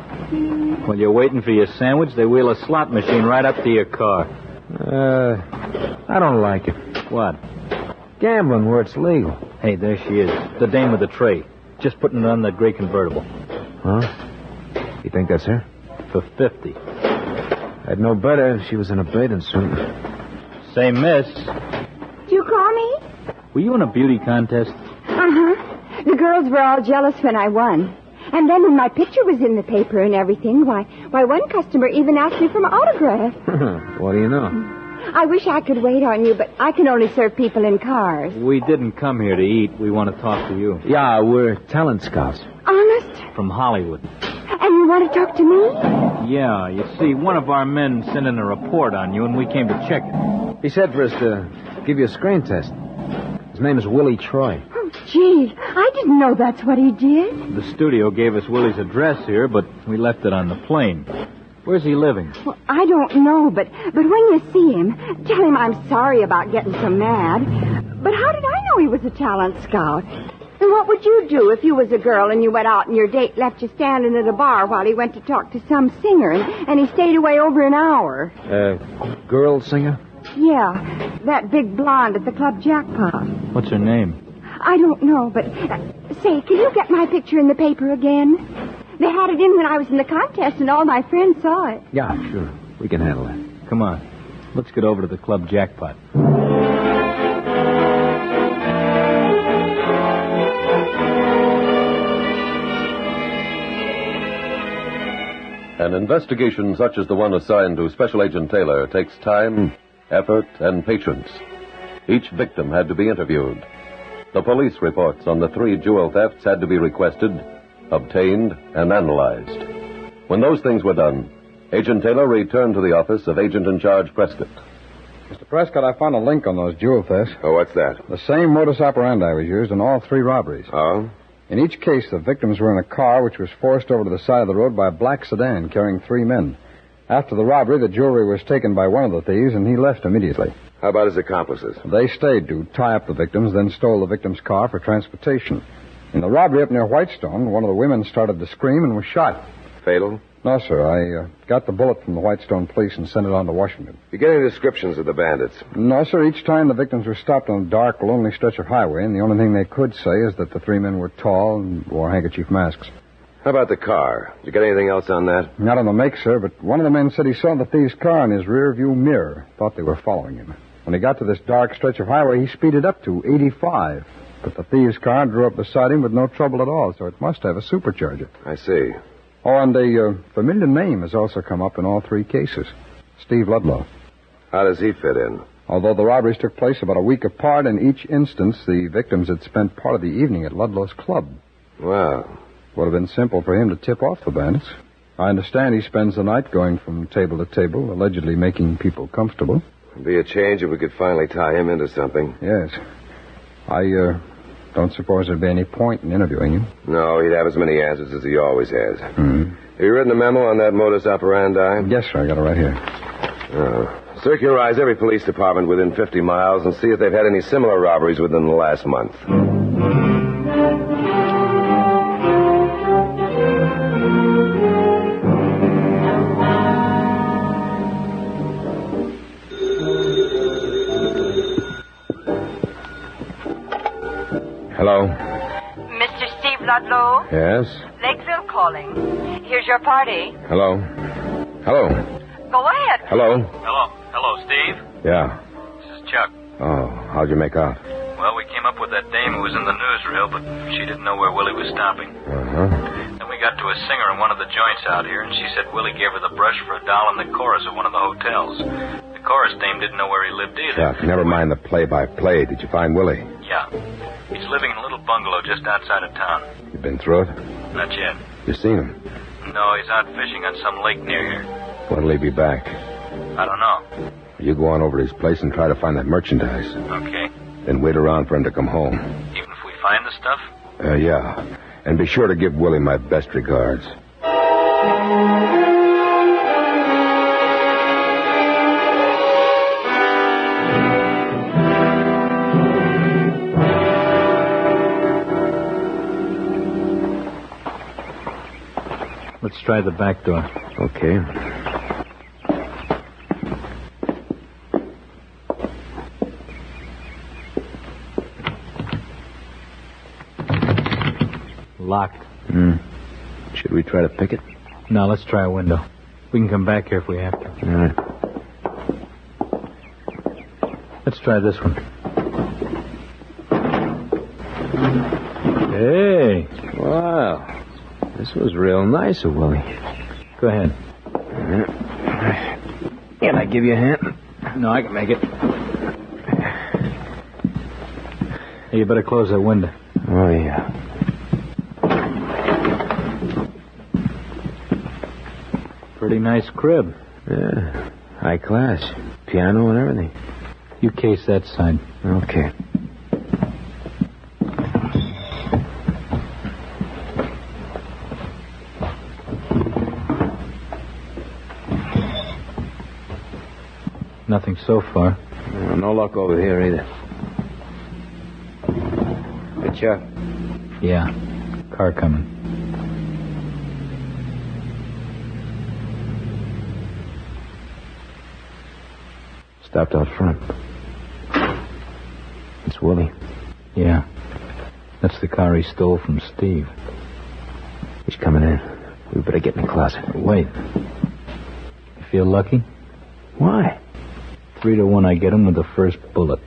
While you're waiting for your sandwich, they wheel a slot machine right up to your car. I don't like it. What? Gambling where it's legal. Hey, there she is. The dame with the tray. Just putting it on that gray convertible. Huh? You think that's her? For 50. I'd know better if she was in a bathing suit. Say, miss, Did you call me? were you in a beauty contest? Uh-huh. The girls were all jealous when I won. And then when my picture was in the paper and everything, why, one customer even asked me for my autograph. What do you know? I wish I could wait on you, but I can only serve people in cars. We didn't come here to eat. We want to talk to you. Yeah, we're talent scouts. Honest? From Hollywood. And you want to talk to me? Yeah, you see, one of our men sent in a report on you, and we came to check it. He said for us to give you a screen test. His name is Willie Troy. Oh, gee, I didn't know that's what he did. The studio gave us Willie's address here, but we left it on the plane. Where's he living? Well, I don't know, but when you see him, tell him I'm sorry about getting so mad. But how did I know he was a talent scout? And what would you do if you was a girl and you went out and your date left you standing at a bar while he went to talk to some singer and he stayed away over an hour? Girl singer? Yeah, that big blonde at the club jackpot. What's her name? I don't know, but... say, can you get my picture in the paper again? They had it in when I was in the contest, and all my friends saw it. Yeah, sure. We can handle that. Come on. Let's get over to the club jackpot. An investigation such as the one assigned to Special Agent Taylor takes time, effort, and patience. Each victim had to be interviewed. The police reports on the 3 jewel thefts had to be requested, obtained, and analyzed. When those things were done, Agent Taylor returned to the office of Agent in Charge Prescott. Mr. Prescott, I found a link on those jewel thefts. Oh, what's that? The same modus operandi was used in all 3 robberies. Oh? In each case, the victims were in a car which was forced over to the side of the road by a black sedan carrying 3 men. After the robbery, the jewelry was taken by one of the thieves, and he left immediately. How about his accomplices? They stayed to tie up the victims, then stole the victim's car for transportation. In the robbery up near Whitestone, one of the women started to scream and was shot. Fatal? No, sir. I got the bullet from the Whitestone police and sent it on to Washington. You get any descriptions of the bandits? No, sir. Each time the victims were stopped on a dark, lonely stretch of highway, and the only thing they could say is that the 3 men were tall and wore handkerchief masks. How about the car? Did you get anything else on that? Not on the make, sir, but one of the men said he saw the thief's car in his rear-view mirror. Thought they were following him. When he got to this dark stretch of highway, he speeded up to 85. But the thieves' car drew up beside him with no trouble at all, so it must have a supercharger. I see. Oh, and a familiar name has also come up in all 3 cases. Steve Ludlow. How does he fit in? Although the robberies took place about a week apart, in each instance, the victims had spent part of the evening at Ludlow's club. Well, would have been simple for him to tip off the bandits. I understand he spends the night going from table to table, allegedly making people comfortable. It'd be a change if we could finally tie him into something. Yes. I don't suppose there'd be any point in interviewing him. No, he'd have as many answers as he always has. Mm-hmm. Have you written a memo on that modus operandi? Yes, sir. I got it right here. Circularize every police department within 50 miles and see if they've had any similar robberies within the last month. Hello? Mr. Steve Ludlow? Yes? Lakeville calling. Here's your party. Hello? Hello? Go ahead. Hello? Hello, Steve? Yeah. This is Chuck. Oh, how'd you make out? Well, we came up with that dame who was in the newsreel, but she didn't know where Willie was stopping. Uh-huh. Then we got to a singer in one of the joints out here, and she said Willie gave her the brush for $1 in the chorus of one of the hotels. The chorus dame didn't know where he lived either. Chuck, never mind the play-by-play. Did you find Willie? Yeah. He's living in a little bungalow just outside of town. You been through it? Not yet. You seen him? No, he's out fishing on some lake near here. When'll he be back? I don't know. You go on over to his place and try to find that merchandise. Okay. Then wait around for him to come home. Even if we find the stuff? Yeah. And be sure to give Willie my best regards. Let's try the back door. Okay. Locked. Should we try to pick it? No, let's try a window. We can come back here if we have to. All right. Let's try this one. Hey. Wow. This was real nice of Willie. Go ahead. Can I give you a hand? No, I can make it. Hey, you better close that window. Oh, yeah. Pretty nice crib. Yeah. High class. Piano and everything. You case that side. Okay. Nothing so far. No luck over here either. Good shot. Yeah. Car coming. Stopped out front. It's Willie. Yeah. That's the car he stole from Steve. He's coming in. We better get in the closet. Wait. You feel lucky? Why? 3-1 I get him with the first bullet.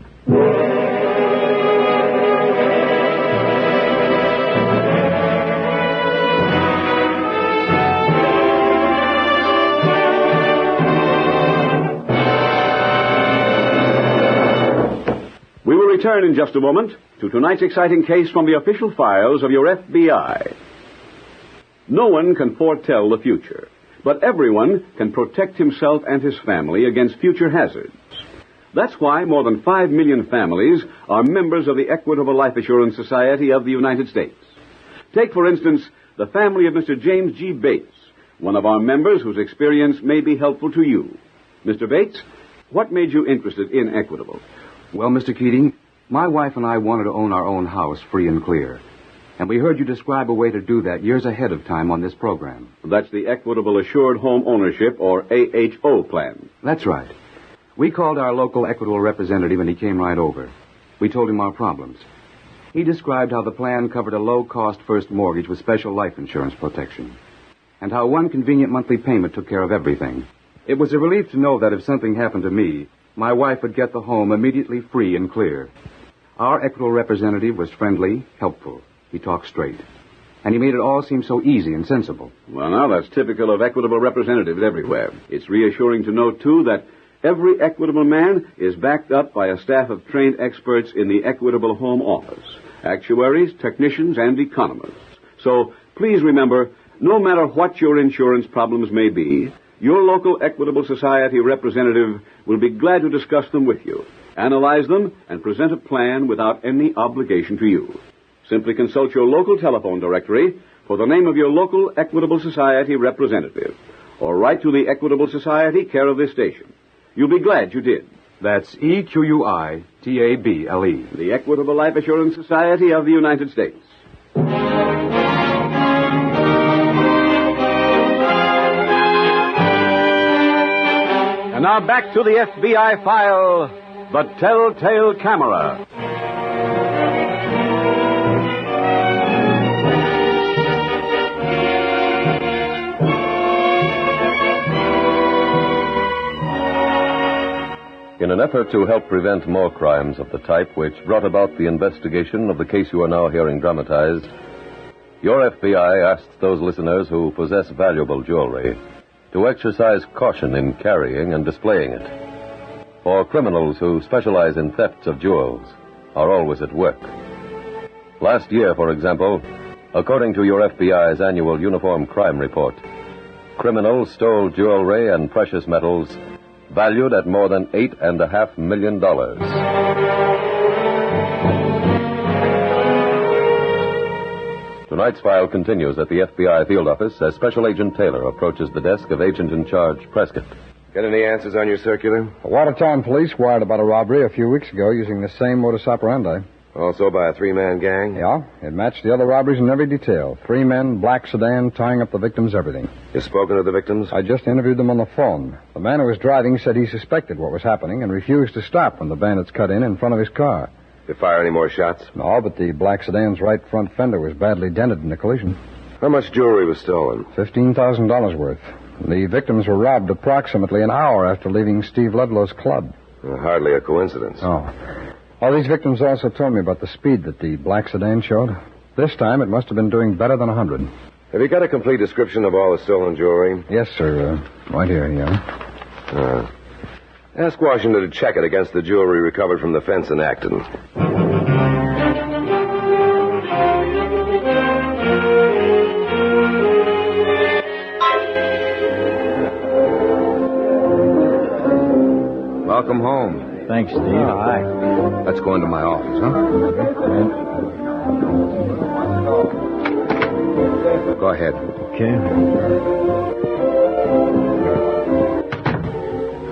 We will return in just a moment to tonight's exciting case from the official files of your FBI. No one can foretell the future, but everyone can protect himself and his family against future hazards. That's why more than 5 million families are members of the Equitable Life Assurance Society of the United States. Take, for instance, the family of Mr. James G. Bates, one of our members whose experience may be helpful to you. Mr. Bates, what made you interested in Equitable? Well, Mr. Keating, my wife and I wanted to own our own house free and clear. And we heard you describe a way to do that years ahead of time on this program. That's the Equitable Assured Home Ownership, or AHO plan. That's right. We called our local Equitable representative and he came right over. We told him our problems. He described how the plan covered a low-cost first mortgage with special life insurance protection. And how one convenient monthly payment took care of everything. It was a relief to know that if something happened to me, my wife would get the home immediately free and clear. Our Equitable representative was friendly, helpful. He talked straight. And he made it all seem so easy and sensible. Well, now, that's typical of Equitable representatives everywhere. It's reassuring to know, too, that every Equitable man is backed up by a staff of trained experts in the Equitable Home Office. Actuaries, technicians, and economists. So, please remember, no matter what your insurance problems may be, your local Equitable Society representative will be glad to discuss them with you, analyze them, and present a plan without any obligation to you. Simply consult your local telephone directory for the name of your local Equitable Society representative, or write to the Equitable Society, care of this station. You'll be glad you did. That's EQUITABLE. The Equitable Life Assurance Society of the United States. And now back to the FBI file, The Telltale Camera. In an effort to help prevent more crimes of the type which brought about the investigation of the case you are now hearing dramatized, your FBI asks those listeners who possess valuable jewelry to exercise caution in carrying and displaying it. For criminals who specialize in thefts of jewels are always at work. Last year, for example, according to your FBI's annual Uniform Crime Report, criminals stole jewelry and precious metals valued at more than $8.5 million. Tonight's file continues at the FBI field office as Special Agent Taylor approaches the desk of Agent in Charge Prescott. Got any answers on your circular? The Watertown police wired about a robbery a few weeks ago using the same modus operandi. Also by a three-man gang? Yeah, it matched the other robberies in every detail. 3 men, black sedan, tying up the victims, everything. You spoken to the victims? I just interviewed them on the phone. The man who was driving said he suspected what was happening and refused to stop when the bandits cut in front of his car. Did you fire any more shots? No, but the black sedan's right front fender was badly dented in the collision. How much jewelry was stolen? $15,000 worth. The victims were robbed approximately an hour after leaving Steve Ludlow's club. Hardly a coincidence. Oh. All these victims also told me about the speed that the black sedan showed. This time, it must have been doing better than 100. Have you got a complete description of all the stolen jewelry? Yes, sir. Right here, yeah. Ask Washington to check it against the jewelry recovered from the fence in Acton. Welcome home. Thanks, Steve. Hi. Let's go into my office, huh? Go ahead. Okay.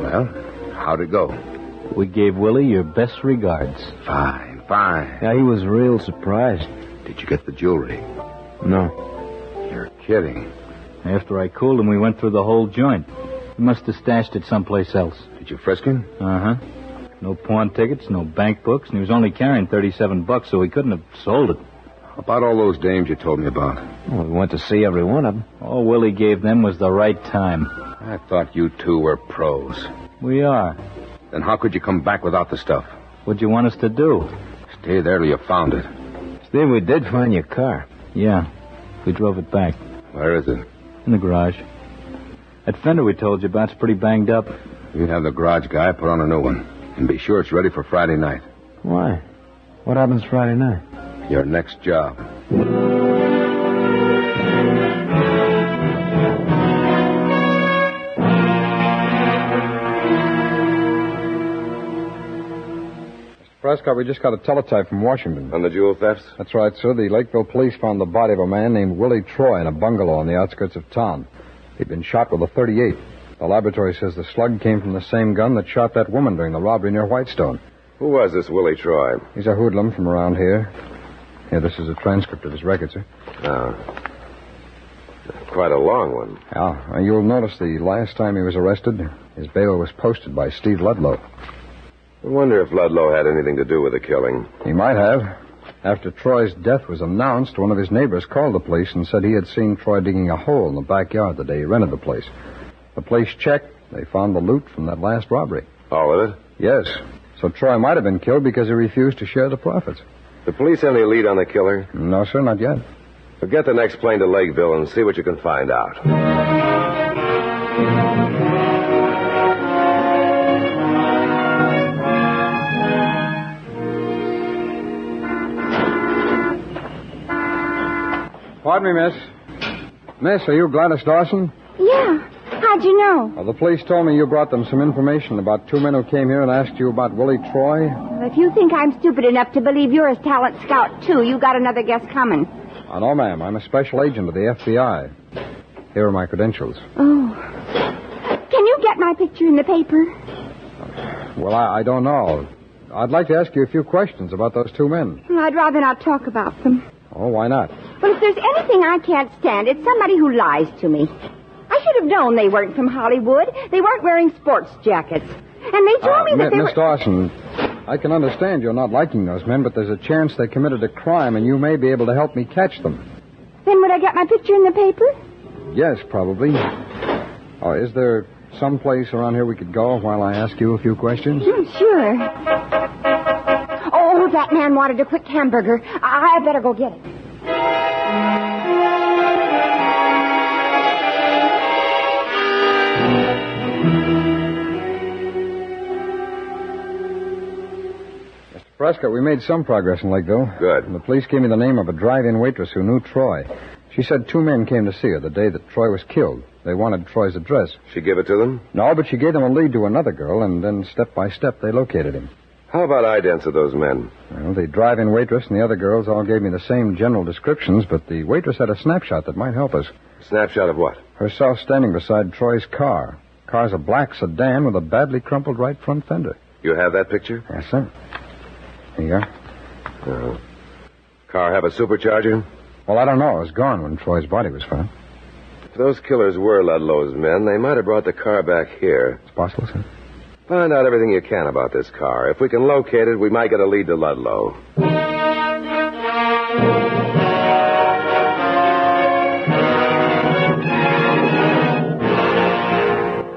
Well, how'd it go? We gave Willie your best regards. Fine. Yeah, he was real surprised. Did you get the jewelry? No. You're kidding. After I cooled him, we went through the whole joint. He must have stashed it someplace else. Did you frisk him? Uh-huh. No pawn tickets, no bank books, and he was only carrying $37, so he couldn't have sold it. How about all those dames you told me about? Well, we went to see every one of them. All Willie gave them was the right time. I thought you two were pros. We are. Then how could you come back without the stuff? What'd you want us to do? Stay there till you found it. Steve, we did find your car. Yeah. We drove it back. Where is it? In the garage. That fender we told you about's pretty banged up. You have the garage guy put on a new one. And be sure it's ready for Friday night. Why? What happens Friday night? Your next job. Prescott, we just got a teletype from Washington. On the jewel thefts? That's right, sir. The Lakeville police found the body of a man named Willie Troy in a bungalow on the outskirts of town. He'd been shot with a .38. The laboratory says the slug came from the same gun that shot that woman during the robbery near Whitestone. Who was this Willie Troy? He's a hoodlum from around here. Here, this is a transcript of his record, sir. Quite a long one. Yeah. You'll notice the last time he was arrested, his bail was posted by Steve Ludlow. I wonder if Ludlow had anything to do with the killing. He might have. After Troy's death was announced, one of his neighbors called the police and said he had seen Troy digging a hole in the backyard the day he rented the place. The police checked. They found the loot from that last robbery. All of it? Yes. So Troy might have been killed because he refused to share the profits. The police have any lead on the killer? No, sir, not yet. So get the next plane to Lakeville and see what you can find out. Pardon me, miss. Miss, are you Gladys Dawson? Yeah. How'd you know? Well, the police told me you brought them some information about 2 men who came here and asked you about Willie Troy. Well, if you think I'm stupid enough to believe you're a talent scout, too, you got another guess coming. Oh, no, ma'am. I'm a special agent of the FBI. Here are my credentials. Oh. Can you get my picture in the paper? Well, I don't know. I'd like to ask you a few questions about those 2 men. Well, I'd rather not talk about them. Oh, why not? Well, if there's anything I can't stand, it's somebody who lies to me. I should have known they weren't from Hollywood. They weren't wearing sports jackets. And they told me that they Miss Dawson, I can understand you're not liking those men, but there's a chance they committed a crime, and you may be able to help me catch them. Then would I get my picture in the paper? Yes, probably. Oh, is there some place around here we could go while I ask you a few questions? Sure. Oh, that man wanted a quick hamburger. I better go get it. Prescott, we made some progress in Lakeville. Good. And the police gave me the name of a drive-in waitress who knew Troy. She said 2 men came to see her the day that Troy was killed. They wanted Troy's address. She give it to them? No, but she gave them a lead to another girl, and then step by step they located him. How about idents of those men? Well, the drive-in waitress and the other girls all gave me the same general descriptions, but the waitress had a snapshot that might help us. Snapshot of what? Herself standing beside Troy's car. Car's a black sedan with a badly crumpled right front fender. You have that picture? Yes, sir. Here you are. Car have a supercharger? Well, I don't know. It was gone when Troy's body was found. If those killers were Ludlow's men, they might have brought the car back here. It's possible, sir. Find out everything you can about this car. If we can locate it, we might get a lead to Ludlow.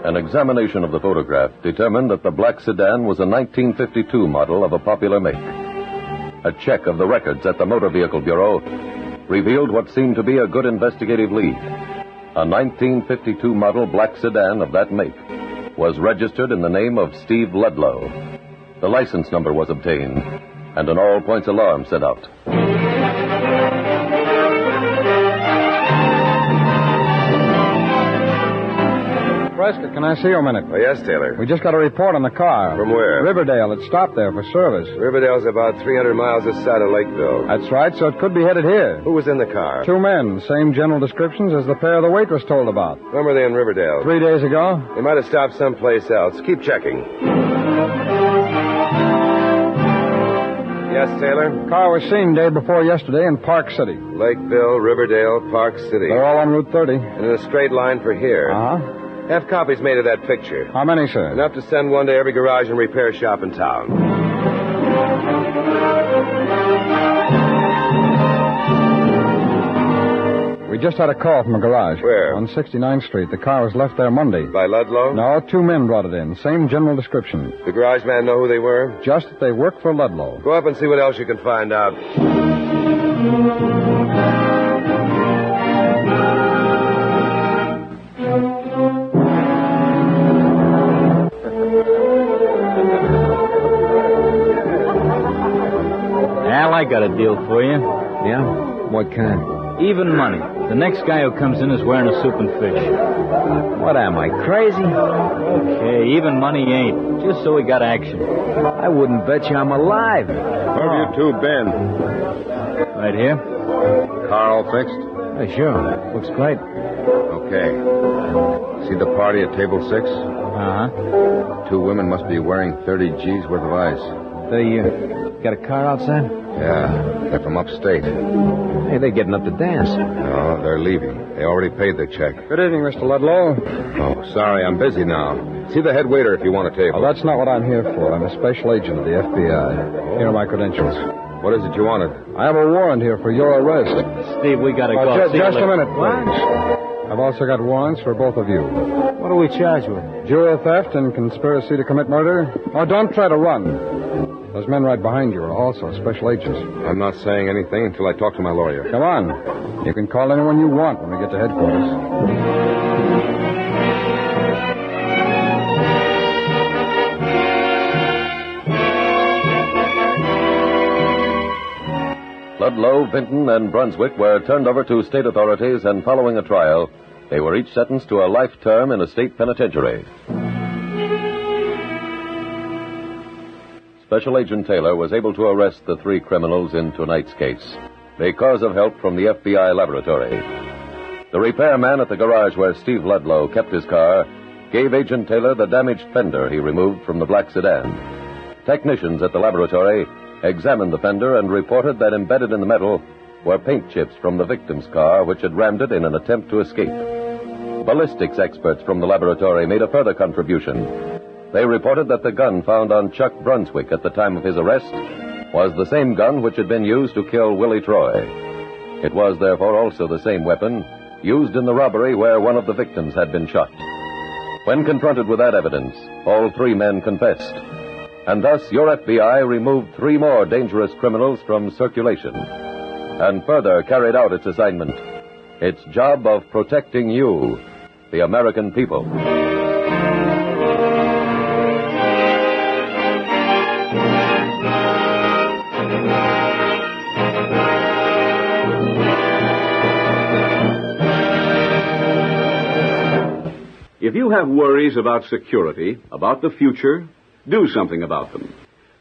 An examination of the photograph determined that the black sedan was a 1952 model of a popular make. A check of the records at the Motor Vehicle Bureau revealed what seemed to be a good investigative lead. A 1952 model black sedan of that make was registered in the name of Steve Ludlow. The license number was obtained, and an all-points alarm sent out. Prescott, can I see you a minute? Oh, yes, Taylor. We just got a report on the car. From where? Riverdale. It stopped there for service. Riverdale's about 300 miles this side of Lakeville. That's right, so it could be headed here. Who was in the car? 2 men. Same general descriptions as the pair the waitress told about. When were they in Riverdale? 3 days ago. They might have stopped someplace else. Keep checking. Yes, Taylor? Car was seen day before yesterday in Park City. Lakeville, Riverdale, Park City. They're all on Route 30. And in a straight line for here. Uh-huh. Have copies made of that picture. How many, sir? Enough to send one to every garage and repair shop in town. We just had a call from a garage. Where? On 69th Street. The car was left there Monday. By Ludlow? No, 2 men brought it in. Same general description. The garage man know who they were? Just that they work for Ludlow. Go up and see what else you can find out. Al, I got a deal for you. Yeah? What kind? Even money. The next guy who comes in is wearing a soup and fish. What am I, crazy? Okay, even money ain't. Just so we got action. I wouldn't bet you I'm alive. Where have you two been? Right here? Car all fixed? Sure. Looks great. Okay. See the party at table 6? Uh-huh. 2 women must be wearing 30 G's worth of ice. They, got a car outside? Yeah, they're from upstate. Hey, they're getting up to dance. No, they're leaving. They already paid their check. Good evening, Mr. Ludlow. Oh, sorry, I'm busy now. See the head waiter if you want a table. Oh, that's not what I'm here for. I'm a special agent of the FBI. Here are my credentials. What is it you wanted? I have a warrant here for your arrest. Steve, we gotta go. Just a minute, please. I've also got warrants for both of you. What are we charged with? Jewel theft and conspiracy to commit murder. Oh, don't try to run. Those men right behind you are also special agents. I'm not saying anything until I talk to my lawyer. Come on. You can call anyone you want when we get to headquarters. Ludlow, Vinton, and Brunswick were turned over to state authorities, and following a trial, they were each sentenced to a life term in a state penitentiary. Special Agent Taylor was able to arrest the 3 criminals in tonight's case because of help from the FBI laboratory. The repairman at the garage where Steve Ludlow kept his car gave Agent Taylor the damaged fender he removed from the black sedan. Technicians at the laboratory examined the fender and reported that embedded in the metal were paint chips from the victim's car, which had rammed it in an attempt to escape. Ballistics experts from the laboratory made a further contribution. They reported that the gun found on Chuck Brunswick at the time of his arrest was the same gun which had been used to kill Willie Troy. It was therefore also the same weapon used in the robbery where one of the victims had been shot. When confronted with that evidence, all 3 men confessed. And thus your FBI removed 3 more dangerous criminals from circulation and further carried out its assignment, its job of protecting you, the American people. If you have worries about security, about the future, do something about them.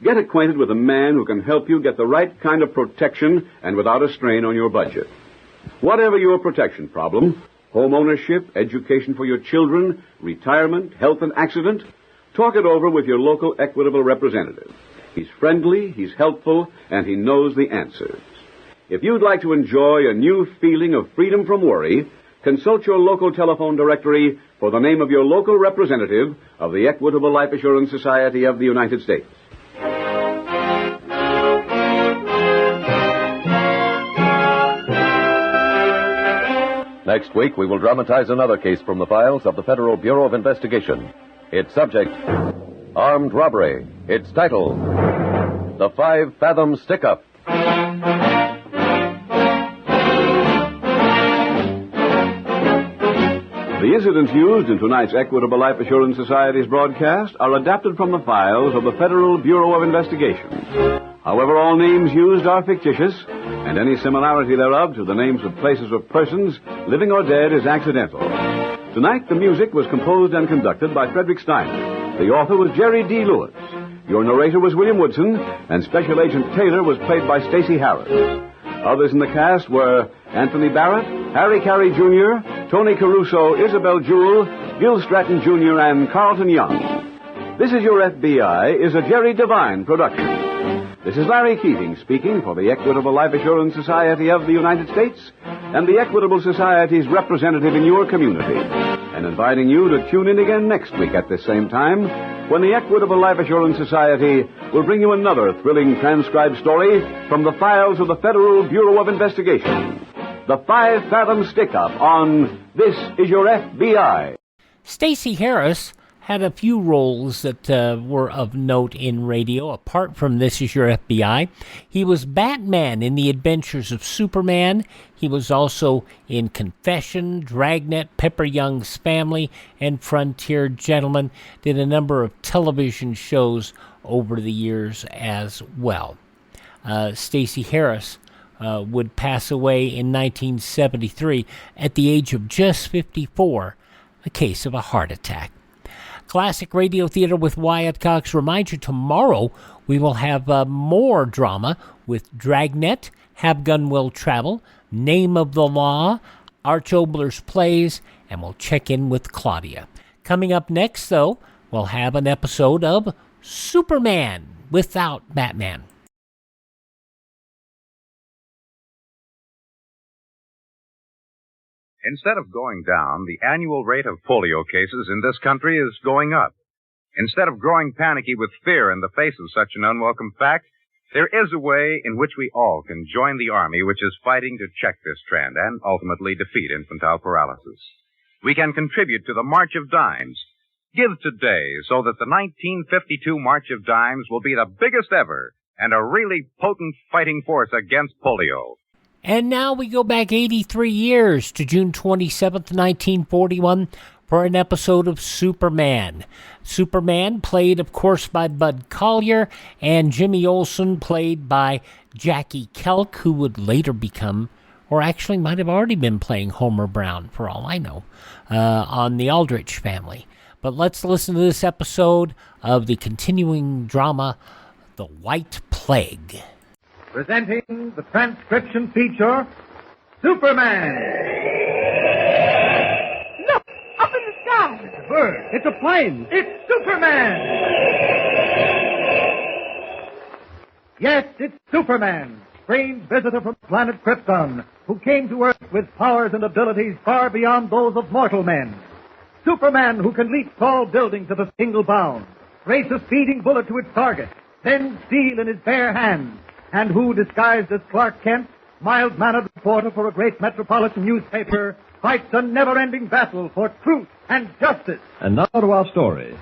Get acquainted with a man who can help you get the right kind of protection and without a strain on your budget. Whatever your protection problem, home ownership, education for your children, retirement, health and accident, talk it over with your local Equitable representative. He's friendly, he's helpful, and he knows the answers. If you'd like to enjoy a new feeling of freedom from worry, consult your local telephone directory for the name of your local representative of the Equitable Life Assurance Society of the United States. Next week, we will dramatize another case from the files of the Federal Bureau of Investigation. Its subject, armed robbery. Its title, The 5 Fathom Stick-Up. The incidents used in tonight's Equitable Life Assurance Society's broadcast are adapted from the files of the Federal Bureau of Investigation. However, all names used are fictitious, and any similarity thereof to the names of places or persons, living or dead, is accidental. Tonight, the music was composed and conducted by Frederick Steiner. The author was Jerry D. Lewis. Your narrator was William Woodson, and Special Agent Taylor was played by Stacey Harris. Others in the cast were Anthony Barrett, Harry Carey Jr., Tony Caruso, Isabel Jewell, Gil Stratton Jr., and Carlton Young. This Is Your FBI is a Jerry Devine production. This is Larry Keating speaking for the Equitable Life Assurance Society of the United States and the Equitable Society's representative in your community, and inviting you to tune in again next week at this same time when the Equitable Life Assurance Society will bring you another thrilling transcribed story from the files of the Federal Bureau of Investigation. The 5 Fathom Stick-Up on This Is Your FBI. Stacey Harris had a few roles that were of note in radio, apart from This Is Your FBI. He was Batman in The Adventures of Superman. He was also in Confession, Dragnet, Pepper Young's Family, and Frontier Gentleman. Did a number of television shows over the years as well. Stacey Harris would pass away in 1973 at the age of just 54, a case of a heart attack. Classic Radio Theater with Wyatt Cox reminds you tomorrow we will have more drama with Dragnet, Have Gun Will Travel, Name of the Law, Arch Obler's Plays, and we'll check in with Claudia. Coming up next, though, we'll have an episode of Superman without Batman. Instead of going down, the annual rate of polio cases in this country is going up. Instead of growing panicky with fear in the face of such an unwelcome fact, there is a way in which we all can join the Army which is fighting to check this trend and ultimately defeat infantile paralysis. We can contribute to the March of Dimes. Give today so that the 1952 March of Dimes will be the biggest ever and a really potent fighting force against polio. And now we go back 83 years to June 27th, 1941, for an episode of Superman. Superman, played, of course, by Bud Collyer, and Jimmy Olsen, played by Jackie Kelk, who would later become, or actually might have already been playing Homer Brown, for all I know, on The Aldrich Family. But let's listen to this episode of the continuing drama, The White Plague. Presenting the transcription feature, Superman. Look, up in the sky. It's a bird. It's a plane. It's Superman. Yes, it's Superman, strange visitor from planet Krypton, who came to Earth with powers and abilities far beyond those of mortal men. Superman, who can leap tall buildings at a single bound, race a speeding bullet to its target, then steel in his bare hands, and who, disguised as Clark Kent, mild-mannered reporter for a great metropolitan newspaper, fights a never-ending battle for truth and justice. And now to our story.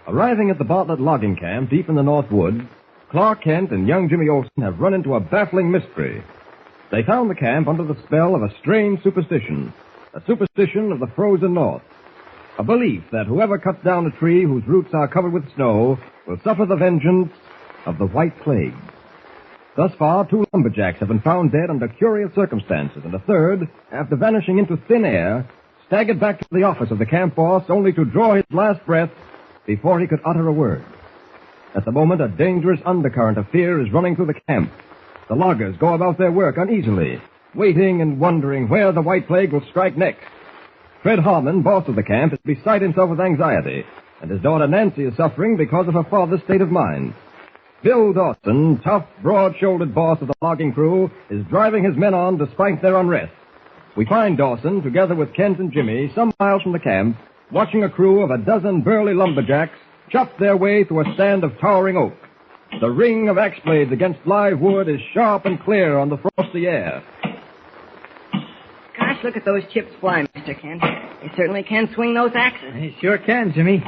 Arriving at the Bartlett logging camp deep in the North Woods, Clark Kent and young Jimmy Olsen have run into a baffling mystery. They found the camp under the spell of a strange superstition, a superstition of the frozen North. A belief that whoever cuts down a tree whose roots are covered with snow will suffer the vengeance of the White Plague. Thus far, 2 lumberjacks have been found dead under curious circumstances, and a third, after vanishing into thin air, staggered back to the office of the camp boss only to draw his last breath before he could utter a word. At the moment, a dangerous undercurrent of fear is running through the camp. The loggers go about their work uneasily, waiting and wondering where the White Plague will strike next. Fred Harmon, boss of the camp, is beside himself with anxiety, and his daughter Nancy is suffering because of her father's state of mind. Bill Dawson, tough, broad-shouldered boss of the logging crew, is driving his men on despite their unrest. We find Dawson, together with Kent and Jimmy, some miles from the camp, watching a crew of a dozen burly lumberjacks chop their way through a stand of towering oak. The ring of axe blades against live wood is sharp and clear on the frosty air. Gosh, look at those chips fly, Mr. Kent. They certainly can swing those axes. He sure can, Jimmy.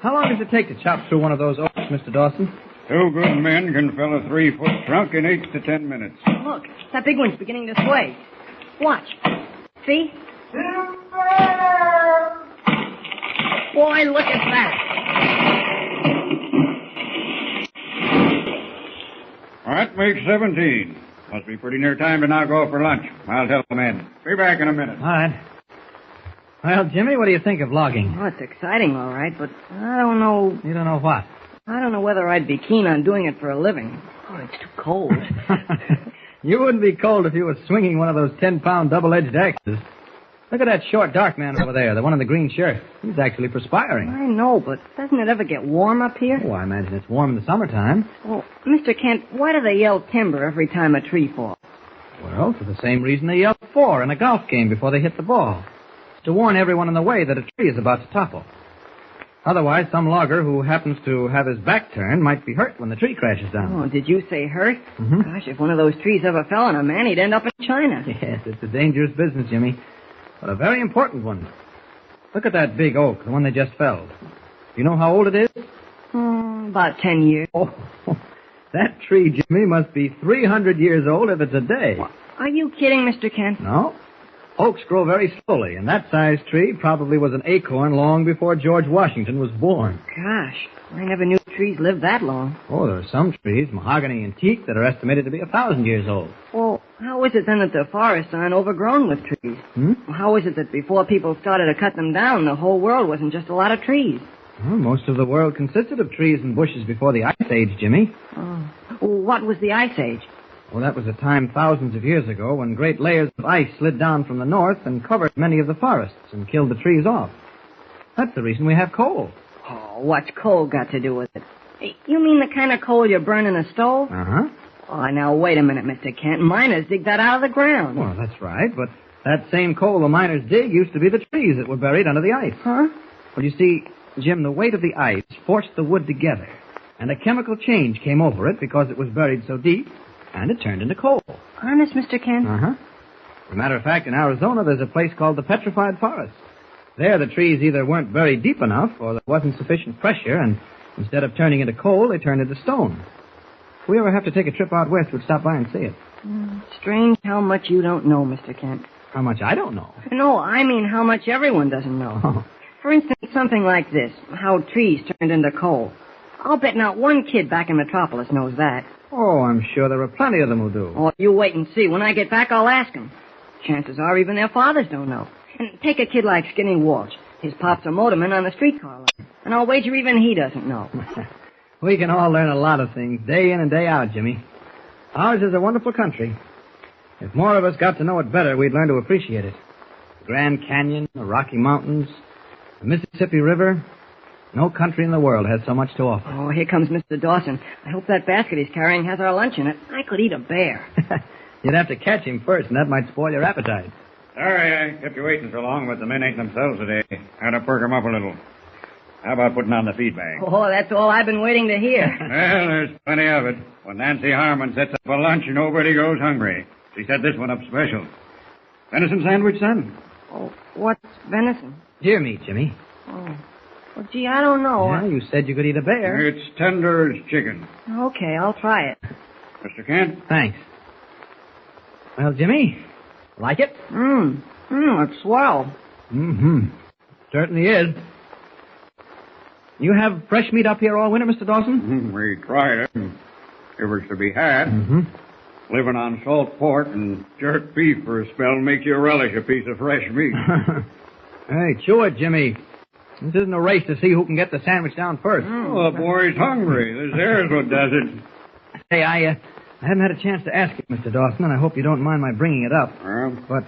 How long does it take to chop through one of those oaks, Mr. Dawson? 2 good men can fell a 3-foot trunk in 8 to 10 minutes. Look, that big one's beginning to sway. Watch. See? Boy, look at that. That makes 17. Must be pretty near time to now go for lunch. I'll tell the men. Be back in a minute. All right. Well, Jimmy, what do you think of logging? Oh, it's exciting, all right, but I don't know... You don't know what? I don't know whether I'd be keen on doing it for a living. Oh, it's too cold. You wouldn't be cold if you were swinging one of those 10-pound double-edged axes. Look at that short, dark man over there, the one in the green shirt. He's actually perspiring. I know, but doesn't it ever get warm up here? Oh, I imagine it's warm in the summertime. Oh, Mr. Kent, why do they yell timber every time a tree falls? Well, for the same reason they yell 4 in a golf game before they hit the ball. It's to warn everyone in the way that a tree is about to topple. Otherwise, some logger who happens to have his back turned might be hurt when the tree crashes down. Oh, did you say hurt? Mm-hmm. Gosh, if one of those trees ever fell on a man, he'd end up in China. Yes, it's a dangerous business, Jimmy. But a very important one. Look at that big oak, the one they just felled. Do you know how old it is? About 10 years. Oh, that tree, Jimmy, must be 300 years old if it's a day. Are you kidding, Mr. Kent? No. Oaks grow very slowly, and that size tree probably was an acorn long before George Washington was born. Gosh, I never knew trees lived that long. Oh, there are some trees, mahogany and teak, that are estimated to be 1,000 years old. Well, how is it then that the forests aren't overgrown with trees? How is it that before people started to cut them down, the whole world wasn't just a lot of trees? Well, most of the world consisted of trees and bushes before the Ice Age, Jimmy. Oh. Well, what was the Ice Age? Well, that was a time thousands of years ago when great layers of ice slid down from the north and covered many of the forests and killed the trees off. That's the reason we have coal. Oh, what's coal got to do with it? You mean the kind of coal you burn in a stove? Uh-huh. Oh, now, wait a minute, Mr. Kent. Miners dig that out of the ground. Well, that's right, but that same coal the miners dig used to be the trees that were buried under the ice. Huh? Well, you see, Jim, the weight of the ice forced the wood together, and a chemical change came over it because it was buried so deep, and it turned into coal. Honest, Mr. Kent? Uh-huh. As a matter of fact, in Arizona, there's a place called the Petrified Forest. There, the trees either weren't buried deep enough, or there wasn't sufficient pressure, and instead of turning into coal, they turned into stone. If we ever have to take a trip out west, we'd stop by and see it. Strange how much you don't know, Mr. Kent. How much I don't know? No, I mean how much everyone doesn't know. Oh. For instance, something like this, how trees turned into coal. I'll bet not one kid back in Metropolis knows that. Oh, I'm sure there are plenty of them who do. Oh, you wait and see. When I get back, I'll ask them. Chances are even their fathers don't know. And take a kid like Skinny Walsh. His pop's a motorman on the streetcar line. And I'll wager even he doesn't know. We can all learn a lot of things, day in and day out, Jimmy. Ours is a wonderful country. If more of us got to know it better, we'd learn to appreciate it. The Grand Canyon, the Rocky Mountains, the Mississippi River. No country in the world has so much to offer. Oh, here comes Mr. Dawson. I hope that basket he's carrying has our lunch in it. I could eat a bear. You'd have to catch him first, and that might spoil your appetite. Sorry I kept you waiting so long, but the men ate themselves today. Had to perk 'em up a little. How about putting on the feed bag? Oh, that's all I've been waiting to hear. Well, there's plenty of it. When Nancy Harmon sets up a lunch, nobody goes hungry. She set this one up special. Venison sandwich, son? Oh, what's venison? Deer meat, Jimmy. Oh. Well, gee, I don't know. Yeah, you said you could eat a bear. It's tender as chicken. Okay, I'll try it. Mr. Kent? Thanks. Well, Jimmy, like it? It's swell. Mm-hmm. Certainly is. You have fresh meat up here all winter, Mr. Dawson? We tried it. If it's to be had. Mm-hmm. Living on salt pork and jerk beef for a spell makes you relish a piece of fresh meat. Hey, chew it, Jimmy. This isn't a race to see who can get the sandwich down first. Oh, the boy's hungry. This there's what does it. Hey, I haven't had a chance to ask you, Mr. Dawson, and I hope you don't mind my bringing it up. But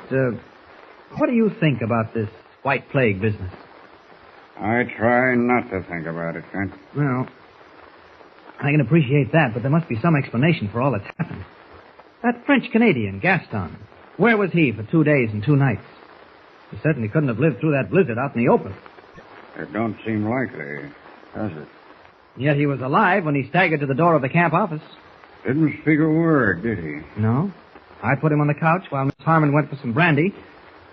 what do you think about this white plague business? I try not to think about it, Kent. Well, I can appreciate that, but there must be some explanation for all that's happened. That French-Canadian, Gaston, where was he for 2 days and 2 nights? He certainly couldn't have lived through that blizzard out in the open. It don't seem likely, does it? Yet he was alive when he staggered to the door of the camp office. Didn't speak a word, did he? No. I put him on the couch while Miss Harmon went for some brandy.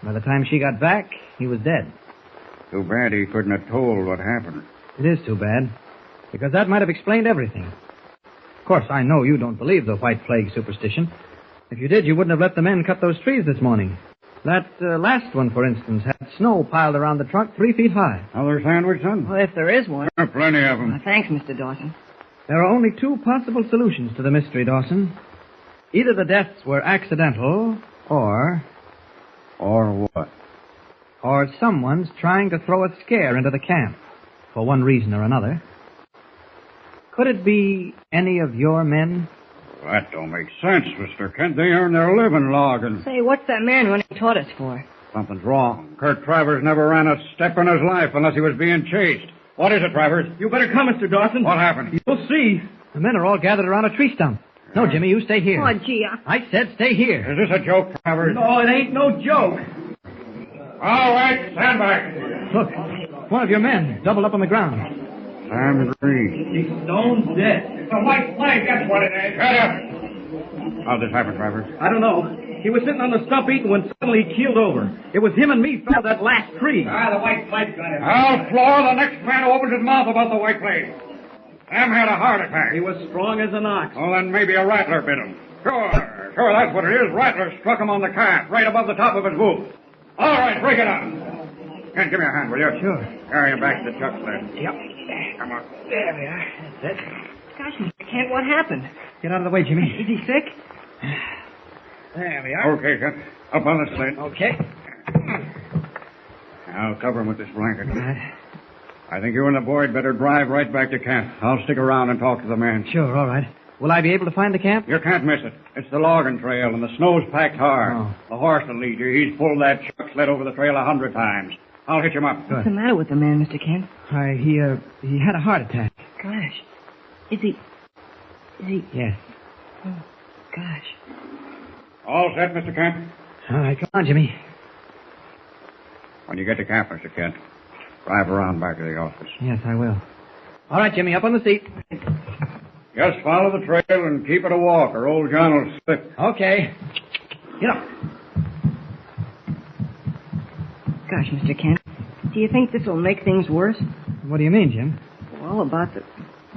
By the time she got back, he was dead. Too bad he couldn't have told what happened. It is too bad, because that might have explained everything. Of course, I know you don't believe the white plague superstition. If you did, you wouldn't have let the men cut those trees this morning. That last one, for instance, had snow piled around the trunk 3 feet high. Another sandwich, son? Well, if there is one. Plenty of them. Thanks, Mr. Dawson. There are only 2 possible solutions to the mystery, Dawson. Either the deaths were accidental, or... Or what? Or someone's trying to throw a scare into the camp, for one reason or another. Could it be any of your men? That don't make sense, Mr. Kent. They earn their living logging. Say, what's that man running toward us for? Something's wrong. Kurt Travers never ran a step in his life unless he was being chased. What is it, Travers? You better come, Mr. Dawson. What happened? You'll see. The men are all gathered around a tree stump. No, Jimmy, you stay here. Oh, gee. I said stay here. Is this a joke, Travers? No, it ain't no joke. All right, stand back. Look, one of your men doubled up on the ground. Sam Green. He's stone dead. It's a white flag, that's what it is. Shut up. How'd this happen, Travers? I don't know. He was sitting on the stump eating when suddenly he keeled over. It was him and me fell that last tree. The white flag got him. I'll floor the next man who opens his mouth about the white flag. Sam had a heart attack. He was strong as an ox. Well, then maybe a rattler bit him. Sure, that's what it is. Rattler struck him on the calf, right above the top of his boot. All right, break it up. Kent, give me a hand, will you? Sure. Carry him back to the truck sled. Yep. Come on. There we are. That's it. Gosh, Mr. Kent, what happened? Get out of the way, Jimmy. Is he sick? There we are. Okay, Kent. Up on the sled. Okay. I'll cover him with this blanket. I think you and the boy had better drive right back to camp. I'll stick around and talk to the man. Sure, all right. Will I be able to find the camp? You can't miss it. It's the logging trail, and the snow's packed hard. Oh. The horse will lead you. He's pulled that truck sled over the trail 100 times. I'll hitch him up. What's the matter with the man, Mr. Kent? He had a heart attack. Gosh. Is he... Yes. Oh, gosh. All set, Mr. Kent? All right, come on, Jimmy. When you get to camp, Mr. Kent, drive around back to the office. Yes, I will. All right, Jimmy, up on the seat. Just follow the trail and keep it a walk, or old John will slip. Okay. Get up. Gosh, Mr. Kent, do you think this will make things worse? What do you mean, Jim? Well, about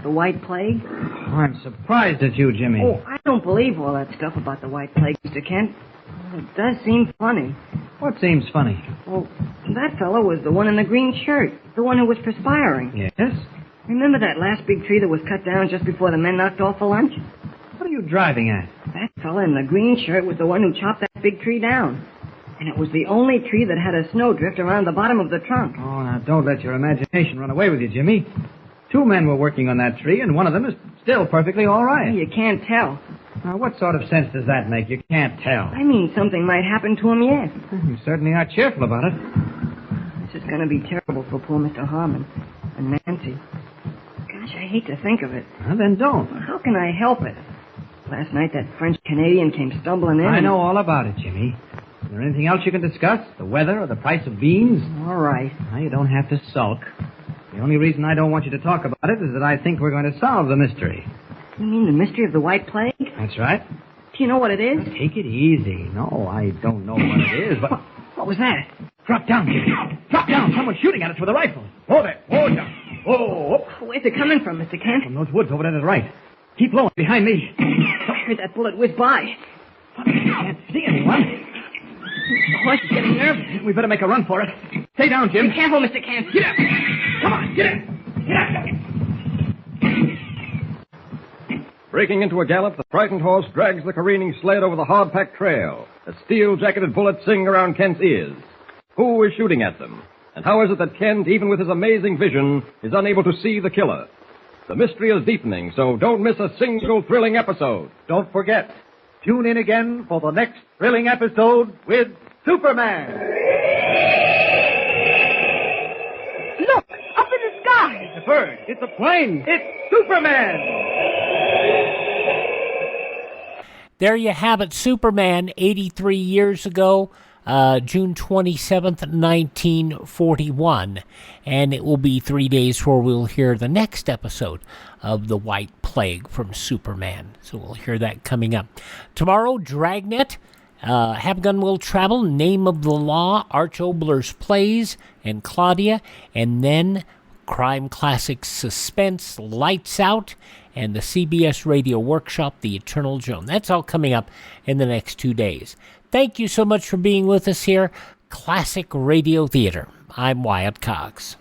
the white plague? Oh, I'm surprised at you, Jimmy. Oh, I don't believe all that stuff about the white plague, Mr. Kent. Well, it does seem funny. What seems funny? Well, that fellow was the one in the green shirt, the one who was perspiring. Yes? Remember that last big tree that was cut down just before the men knocked off for lunch? What are you driving at? That fella in the green shirt was the one who chopped that big tree down. And it was the only tree that had a snowdrift around the bottom of the trunk. Oh, now don't let your imagination run away with you, Jimmy. 2 men were working on that tree, and one of them is still perfectly all right. You can't tell. Now, what sort of sense does that make? You can't tell. I mean, something might happen to him yet. You certainly are cheerful about it. This is going to be terrible for poor Mr. Harmon and Nancy. Gosh, I hate to think of it. Well, then don't. How can I help it? Last night that French-Canadian came stumbling in. I know all about it, Jimmy. Is there anything else you can discuss? The weather or the price of beans? All right. Now, you don't have to sulk. The only reason I don't want you to talk about it is that I think we're going to solve the mystery. You mean the mystery of the white plague? That's right. Do you know what it is? Take it easy. No, I don't know what it is, but... What was that? Drop down, Jimmy. Drop down. Someone's shooting at us with a rifle. Hold it. Hold down. Oh. Where's it coming from, Mr. Kent? From those woods over to the right. Keep blowing behind me. I heard that bullet whiz by. I can't see anyone. The horse is getting nervous. We better make a run for it. Stay down, Jim. Be careful, Mr. Kent. Get up. Come on, get up. Get up. Breaking into a gallop, the frightened horse drags the careening sled over the hard-packed trail. The steel-jacketed bullets sing around Kent's ears. Who is shooting at them? And how is it that Kent, even with his amazing vision, is unable to see the killer? The mystery is deepening, so don't miss a single thrilling episode. Don't forget, tune in again for the next thrilling episode with Superman. Look, up in the sky. It's a bird. It's a plane. It's Superman. There you have it, Superman, 83 years ago, June 27th, 1941. And it will be 3 days before we'll hear the next episode of The White Plague from Superman. So we'll hear that coming up. Tomorrow, Dragnet, Have Gun Will Travel, Name of the Law, Arch Obler's Plays, and Claudia. And then Crime Classics Suspense, Lights Out, and the CBS Radio Workshop, The Eternal Joan. That's all coming up in the next 2 days. Thank you so much for being with us here. Classic Radio Theater. I'm Wyatt Cox.